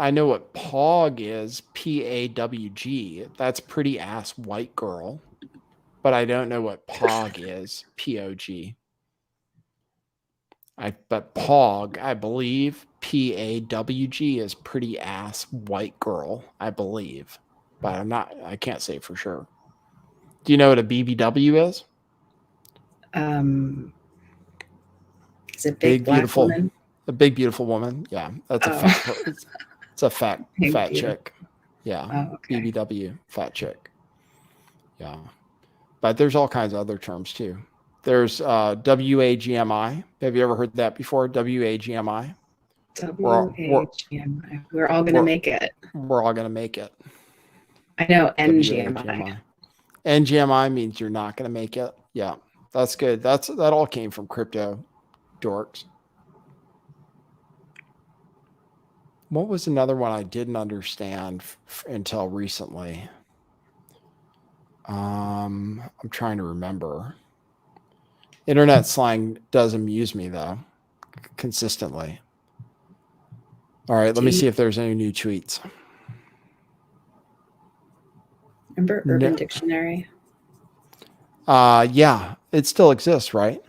POG is. PAWG. That's pretty ass white girl. But I don't know what POG is. POG. But POG, I believe PAWG is pretty ass white girl, I believe. But I can't say for sure. Do you know what a BBW is? Is it big black beautiful woman? A big beautiful woman. Yeah. That's a fat it's a fat chick. Yeah. Oh, okay. BBW, fat chick. Yeah. But there's all kinds of other terms too. There's WAGMI. Have you ever heard that before? WAGMI. WAGMI. We're all going to make it. We're all going to make it. I know NGMI. NGMI means you're not going to make it. Yeah, that's good. That all came from crypto dorks. What was another one I didn't understand until recently? I'm trying to remember. Internet slang does amuse me though, consistently. All right, let me see if there's any new tweets. Remember Urban Dictionary? Yeah, it still exists, right?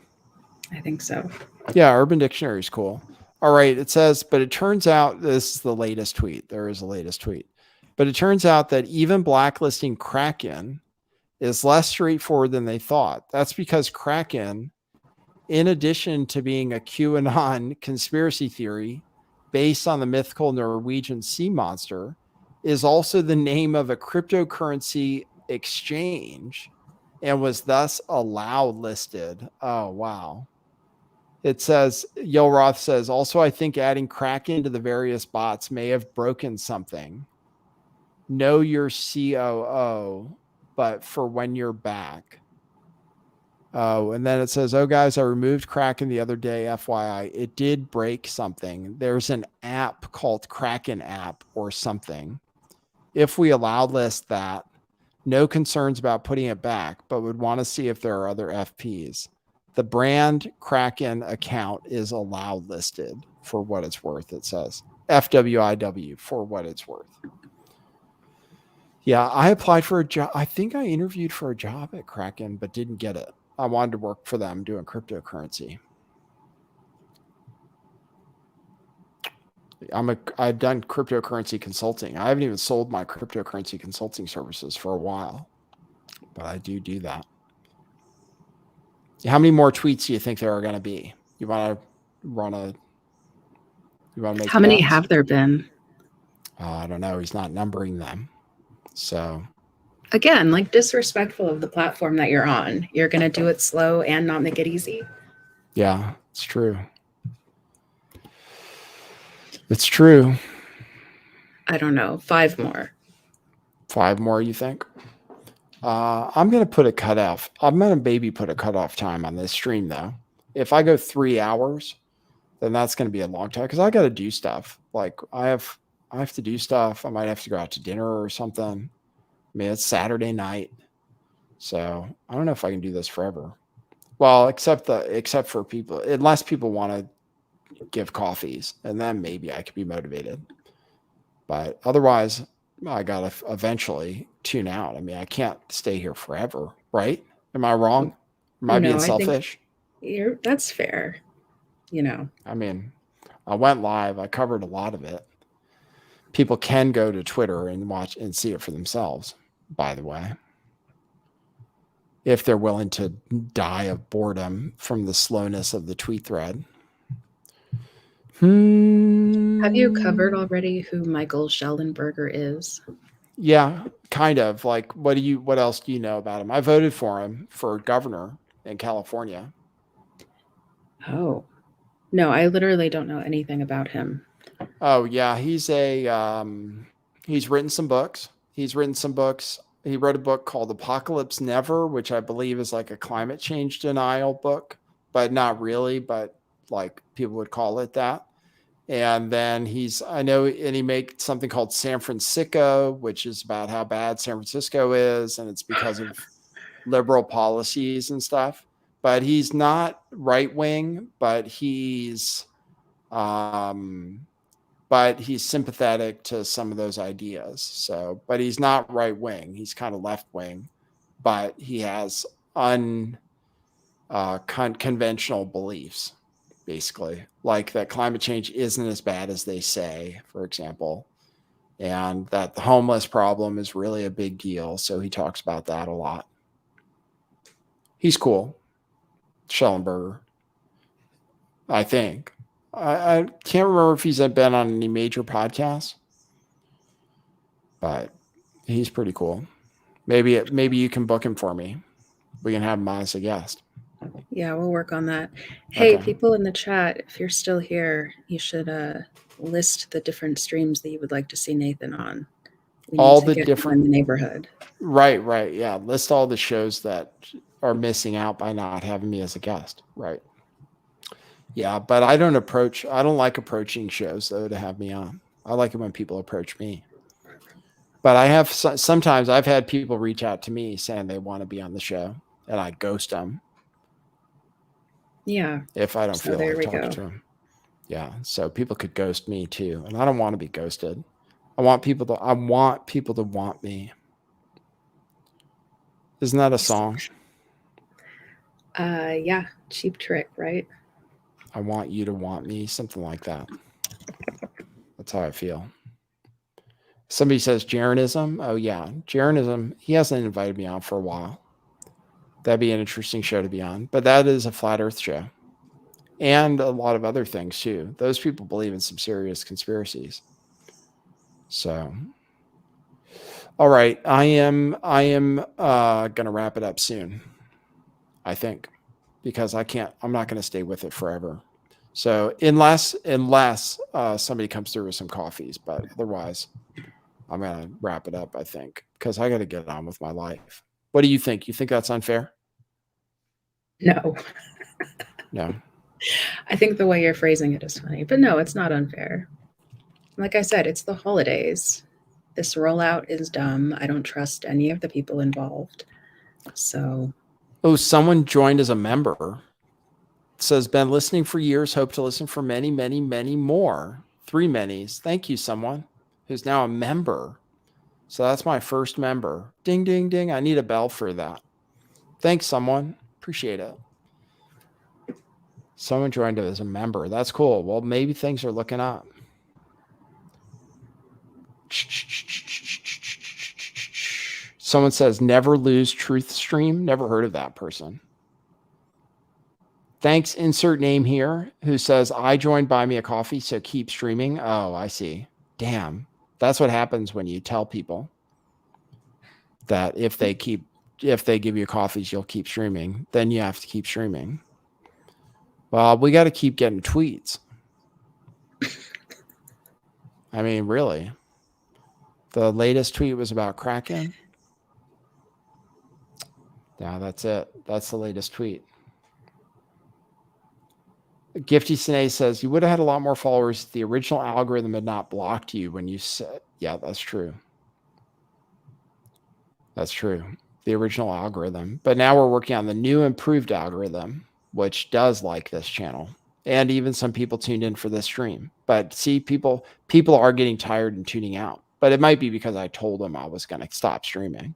I think so. Yeah, Urban Dictionary is cool. All right, it says, but it turns out, this is the latest tweet. There is a latest tweet. But it turns out that even blacklisting Kraken is less straightforward than they thought. That's because Kraken, in addition to being a QAnon conspiracy theory based on the mythical Norwegian sea monster, is also the name of a cryptocurrency exchange and was thus allowed listed. Oh, wow. It says, Yoel Roth says, also, I think adding Kraken to the various bots may have broken something. Know your COO, but for when you're back. Oh, and then it says, oh, guys, I removed Kraken the other day. FYI, it did break something. There's an app called Kraken app or something. If we allow list that, no concerns about putting it back, but would want to see if there are other FPs. The brand Kraken account is allowed listed for what it's worth, it says. FWIW for what it's worth. Yeah, I applied for a job. I think I interviewed for a job at Kraken, but didn't get it. I wanted to work for them doing cryptocurrency. I've done cryptocurrency consulting. I haven't even sold my cryptocurrency consulting services for a while, but I do that. How many more tweets do you think there are going to be? You want to make How many guess? have there been? I don't know. He's not numbering them. So again, like disrespectful of the platform that you're on. You're going to do it slow and not make it easy. Yeah, it's true. It's true. I don't know. 5 more. 5 more, you think? I'm going to put a cutoff. I'm going to maybe put a cutoff time on this stream, though. If I go 3 hours, then that's going to be a long time because I got to do stuff. Like I have to do stuff. I might have to go out to dinner or something. I mean, it's Saturday night, so I don't know if I can do this forever. Well, except for people, unless people want to give coffees, and then maybe I could be motivated. But otherwise, I gotta eventually tune out. I mean, I can't stay here forever, right? Am I wrong? Am I being selfish? That's fair. You know. I mean, I went live. I covered a lot of it. People can go to Twitter and watch and see it for themselves, by the way, if they're willing to die of boredom from the slowness of the tweet thread. Have you covered already who Michael Schellenberger is? Yeah, kind of. Like, what else do you know about him? I voted for him for governor in California. Oh, no, I literally don't know anything about him. Oh yeah, he's written some books. He wrote a book called Apocalypse Never, which I believe is like a climate change denial book, but not really, but like people would call it that. And then he made something called San Francisco, which is about how bad San Francisco is, and it's because of liberal policies and stuff. But he's not right wing, but he's sympathetic to some of those ideas. So, but he's not right wing. He's kind of left wing, but he has conventional beliefs, basically, like that climate change isn't as bad as they say, for example, and that the homeless problem is really a big deal. So he talks about that a lot. He's cool. Schellenberger, I think. I can't remember if he's been on any major podcasts, but he's pretty cool. Maybe you can book him for me. We can have him on as a guest. Yeah, we'll work on that. Hey, Okay. people in the chat, if you're still here, you should list the different streams that you would like to see Nathan on. We All need to the get different him in the neighborhood. Right. Yeah. List all the shows that are missing out by not having me as a guest. Right. Yeah, but I don't like approaching shows though to have me on. I like it when people approach me. But sometimes I've had people reach out to me saying they want to be on the show, and I ghost them. Yeah. If I don't feel like talking to them. Yeah. So people could ghost me too, and I don't want to be ghosted. I want people to want me. Isn't that a song? Yeah. Cheap Trick, right? I want you to want me, something like that. That's how I feel. Somebody says Jaronism. Oh yeah, Jaronism. He hasn't invited me on for a while. That'd be an interesting show to be on. But that is a flat Earth show, and a lot of other things too. Those people believe in some serious conspiracies. So, all right, I am gonna wrap it up soon, I think, because I'm not gonna stay with it forever. So unless somebody comes through with some coffees, but otherwise I'm going to wrap it up, I think, because I got to get on with my life. What do you think? You think that's unfair? No. No. I think the way you're phrasing it is funny, but no, it's not unfair. Like I said, it's the holidays. This rollout is dumb. I don't trust any of the people involved. So, Oh, someone joined as a member. It says, been listening for years, hope to listen for many, many, many more. 3 manys. Thank you, someone who's now a member. So that's my first member. Ding, ding, ding. I need a bell for that. Thanks, someone. Appreciate it. Someone joined as a member. That's cool. Well, maybe things are looking up. Someone says, never lose truth stream. Never heard of that person. Thanks, insert name here, who says, I joined Buy Me a Coffee, so keep streaming. Oh, I see. Damn. That's what happens when you tell people that if they give you coffees, you'll keep streaming. Then you have to keep streaming. Well, we got to keep getting tweets. I mean, really. The latest tweet was about Kraken. Yeah, that's it. That's the latest tweet. Gifty Sine says, you would have had a lot more followers if the original algorithm had not blocked you when you said, yeah, that's true. That's true. The original algorithm. But now we're working on the new improved algorithm, which does like this channel. And even some people tuned in for this stream. But see, people are getting tired and tuning out. But it might be because I told them I was going to stop streaming.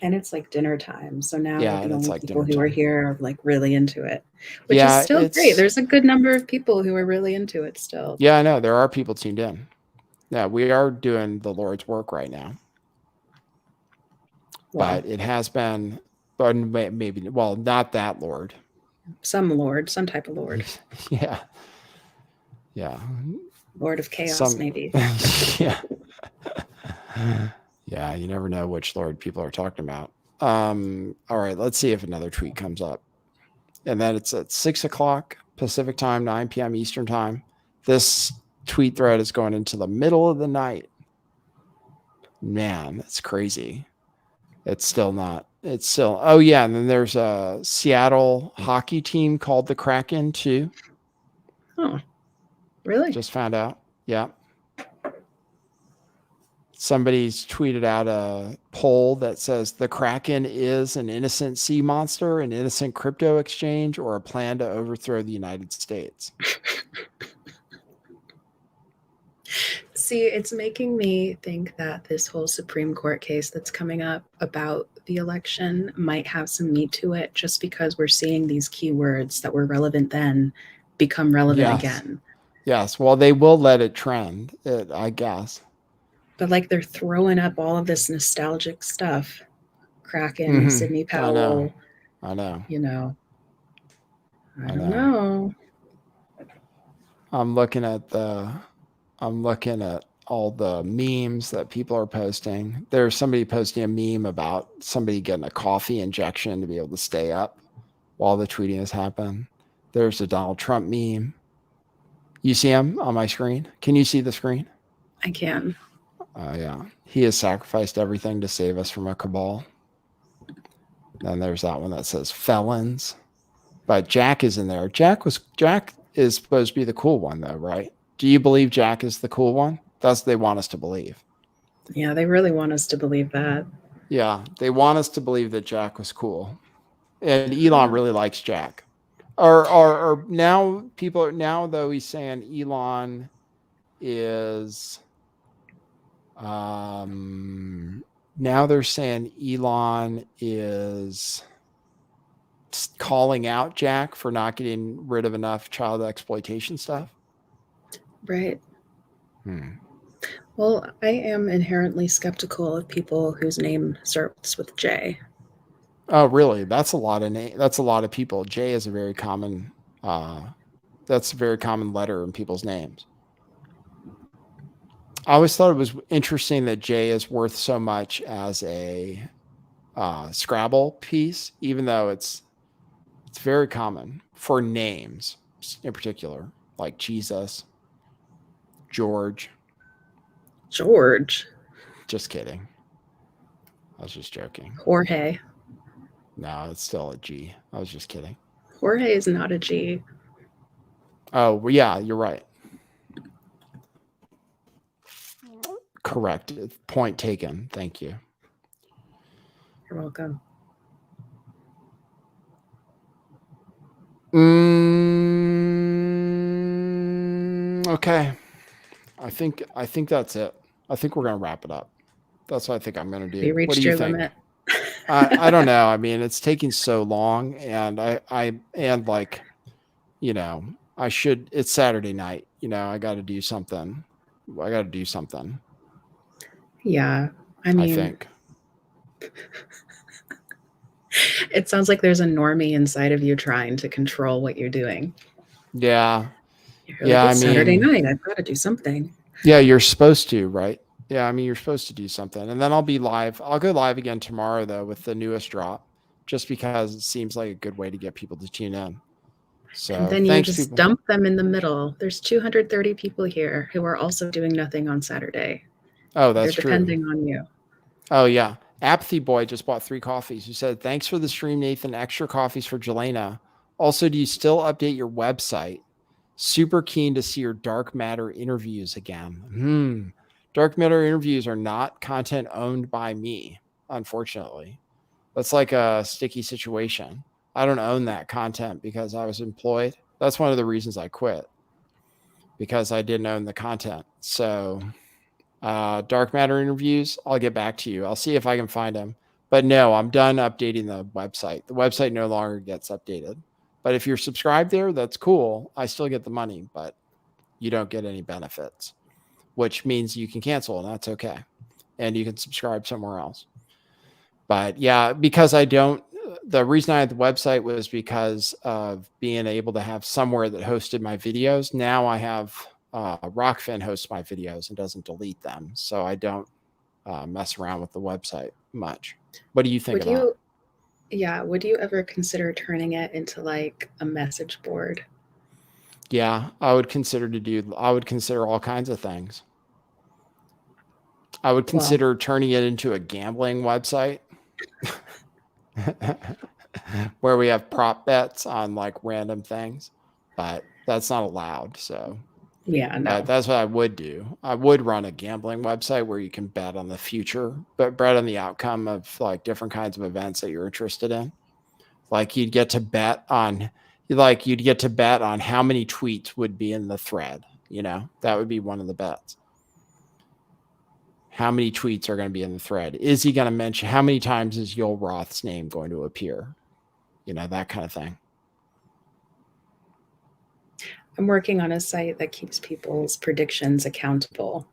and it's like dinner time. So now Yeah, the only like people who are here are like really into it, which Yeah, is still great. There's a good number of people who are really into it still. Yeah, I know. There are people tuned in. Yeah, we are doing the Lord's work right now. Wow. But it has been, but maybe, well, not that Lord. Some Lord, some type of Lord. Yeah. Yeah. Lord of Chaos, maybe. Yeah. Yeah, you never know which Lord people are talking about. All right, let's see if another tweet comes up. And then it's at 6 o'clock Pacific time, 9 p.m. Eastern time. This tweet thread is going into the middle of the night. Man, that's crazy. It's still not. It's still. Oh, yeah. And then there's a Seattle hockey team called the Kraken, too. Oh, really? Just found out. Yeah. Somebody's tweeted out a poll that says the Kraken is an innocent sea monster, an innocent crypto exchange, or a plan to overthrow the United States. See, it's making me think that this whole Supreme Court case that's coming up about the election might have some meat to it, just because we're seeing these keywords that were relevant then become relevant again. Yes. Well, they will let it trend, I guess. But like they're throwing up all of this nostalgic stuff. Kraken, Sidney Powell. I know. You know. I don't know. I'm looking at all the memes that people are posting. There's somebody posting a meme about somebody getting a coffee injection to be able to stay up while the tweeting has happened. There's a Donald Trump meme. You see him on my screen? Can you see the screen? I can. Yeah. He has sacrificed everything to save us from a cabal. Then there's that one that says felons. But Jack is in there. Jack is supposed to be the cool one, though, right? Do you believe Jack is the cool one? That's what they want us to believe. Yeah, they really want us to believe that. Yeah, they want us to believe that Jack was cool. And Elon really likes Jack. Or now though he's saying Elon is now they're saying Elon is calling out Jack for not getting rid of enough child exploitation stuff. Right. Well, I am inherently skeptical of people whose name starts with J. Oh, really? That's a lot of people. J is a very common that's a very common letter in people's names. I always thought it was interesting that J is worth so much as a Scrabble piece, even though it's very common for names in particular, like Jesus, George. Just kidding. I was just joking. Jorge. No, it's still a G. I was just kidding. Jorge is not a G. Oh, well, yeah, you're right. Correct. Point taken. Thank you. You're welcome. Okay. I think that's it. I think we're gonna wrap it up. That's what I think I'm gonna do. You What reached do you your think? limit. I don't know. I mean, it's taking so long, and and like, I should. It's Saturday night. I got to do something. I got to do something. Yeah. I I mean, think. it sounds like there's a normie inside of you trying to control what you're doing. Yeah. You're Yeah. like, it's Saturday mean, night. I've got to do something. yeah, you're supposed to, right? Yeah. I mean, you're supposed to do something, and then I'll be live. I'll go live again tomorrow though with the newest drop, just because it seems like a good way to get people to tune in. So And then you thanks, just people. dump them in the middle. There's 230 people here who are also doing nothing on Saturday. Oh, that's They're true. depending on you. Oh, yeah. Apathy Boy just bought 3 coffees. He said, thanks for the stream, Nathan. Extra coffees for Jelena. Also, do you still update your website? Super keen to see your dark matter interviews again. Dark matter interviews are not content owned by me, unfortunately. That's like a sticky situation. I don't own that content because I was employed. That's one of the reasons I quit, because I didn't own the content. So dark matter interviews, I'll get back to you. I'll see if I can find them. But no, I'm done updating the website. The website no longer gets updated. But if you're subscribed there, that's cool. I still get the money, but you don't get any benefits, which means you can cancel, and that's okay. And you can subscribe somewhere else. But yeah, because the reason I had the website was because of being able to have somewhere that hosted my videos. Now I have Rockfin hosts my videos and doesn't delete them, so I don't mess around with the website much. What do you think of that? Yeah, would you ever consider turning it into like a message board? Yeah, I would consider all kinds of things. I would consider turning it into a gambling website where we have prop bets on like random things, but that's not allowed. So yeah, no. that's what I would do. I would run a gambling website where you can bet on the future, but bet on the outcome of like different kinds of events that you're interested in. Like you'd get to bet on how many tweets would be in the thread. That would be one of the bets. How many tweets are going to be in the thread? Is he going to mention how many times is Yoel Roth's name going to appear? That kind of thing. I'm working on a site that keeps people's predictions accountable.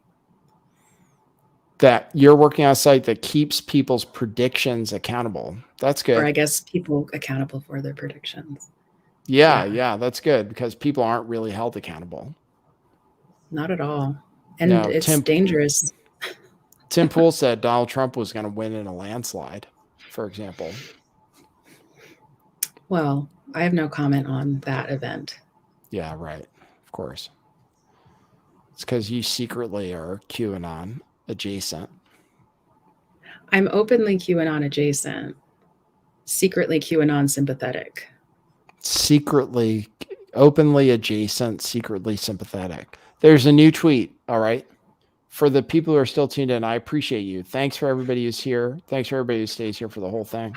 That you're working on a site that keeps people's predictions accountable. That's good. Or I guess people accountable for their predictions. Yeah, that's good because people aren't really held accountable. Not at all. And it's dangerous. Tim Pool said Donald Trump was going to win in a landslide, for example. Well, I have no comment on that event. Yeah, right. Of course. It's because you secretly are QAnon adjacent. I'm openly QAnon adjacent, secretly QAnon sympathetic. Secretly, openly adjacent, secretly sympathetic. There's a new tweet, all right? For the people who are still tuned in, I appreciate you. Thanks for everybody who's here. Thanks for everybody who stays here for the whole thing.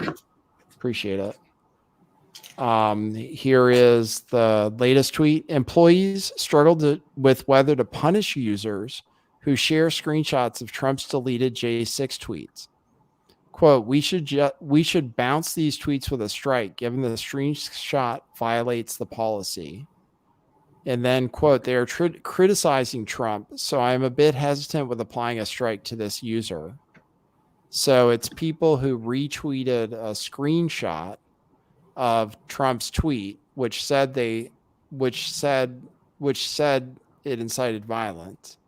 Appreciate it. Here is the latest tweet. Employees struggled with whether to punish users who share screenshots of Trump's deleted J6 tweets. Quote, we should bounce these tweets with a strike, given the screenshot violates the policy. And then, quote, they are criticizing Trump, so I'm a bit hesitant with applying a strike to this user. So it's people who retweeted a screenshot of Trump's tweet, which said it incited violence,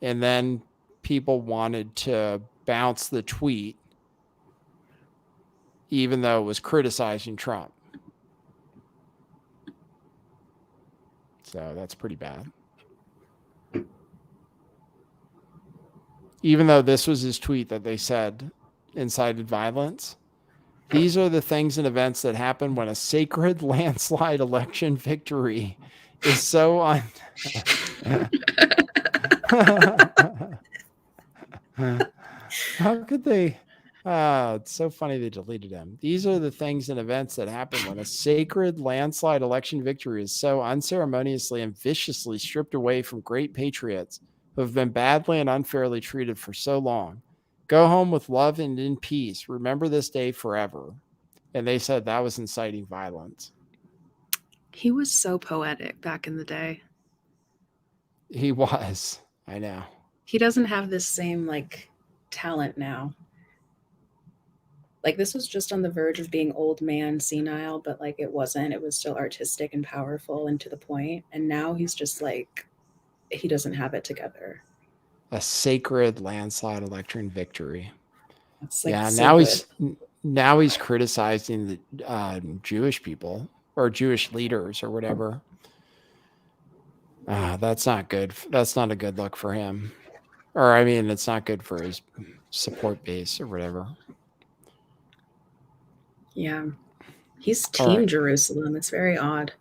and then people wanted to bounce the tweet, even though it was criticizing Trump. So that's pretty bad. Even though this was his tweet that they said incited violence, These are the things and events that happen when a sacred landslide election victory is so How could they? It's so funny they deleted him. These are the things and events that happen when a sacred landslide election victory is so unceremoniously and viciously stripped away from great patriots who have been badly and unfairly treated for so long. Go home with love and in peace. Remember this day forever. And they said that was inciting violence. He was so poetic back in the day. He was. I know. He doesn't have this same talent now. This was just on the verge of being old man senile, but it wasn't. It was still artistic and powerful and to the point. And now he's just he doesn't have it together. A sacred landslide election victory. It's so now he's criticizing the Jewish people or Jewish leaders or whatever. That's not good. That's not a good look for him. Or I mean, it's not good for his support base or whatever. Yeah. He's Team Jerusalem. It's very odd.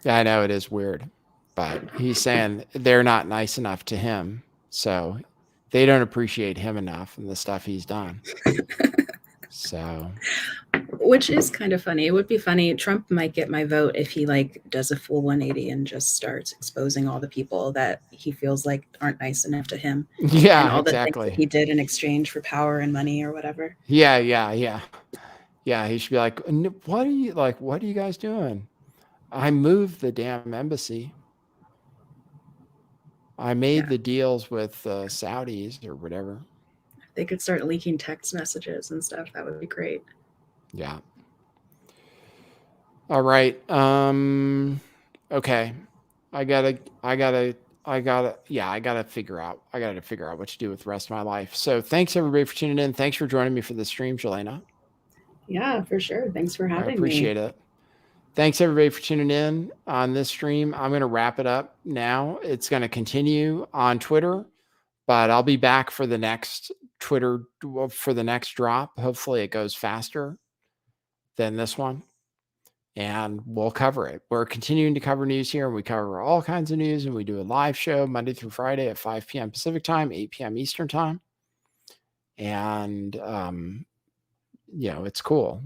Yeah, I know it is weird. But he's saying they're not nice enough to him. So they don't appreciate him enough and the stuff he's done. So, which is kind of funny. It would be funny. Trump might get my vote if he does a full 180 and just starts exposing all the people that he feels aren't nice enough to him. Yeah, and all exactly. The things that he did in exchange for power and money or whatever. Yeah. Yeah, he should be like, what are you guys doing? I moved the damn embassy. I made the deals with Saudis or whatever. They could start leaking text messages and stuff. That would be great. Yeah. All right. Okay. I gotta figure out what to do with the rest of my life. So thanks everybody for tuning in. Thanks for joining me for the stream, Jelena. Yeah, for sure. Thanks for having me. I appreciate it. Thanks everybody for tuning in on this stream. I'm going to wrap it up now. It's going to continue on Twitter, but I'll be back for the next Twitter for the next drop. Hopefully it goes faster than this one and we'll cover it. We're continuing to cover news here and we cover all kinds of news and we do a live show Monday through Friday at 5 p.m. Pacific time, 8 p.m. Eastern time. And, it's cool.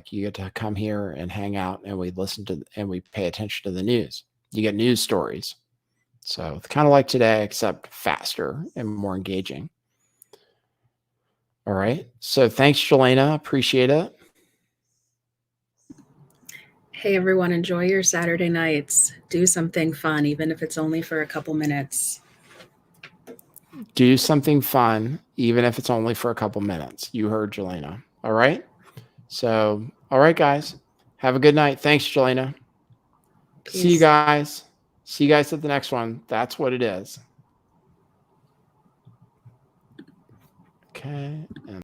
You get to come here and hang out and we listen to and we pay attention to the news. You get news stories. So it's kind of like today, except faster and more engaging. All right. So thanks, Jelena. Appreciate it. Hey, everyone. Enjoy your Saturday nights. Do something fun, even if it's only for a couple minutes. Do something fun, even if it's only for a couple minutes. You heard Jelena. All right. So, all right, guys. Have a good night. Thanks, Jelena. Peace. See you guys. See you guys at the next one. That's what it is. Okay.